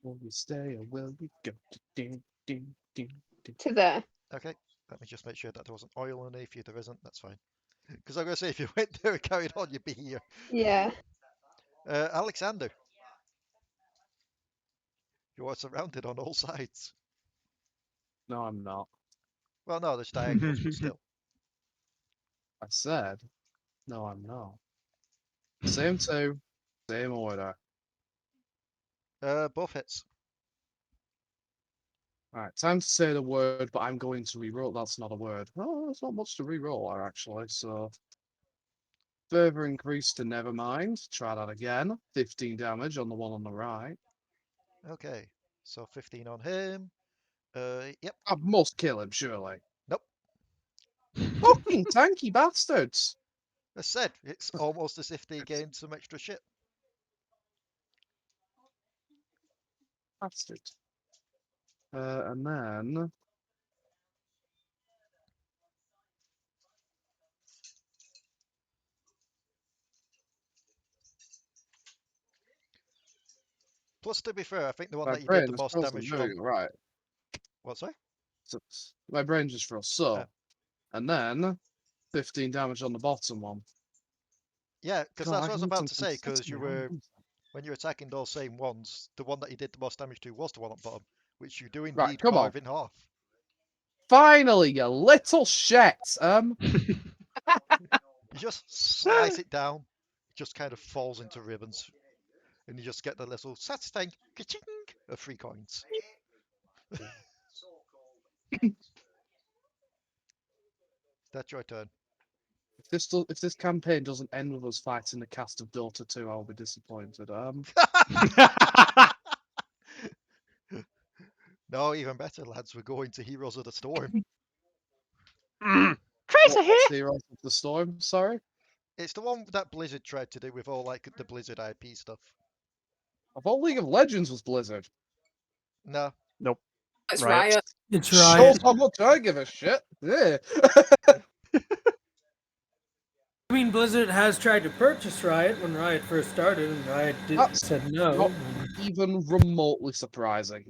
Will we stay or will we go? Ding, ding, ding, ding. To there. Okay. Let me just make sure that there wasn't oil underneath you. There isn't. That's fine. Because I'm going to say if you went there and carried on, you'd be here. Yeah. Alekxander. You are surrounded on all sides. No, I'm not. Well, no, there's diagonals, but still. I said, no, I'm not. Same two, same order. Both hits. Alright, time to say the word, but I'm going to reroll. That's not a word. Oh, there's not much to reroll there, actually, so. Further increase to never mind. Try that again. 15 damage on the one on the right. Okay. So 15 on him. Yep. I must kill him, surely. Nope. Fucking tanky bastards! As said, it's almost as if they gained some extra shit. Bastard. And then. Plus, to be fair, I think the one My that you did the brain most just damage doing on. it right. What, sorry? So, my brain just froze. So. Ah. And then. 15 damage on the bottom one. Yeah, because God, that's I what I was need about some to say, because you consistency, were, when you're attacking those same ones, the one that you did the most damage to was the one on bottom, which you do Right, indeed come on. carve in half. Finally, you little shit! You just slice it down, it just kind of falls into ribbons, and you just get the little satisfying ka-ching of 3 coins. That's your turn. If this campaign doesn't end with us fighting the cast of Dota 2, I'll be disappointed. No, even better, lads. We're going to Heroes of the Storm. Tracer here! What's Heroes of the Storm? Sorry, It's the one that Blizzard tried to do with all like the Blizzard IP stuff. I thought League of Legends was Blizzard. No, Nope. It's Riot. Riot. It's Shows Riot. how much I give a shit. Yeah. I mean, Blizzard has tried to purchase Riot when Riot first started, and Riot said no. not even remotely surprising,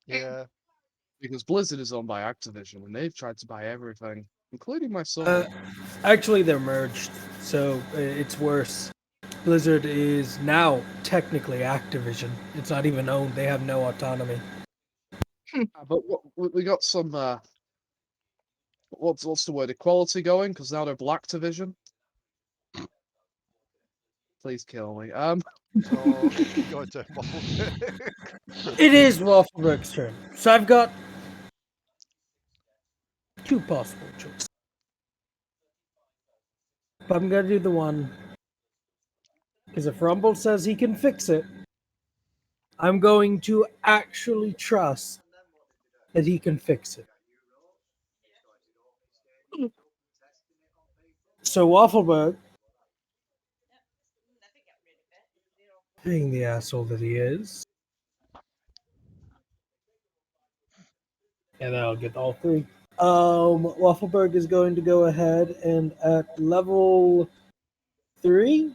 yeah. because Blizzard is owned by Activision, and they've tried to buy everything, including my soul. Actually, they're merged, so it's worse. Blizzard is now technically Activision. It's not even owned. They have no autonomy. But we got some. What's the word? Equality going, because now they're Blacktivision. Please kill me. Oh, your turn, Waffleberg. It is Waffleberg's turn. So I've got 2 possible choices. But I'm gonna do the one. Because if Rumble says he can fix it, I'm going to actually trust that he can fix it. So Waffleberg, being the asshole that he is, and I'll get all 3. Waffleberg is going to go ahead and at level 3,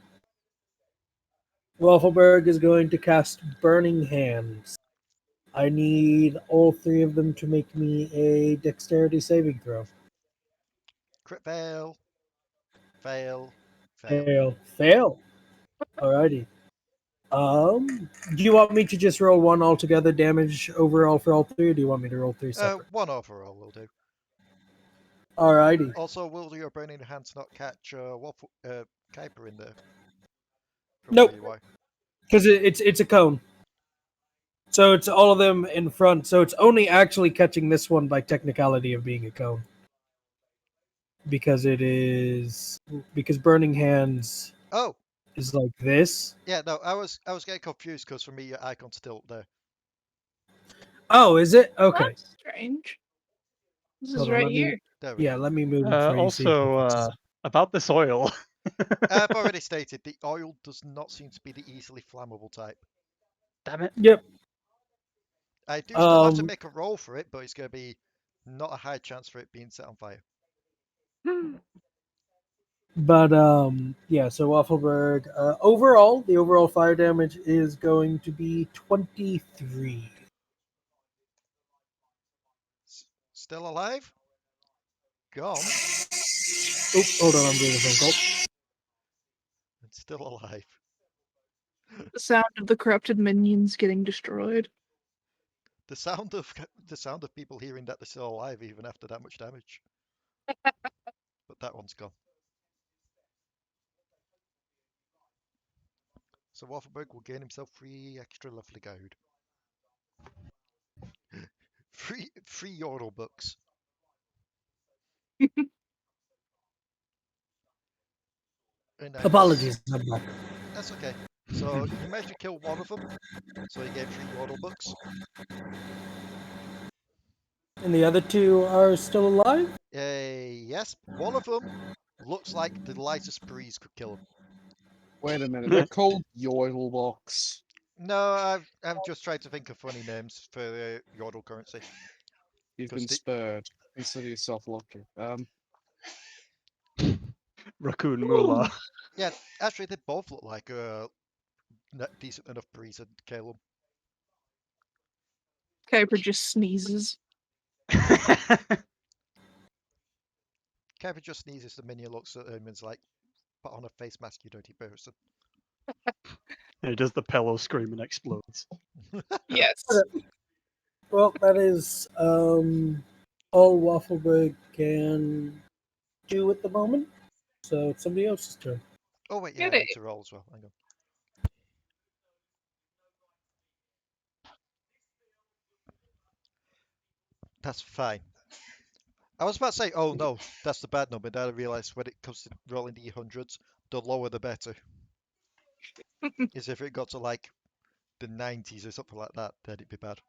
Waffleberg is going to cast Burning Hands. I need all 3 of them to make me a dexterity saving throw. Crit fail. Fail. Fail. Fail. Alrighty. Do you want me to just roll one altogether damage overall for all three, or do you want me to roll three separate? One overall will do. Alrighty. Also, will your burning hands not catch Kuiper in there? From Nope. where you are? Because it's a cone. So it's all of them in front. So it's only actually catching this one by technicality of being a cone. Because burning hands Oh, is like this. yeah. No, I was getting confused because for me your icon's still up there. Oh, is it? Okay. That's strange. This is Hold on, right let me- here. There we Yeah, go. let me move it for you. see if Also, it fixes it. about this oil. I've already stated the oil does not seem to be the easily flammable type. Damn it. Yep. I do still have to Um, make a roll for it, but it's going to be not a high chance for it being set on fire. But yeah, so Waffleberg. Overall, the overall fire damage is going to be 23. Still alive? Gone? Oh, hold on, I'm doing a phone call. It's still alive. The sound of the corrupted minions getting destroyed. The sound of people hearing that they're still alive even after that much damage. But that one's gone. So Waffleberg will gain himself 3 extra lovely gold. Free Yordle books. And I- Apologies, I'm back. That's okay. So you managed to kill one of them. So you get 3 Yordle books. And the other two are still alive? Yes, one of them looks like the lightest breeze could kill him. Wait a minute, they're called Yordle box. No, I'm just trying to think of funny names for Yordle currency. You've 'Cause been the- spurred. Consider yourself lucky. Raccoon Moolah. Yeah, actually they both look like decent enough breeze to kill them. Kuiper just sneezes. Kuiper just sneezes, the minion looks at him and is like, put on a face mask, you dirty person. He does the pillow scream and explodes. Yes. Well, that is all Waffleberg can do at the moment. So it's somebody else's turn. Oh wait, yeah, I Get need it. to roll as well. Hang on. That's fine. I was about to say, oh no, that's the bad number. Then I realised when it comes to rolling the hundreds, the lower the better. Is if it got to like the 90s or something like that, then it'd be bad.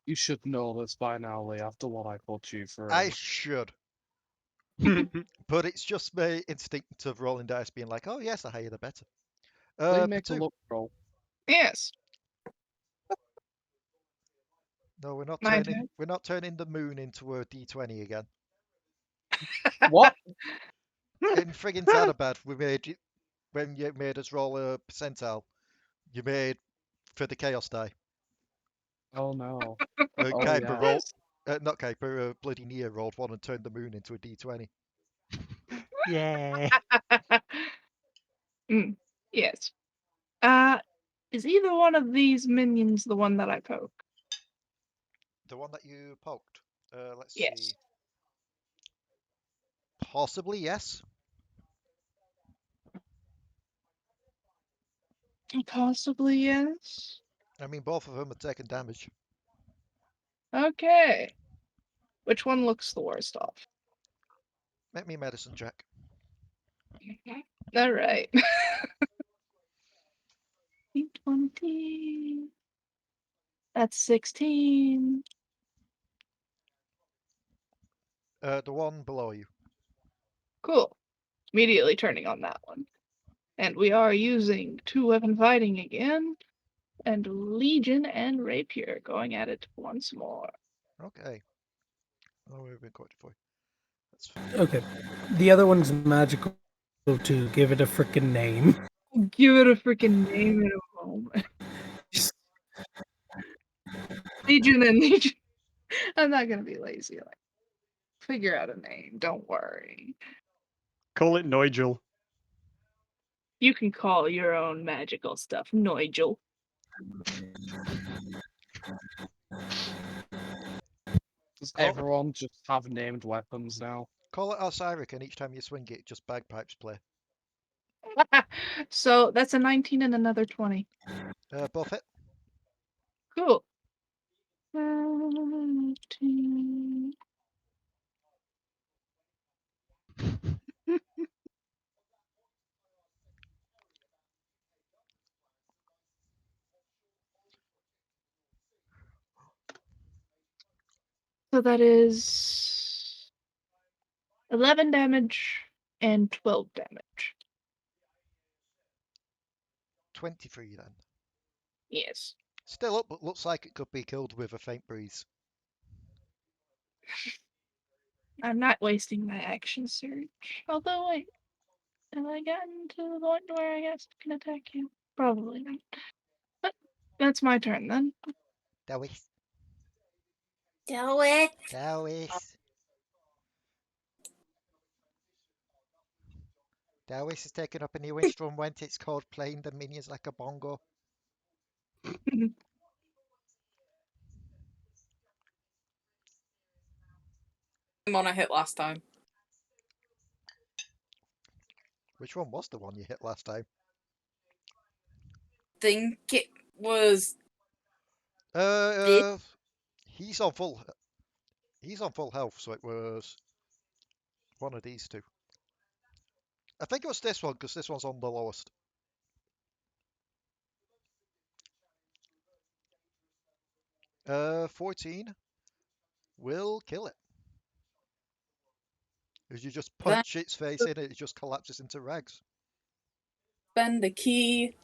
You should know this by now, Lee, after what I put you through. I should, but it's just my instinct of rolling dice being like, oh yes, the higher the better. Lee, make a Potoo. look roll. Yes. No, we're not My turning. turn. We're not turning the moon into a D20 again. What? In friggin' Zanabad, we made it when you made us roll a percentile. You made for the chaos die. Oh no. Kuiper yes. rolled, not Kuiper, bloody Nia rolled one and turned the moon into a D20. Yay. Yes. Is either one of these minions the one that I poke? The one that you poked. Let's Yes. see. Possibly yes. Possibly yes. I mean, both of them are taking damage. Okay. Which one looks the worst off? Make me a medicine check. All right. 20. That's 16. The one below you. Cool. Immediately turning on that one. And we are using 2-weapon fighting again. And Legion and Rapier going at it once more. Okay. Oh, we've been quite for you. That's fine. Okay. The other one's magical too. Give it a freaking name. Give it a freaking name in a moment. Legion and Legion. I'm not gonna be lazy. Like, figure out a name. Don't worry. Call it Nigel. You can call your own magical stuff Nigel. Does Call- everyone just have named weapons now? Call it Alcyric, and each time you swing it, just bagpipes play. So that's a 19 and another 20. Both hit. Cool. 19. So that is 11 damage and 12 damage. 23 then. Yes. Still up, but looks like it could be killed with a faint breeze. I'm not wasting my action surge. Although, wait. Have I gotten to the point where I guess I can attack you? Probably not. But that's my turn then. Delris. Do it. Delris. Delris has taken up a new instrument. It's called playing the minions like a bongo. I'm on a hit last time. Which one was the one you hit last time? Think it was He's on full. He's on full health, so it was one of these two. I think it was this one because this one's on the lowest. 14 will kill it. As you just punch its face in, it just collapses into rags. spend a key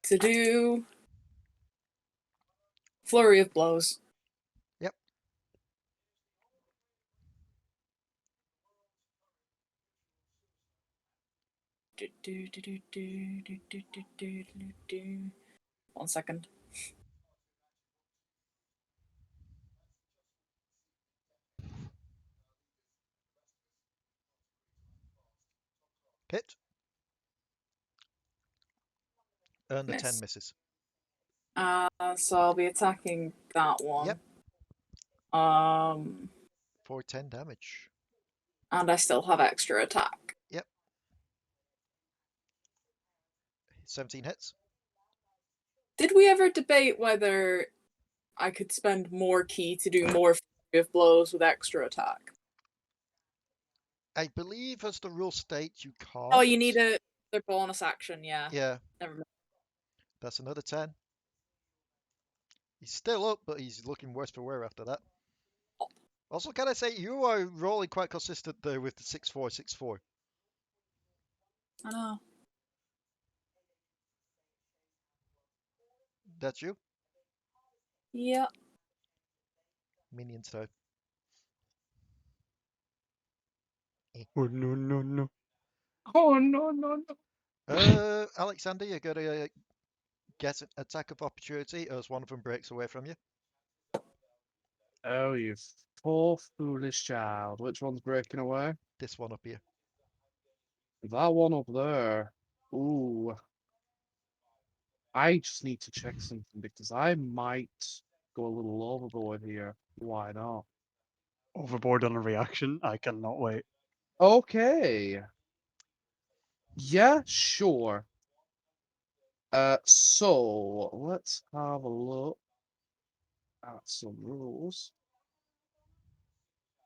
to do flurry of blows. Yep. One second. Hit. And the Miss. 10 misses. So I'll be attacking that one. Yep. Um, For 10 damage. and I still have extra attack. 17 hits. Did we ever debate whether I could spend more key to do more flurry of blows with extra attack? I believe, as the rules state, you can't. Oh, you need a bonus action, yeah. Yeah, Never mind. that's another 10. He's still up, but he's looking worse for wear after that. Also, can I say, you are rolling quite consistent there with the 6-4, 6-4. I know. That's you? Yeah. Minions turn. Oh no no no. Oh, no, no, no. Alexander, you're going to get an attack of opportunity as one of them breaks away from you. Oh, you poor foolish child. Which one's breaking away? This one up here. That one up there. Ooh. I just need to check something because I might go a little overboard here. Why not? Overboard on a reaction. I cannot wait. Okay. Yeah, sure. So let's have a look at some rules.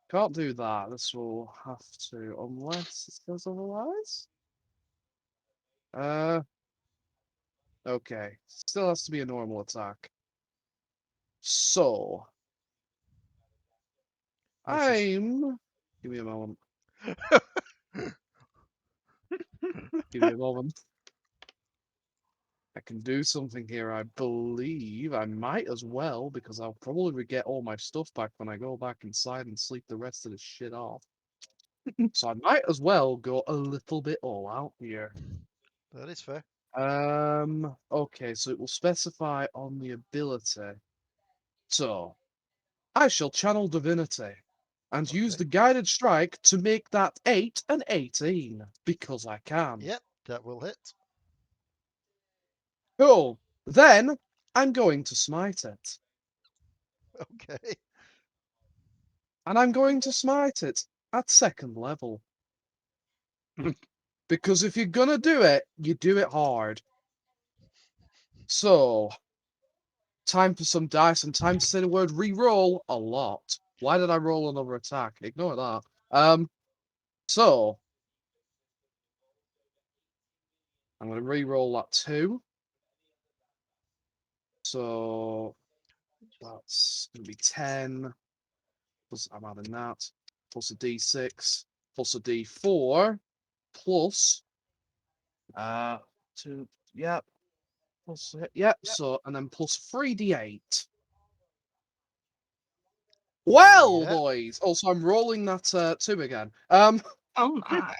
Can't do that. This will have to, unless it says otherwise. Okay. Still has to be a normal attack. So I'm. Give me a moment. Give me a moment. I can do something here, I believe. I might as well, because I'll probably get all my stuff back when I go back inside and sleep the rest of the shit off. So I might as well go a little bit all out here. That is fair. Okay, so it will specify on the ability. So, I shall channel divinity and use Okay. the guided strike to make that 8 an 18, because I can. Yep, That will hit. Cool. Then I'm going to smite it. Okay. And I'm going to smite it at 2nd level. Because if you're gonna do it, you do it hard. So, time for some dice and time to say the word re-roll a lot. Why did I roll another attack? Ignore that. So I'm gonna re-roll that 2. So that's gonna be 10. Plus I'm adding that. Plus a D6. Plus a D4. Plus 2. Yep. Plus yep. So and then plus 3d8. Well, Yep. boys. Also, I'm rolling that 2 again. Oh my.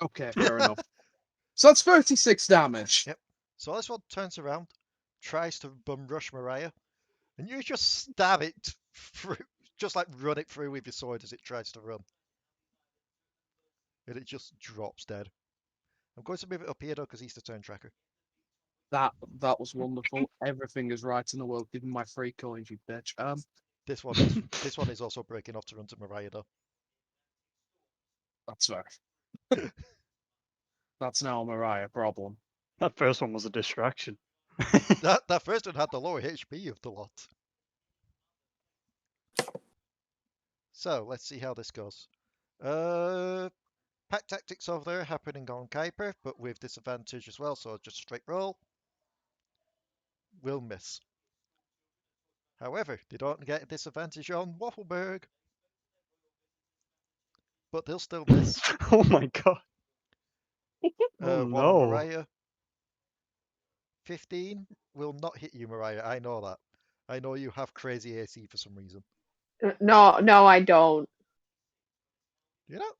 Okay, fair enough. So that's 36 damage. Yep. So this one turns around, tries to bum rush Mariah, and you just stab it through, just like run it through with your sword as it tries to run. And it just drops dead. I'm going to move it up here though, because he's the turn tracker. That was wonderful. Everything is right in the world. Give me my 3 coins, you bitch. This one is also breaking off to run to Mariah though. That's fair. That's now a Mariah problem. That first one was a distraction. That first one had the lower HP of the lot. So let's see how this goes. Pack tactics over there happening on Kuiper, but with disadvantage as well, so just straight roll. Will miss. However, they don't get a disadvantage on Waffleberg. But they'll still miss. Oh my god. Oh One no. Mariah. 15 will not hit you, Mariah. I know that. I know you have crazy AC for some reason. No, I don't. You know?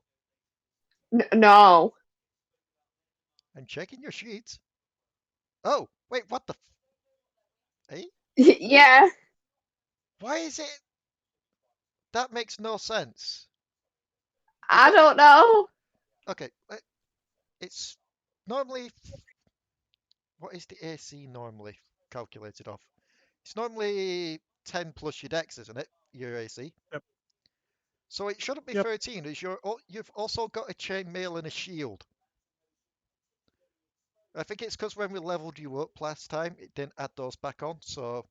No. I'm checking your sheet. Oh, wait, what the? Eh? Yeah. Why is it? That makes no sense. I don't know. Okay, it's normally. What is the AC normally calculated off? It's normally 10 plus your dex, isn't it? Your AC. Yep. So it shouldn't be Yep. 13, as you've also got a chainmail and a shield. I think it's because when we leveled you up last time, it didn't add those back on. So,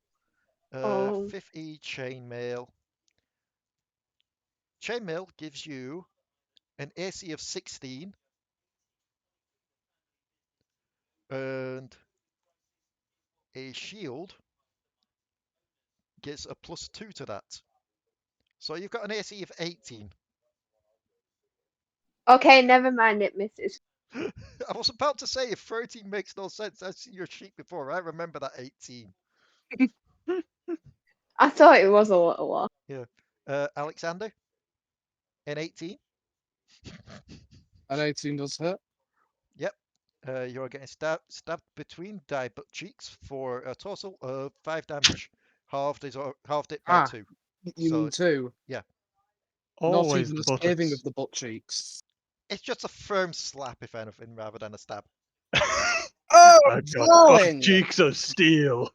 50 chainmail. Chainmail gives you an AC of 16 and a shield gets a +2 to that. So you've got an AC of 18. Okay, never mind, it misses. I was about to say if 13 makes no sense. I've seen your sheet before. I remember that 18. I thought it was a little one. Yeah. Alekxander? An 18? An 18 does hit. Yep. You're getting stabbed between butt cheeks for a total of 5 damage. Halved it by 2. You So, mean 2? yeah. Not Always even the a saving buttocks. of the butt cheeks. It's just a firm slap, if anything, rather than a stab. Oh, I've got darling! cheeks of steel.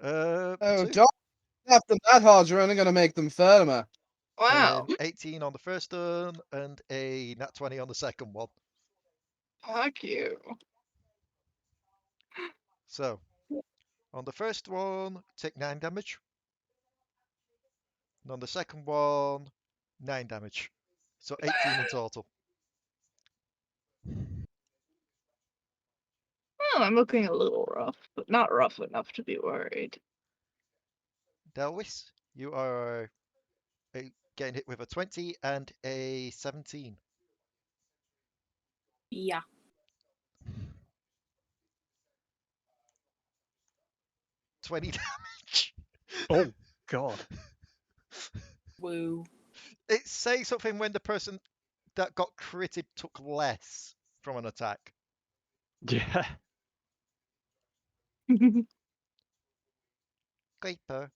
Oh, Potoo, don't snap them that hard, you're only going to make them firmer. Wow. 18 on the first turn and a nat 20 on the second one. Fuck you. So, on the first one, take 9 damage. And on the second one, 9 damage. So 18 in total. Well, I'm looking a little rough, but not rough enough to be worried. Delris, you are getting hit with a 20 and a 17. Yeah. $20 damage. Oh god. Woo. It says something when the person that got critted took less from an attack. Yeah. Kuiper,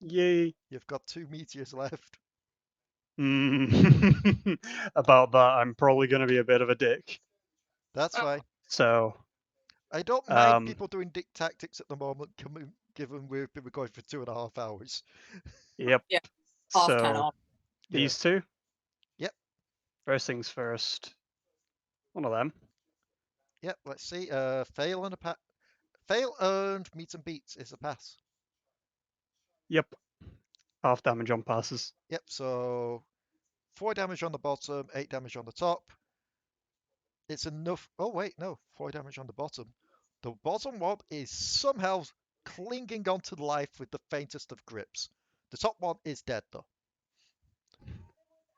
Yay. you've got 2 meteors left. About that, I'm probably going to be a bit of a dick. That's Oh. fine. So, I don't mind Um, people doing dick tactics at the moment, given we've been recording for 2.5 hours. yep. Yeah, off kind So, of. these two. Yep. First things first. One of them. Yep, let's see. Fail and a pass. Fail and meet and beat is a pass. Yep. Half damage on passes. Yep, so 4 damage on the bottom, 8 damage on the top. It's enough. Oh, wait, no. 4 damage on the bottom. The bottom one is somehow clinging onto life with the faintest of grips. The top one is dead, though.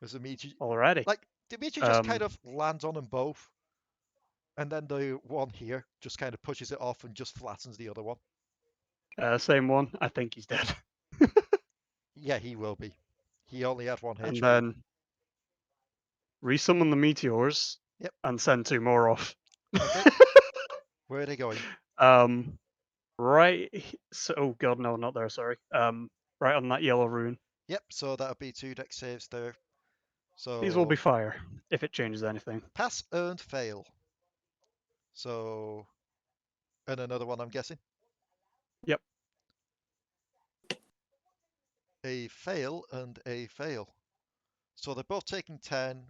There's a meteor. Already. Like, the meteor just kind of lands on them both. And then the one here just kind of pushes it off and just flattens the other one. Same one. I think he's dead. Yeah, he will be. He only had 1 And HP. then resummon the meteors. Yep. And send 2 more off. Okay. Where are they going? Right. So, oh god, no, not there. Sorry. Right on that yellow rune. Yep, so that'll be 2 dex saves there. So These will be fire if it changes anything. pass, earned, fail. So, and another one, I'm guessing. Yep. A fail and a fail. So they're both taking 10.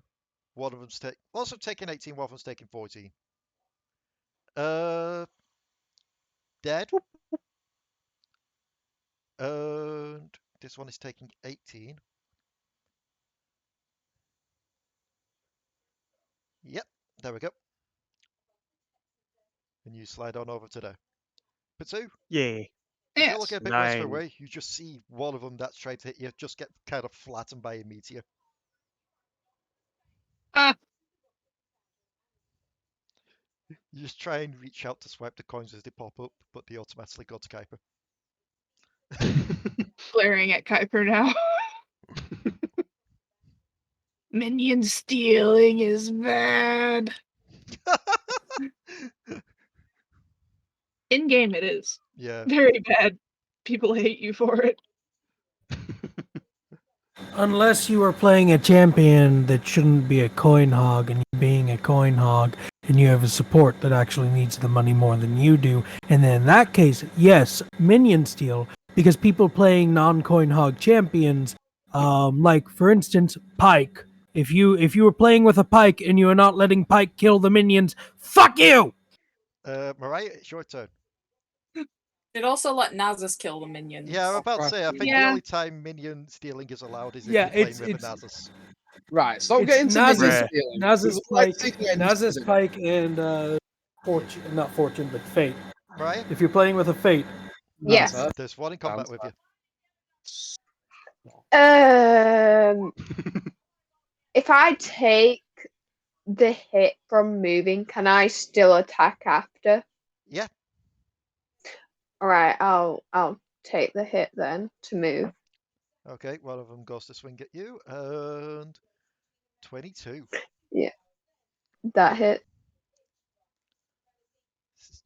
One of them's also taking 18. One of them's taking 14. Dead. And this one is taking 18. Yep, there we go. And you slide on over to there. Potoo, Yay. if you're Yes. looking a bit worse for 9. away, you just see one of them that's trying to hit you just get kind of flattened by a meteor. Ah. You just try and reach out to swipe the coins as they pop up, but they automatically go to Kuiper. Glaring at Kuiper now. Minion stealing is bad. In game, it is Yeah. very bad. People hate you for it. Unless you are playing a champion that shouldn't be a coin hog, and you're being a coin hog, and you have a support that actually needs the money more than you do, and then in that case, yes, minion steal, because people playing non-coin hog champions, like for instance, Pike. If you were playing with a Pike and you are not letting Pike kill the minions, fuck you! Mariah, it's your turn. It also let Nasus kill the minions. Yeah, I'm about to say, I think the Yeah. only time minion stealing is allowed is if Yeah, you're playing it's- with a Nasus. Right, stop It's getting to Nasus- minion stealing. Nasus Let's Pike, take it Nasus into- Pike, and Fortune, not Fortune, but Fate. Mariah, If you're playing with a Fate, Yes. Answer. there's one in combat with you. If I take the hit from moving, can I still attack after? Yeah. All right, I'll take the hit then to move. Okay, one of them goes to swing at you, and 22. That hit.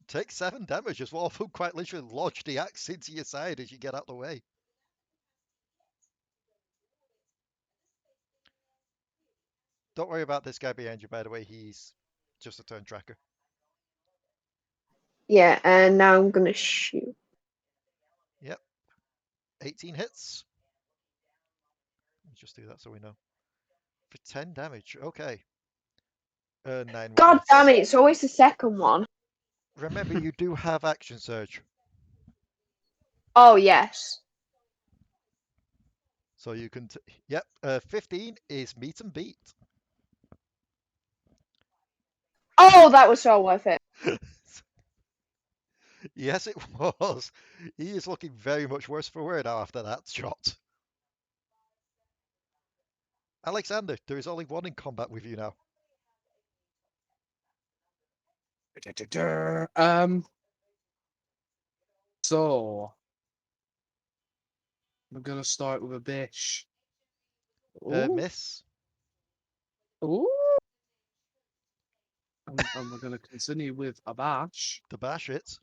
Take 7 damage as one of them quite literally lodge the axe into your side as you get out the way. Don't worry about this guy behind you, by the way. He's just a turn tracker. Yeah, and now I'm gonna shoot. Yep. 18 hits. Let me just do that so we know. For 10 damage. Okay. 9 God wounds. damn it! It's always the second one. Remember, you do have action surge. Oh yes. So you can... Yep. 15 is meet and beat. Oh, that was so worth it. Yes, it was. He is looking very much worse for wear now after that shot. Alekxander, there is only one in combat with you now. So we're gonna start with a bitch. Ooh. Miss. Ooh. And we're gonna continue with a bash. The bash hits.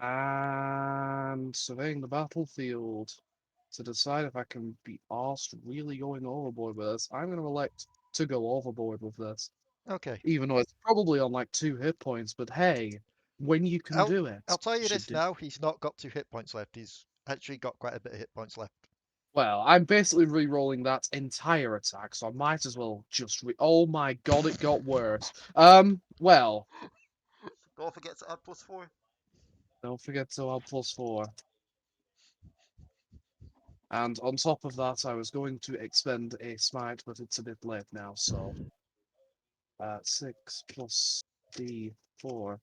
And surveying the battlefield. to decide if I can be asked really going overboard with this, I'm going to elect to go overboard with this. Okay. Even though it's probably on like 2 hit points, but hey, when you can do it, I'll tell you should this do. now. He's not got 2 hit points left. He's actually got quite a bit of hit points left. Well, I'm basically re-rolling that entire attack, so I might as well just oh my god, it got worse. Well, Don't forget to add +4. don't forget to add +4. And on top of that, I was going to expend a smite, but it's a bit late now, so 6 plus D4.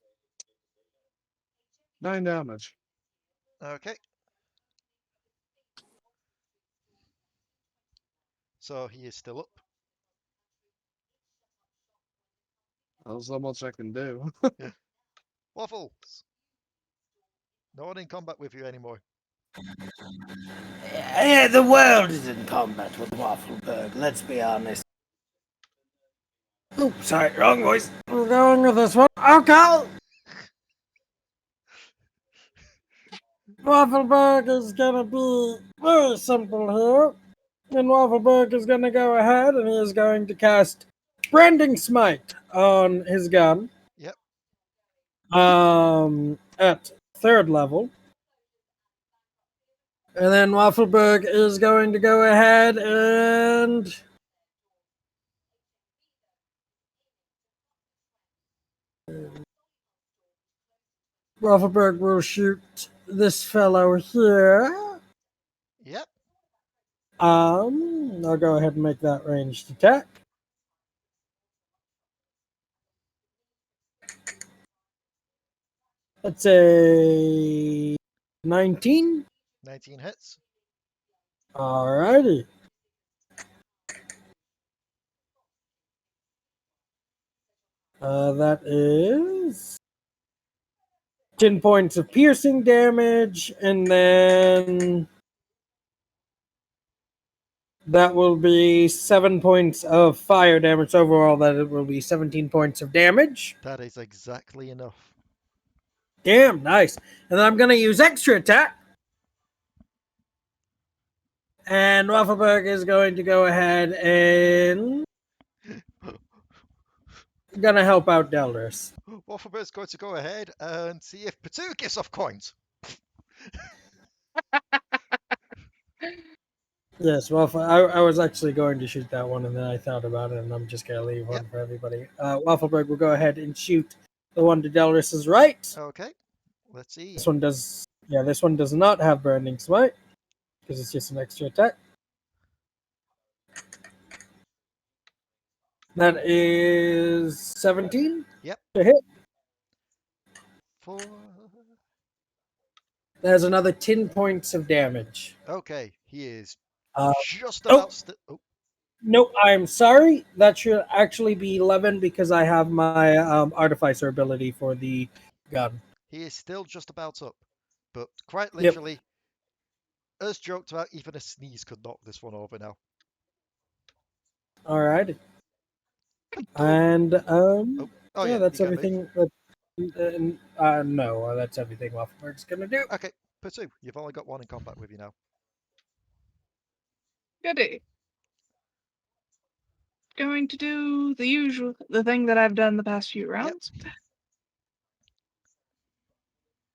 9 damage. Okay. So he is still up. That's how much I can do. Waffles. No one in combat with you anymore. Yeah, the world is in combat with Waffleberg, let's be honest. Oops, sorry, wrong voice. We're going with this one. Okay! Waffleberg is gonna be very simple here. And Waffleberg is gonna go ahead and he is going to cast Branding Smite on his gun. Yep. At 3rd level. And then Waffleberg is going to go ahead and Waffleberg will shoot this fellow here. Yep. I'll go ahead and make that ranged attack. That's a 19. 19 hits. Alrighty. That is 10 points of piercing damage, and then that will be 7 points of fire damage. Overall, that it will be 17 points of damage. That is exactly enough. Damn, nice. And then I'm going to use extra attack. And Waffleberg is going to go ahead and gonna help out Delris. Waffleberg's going to go ahead and see if Potoo gives off coins. Yes, well, I was actually going to shoot that one, and then I thought about it, and I'm just gonna leave one for everybody. Waffleberg will go ahead and shoot the one to Delris's right. Okay. Let's see. This one does. Yeah, this one does not have Burning Smite because it's just an extra attack. That is 17. Yep. To hit. 4. There's another 10 points of damage. Okay. He is just oh. about. Nope, I'm sorry. That should actually be 11 because I have my Artificer ability for the gun. He is still just about up, but quite literally, as joked about, even a sneeze could knock this one over now. Alright. And yeah, that's everything. No, that's everything Waffleberg's gonna do. Okay, Potoo, you've only got one in combat with you now. Goody. Going to do the thing that I've done the past few rounds. Yep.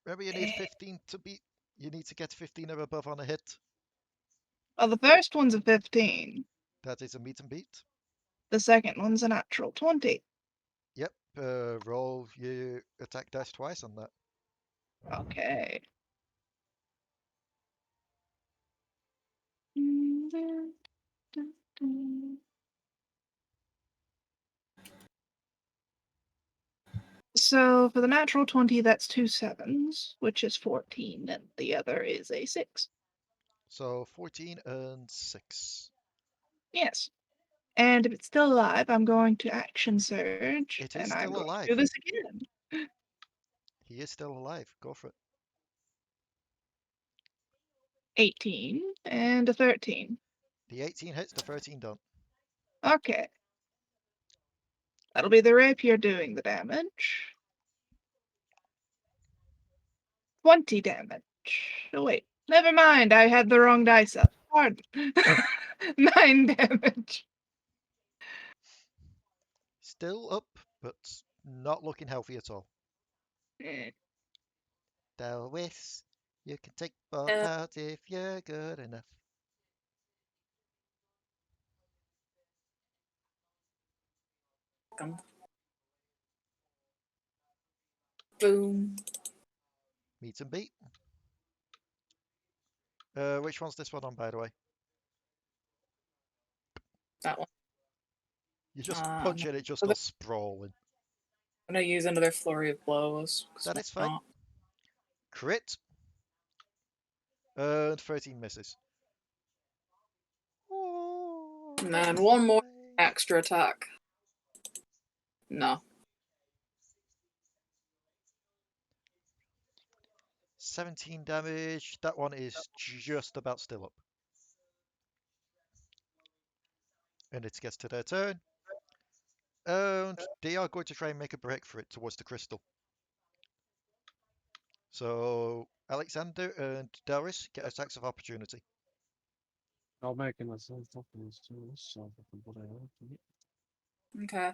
Remember, you need 15 to beat. You need to get 15 or above on a hit. Well, the first one's a 15. That is a meet and beat. The second one's a natural 20. Yep. Roll your attack dash twice on that. Okay. So for the natural 20, that's 2 7s, which is 14, and the other is a 6. So 14 and 6. Yes. And if it's still alive, I'm going to action surge. It is and still I'm going alive. to do this again. He is still alive. Go for it. 18 and a 13. The 18 hits, the 13 don't. Okay. That'll be the rapier doing the damage. 20 damage. Oh, wait. Never mind, I had the wrong dice up. Hard. 9 damage. Still up, but not looking healthy at all. Eh. Delris, you can take both out if you're good enough. Boom. Meet and beat. Which one's this one on, by the way? That one. You just punch it, it just goes sprawling. I'm gonna use another flurry of blows. 'cause That why is fine. not? Crit. And 13 misses. And then one more extra attack. No. 17 damage. That one is just about still up. And it gets to their turn. And they are going to try and make a break for it towards the crystal. So Alekxander and Delris get attacks of opportunity. I'll make him a fucking so Okay.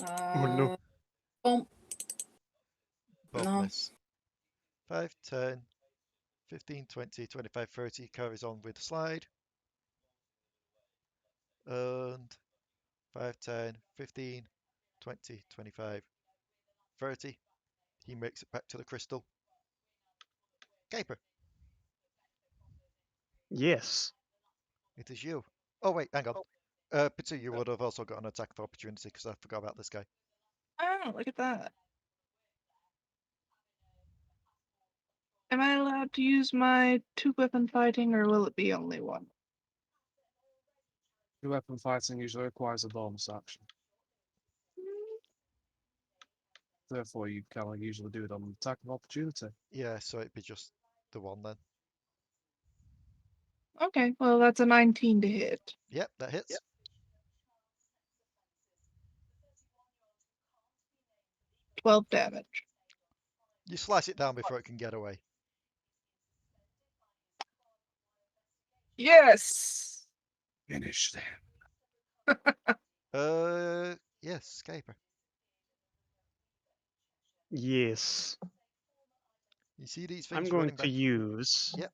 Oh no. Boom. Both No. miss. 5, 10, 15, 20, 25, 30. Carries on with the slide. And 5, 10, 15, 20, 25, 30. He makes it back to the crystal. Kuiper, Yes. it is you. Oh, wait, hang on. Potoo, you would have also got an attack of opportunity because I forgot about this guy. Oh, look at that. Am I allowed to use my 2-weapon fighting, or will it be only one? 2-weapon fighting usually requires a bonus action. Therefore, you kind of usually do it on an attack of opportunity. Yeah, so it'd be just the one then. Okay, well, that's a 19 to hit. Yep, that hits. 12 damage. You slice it down before it can get away. Yes! Finish them. Yes, Kuiper. Yes. You see these I'm things going running to back. use Yep.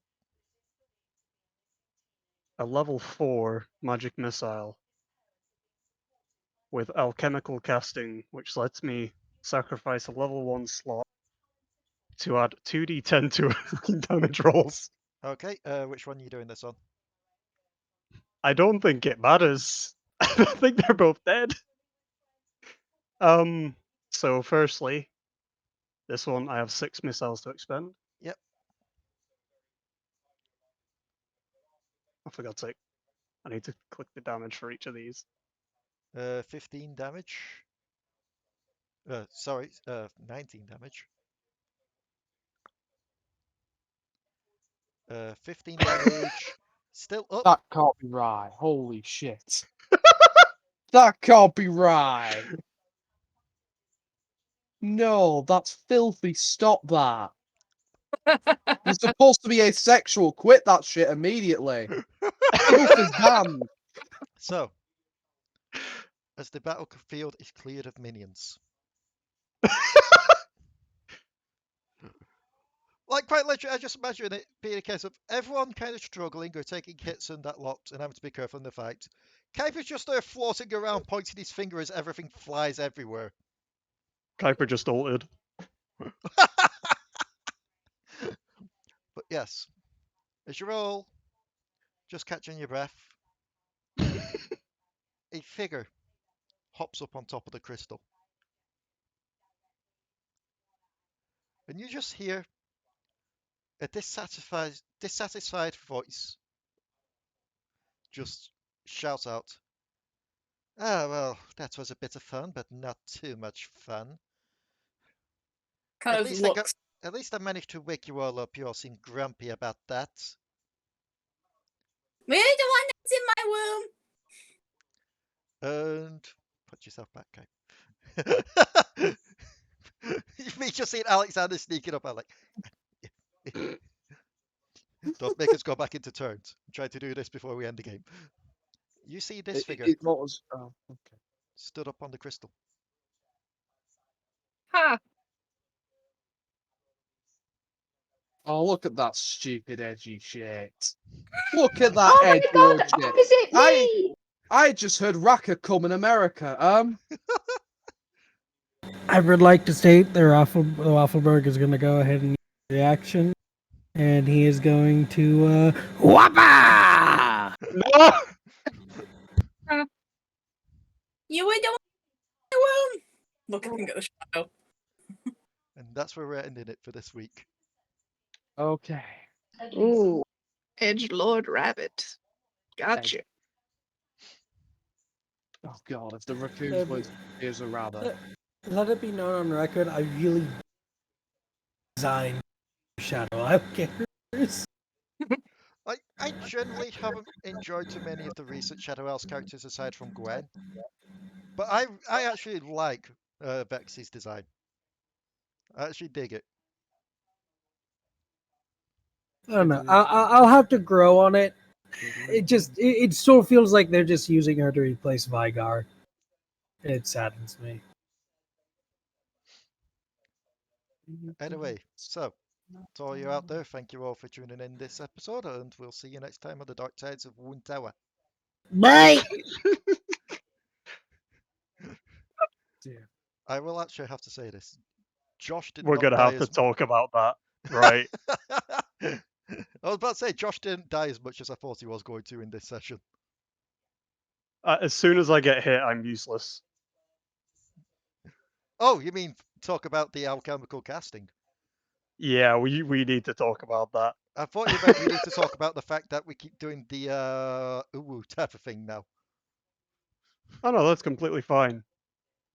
a level 4 magic missile with alchemical casting, which lets me sacrifice a level 1 slot to add 2d10 to fucking damage rolls. Okay, which one are you doing this on? I don't think it matters. I think they're both dead. So firstly, this one I have 6 missiles to expend. Yep. Oh, for God's sake. I need to click the damage for each of these. 15 damage. Sorry, 19 damage. 15 damage. Still up. That can't be right. Holy shit. That can't be right. No, that's filthy. Stop that. You're supposed to be asexual. Quit that shit immediately. Filth is banned. So, as the battlefield is cleared of minions. Like, quite literally, I just imagine it being a case of everyone kind of struggling or taking hits and that lot and having to be careful in the fight. Kuiper's just there floating around, pointing his finger as everything flies everywhere. Kuiper just ulted. But yes, as you roll, just catching your breath, a figure hops up on top of the crystal. And you just hear a dissatisfied voice just shout out, "Ah, well, that was a bit of fun, but not too much fun. Kind At of least looks. at least I managed to wake you all up. You all seem grumpy about that." We're the one that's in my womb. And put yourself back, Kate. Me just seeing Alekxander sneaking up, I'm like, Don't make us go back into turns. Try to do this before we end the game. You see this figure It was. Oh, okay. stood up on the crystal. Ha! Oh, look at that stupid edgy shit. Look at that Oh my edgy god, old shit. opposite me! I just heard Raka come in America. I would like to state that Waffleberg is going to go ahead and use the action, and he is going to Whoppa! No! You would don't room. Look, I can get the shadow. And that's where we're ending it for this week. Okay. Ooh. Edgelord Rabbit. Gotcha. Oh god, if the raccoon's voice is a rabbit. Let it be known on record, I really designed Shadow. I cares. I generally haven't enjoyed too many of the recent Shadow Elves characters aside from Gwen. But I actually like Vex's design. I actually dig it. I don't know. I'll have to grow on it. It still feels like they're just using her to replace Vigar. It saddens me. Anyway, so to all you out there, thank you all for tuning in this episode, and we'll see you next time on the Dark Tides of Runeterra. Bye! I will actually have to say this. Josh did We're not gonna die have to talk about that, right? I was about to say, Josh didn't die as much as I thought he was going to in this session. As soon as I get hit, I'm useless. Oh, you mean talk about the alchemical casting? Yeah, we need to talk about that. I thought you meant we need to talk about the fact that we keep doing the uwu type of thing now. Oh no, that's completely fine.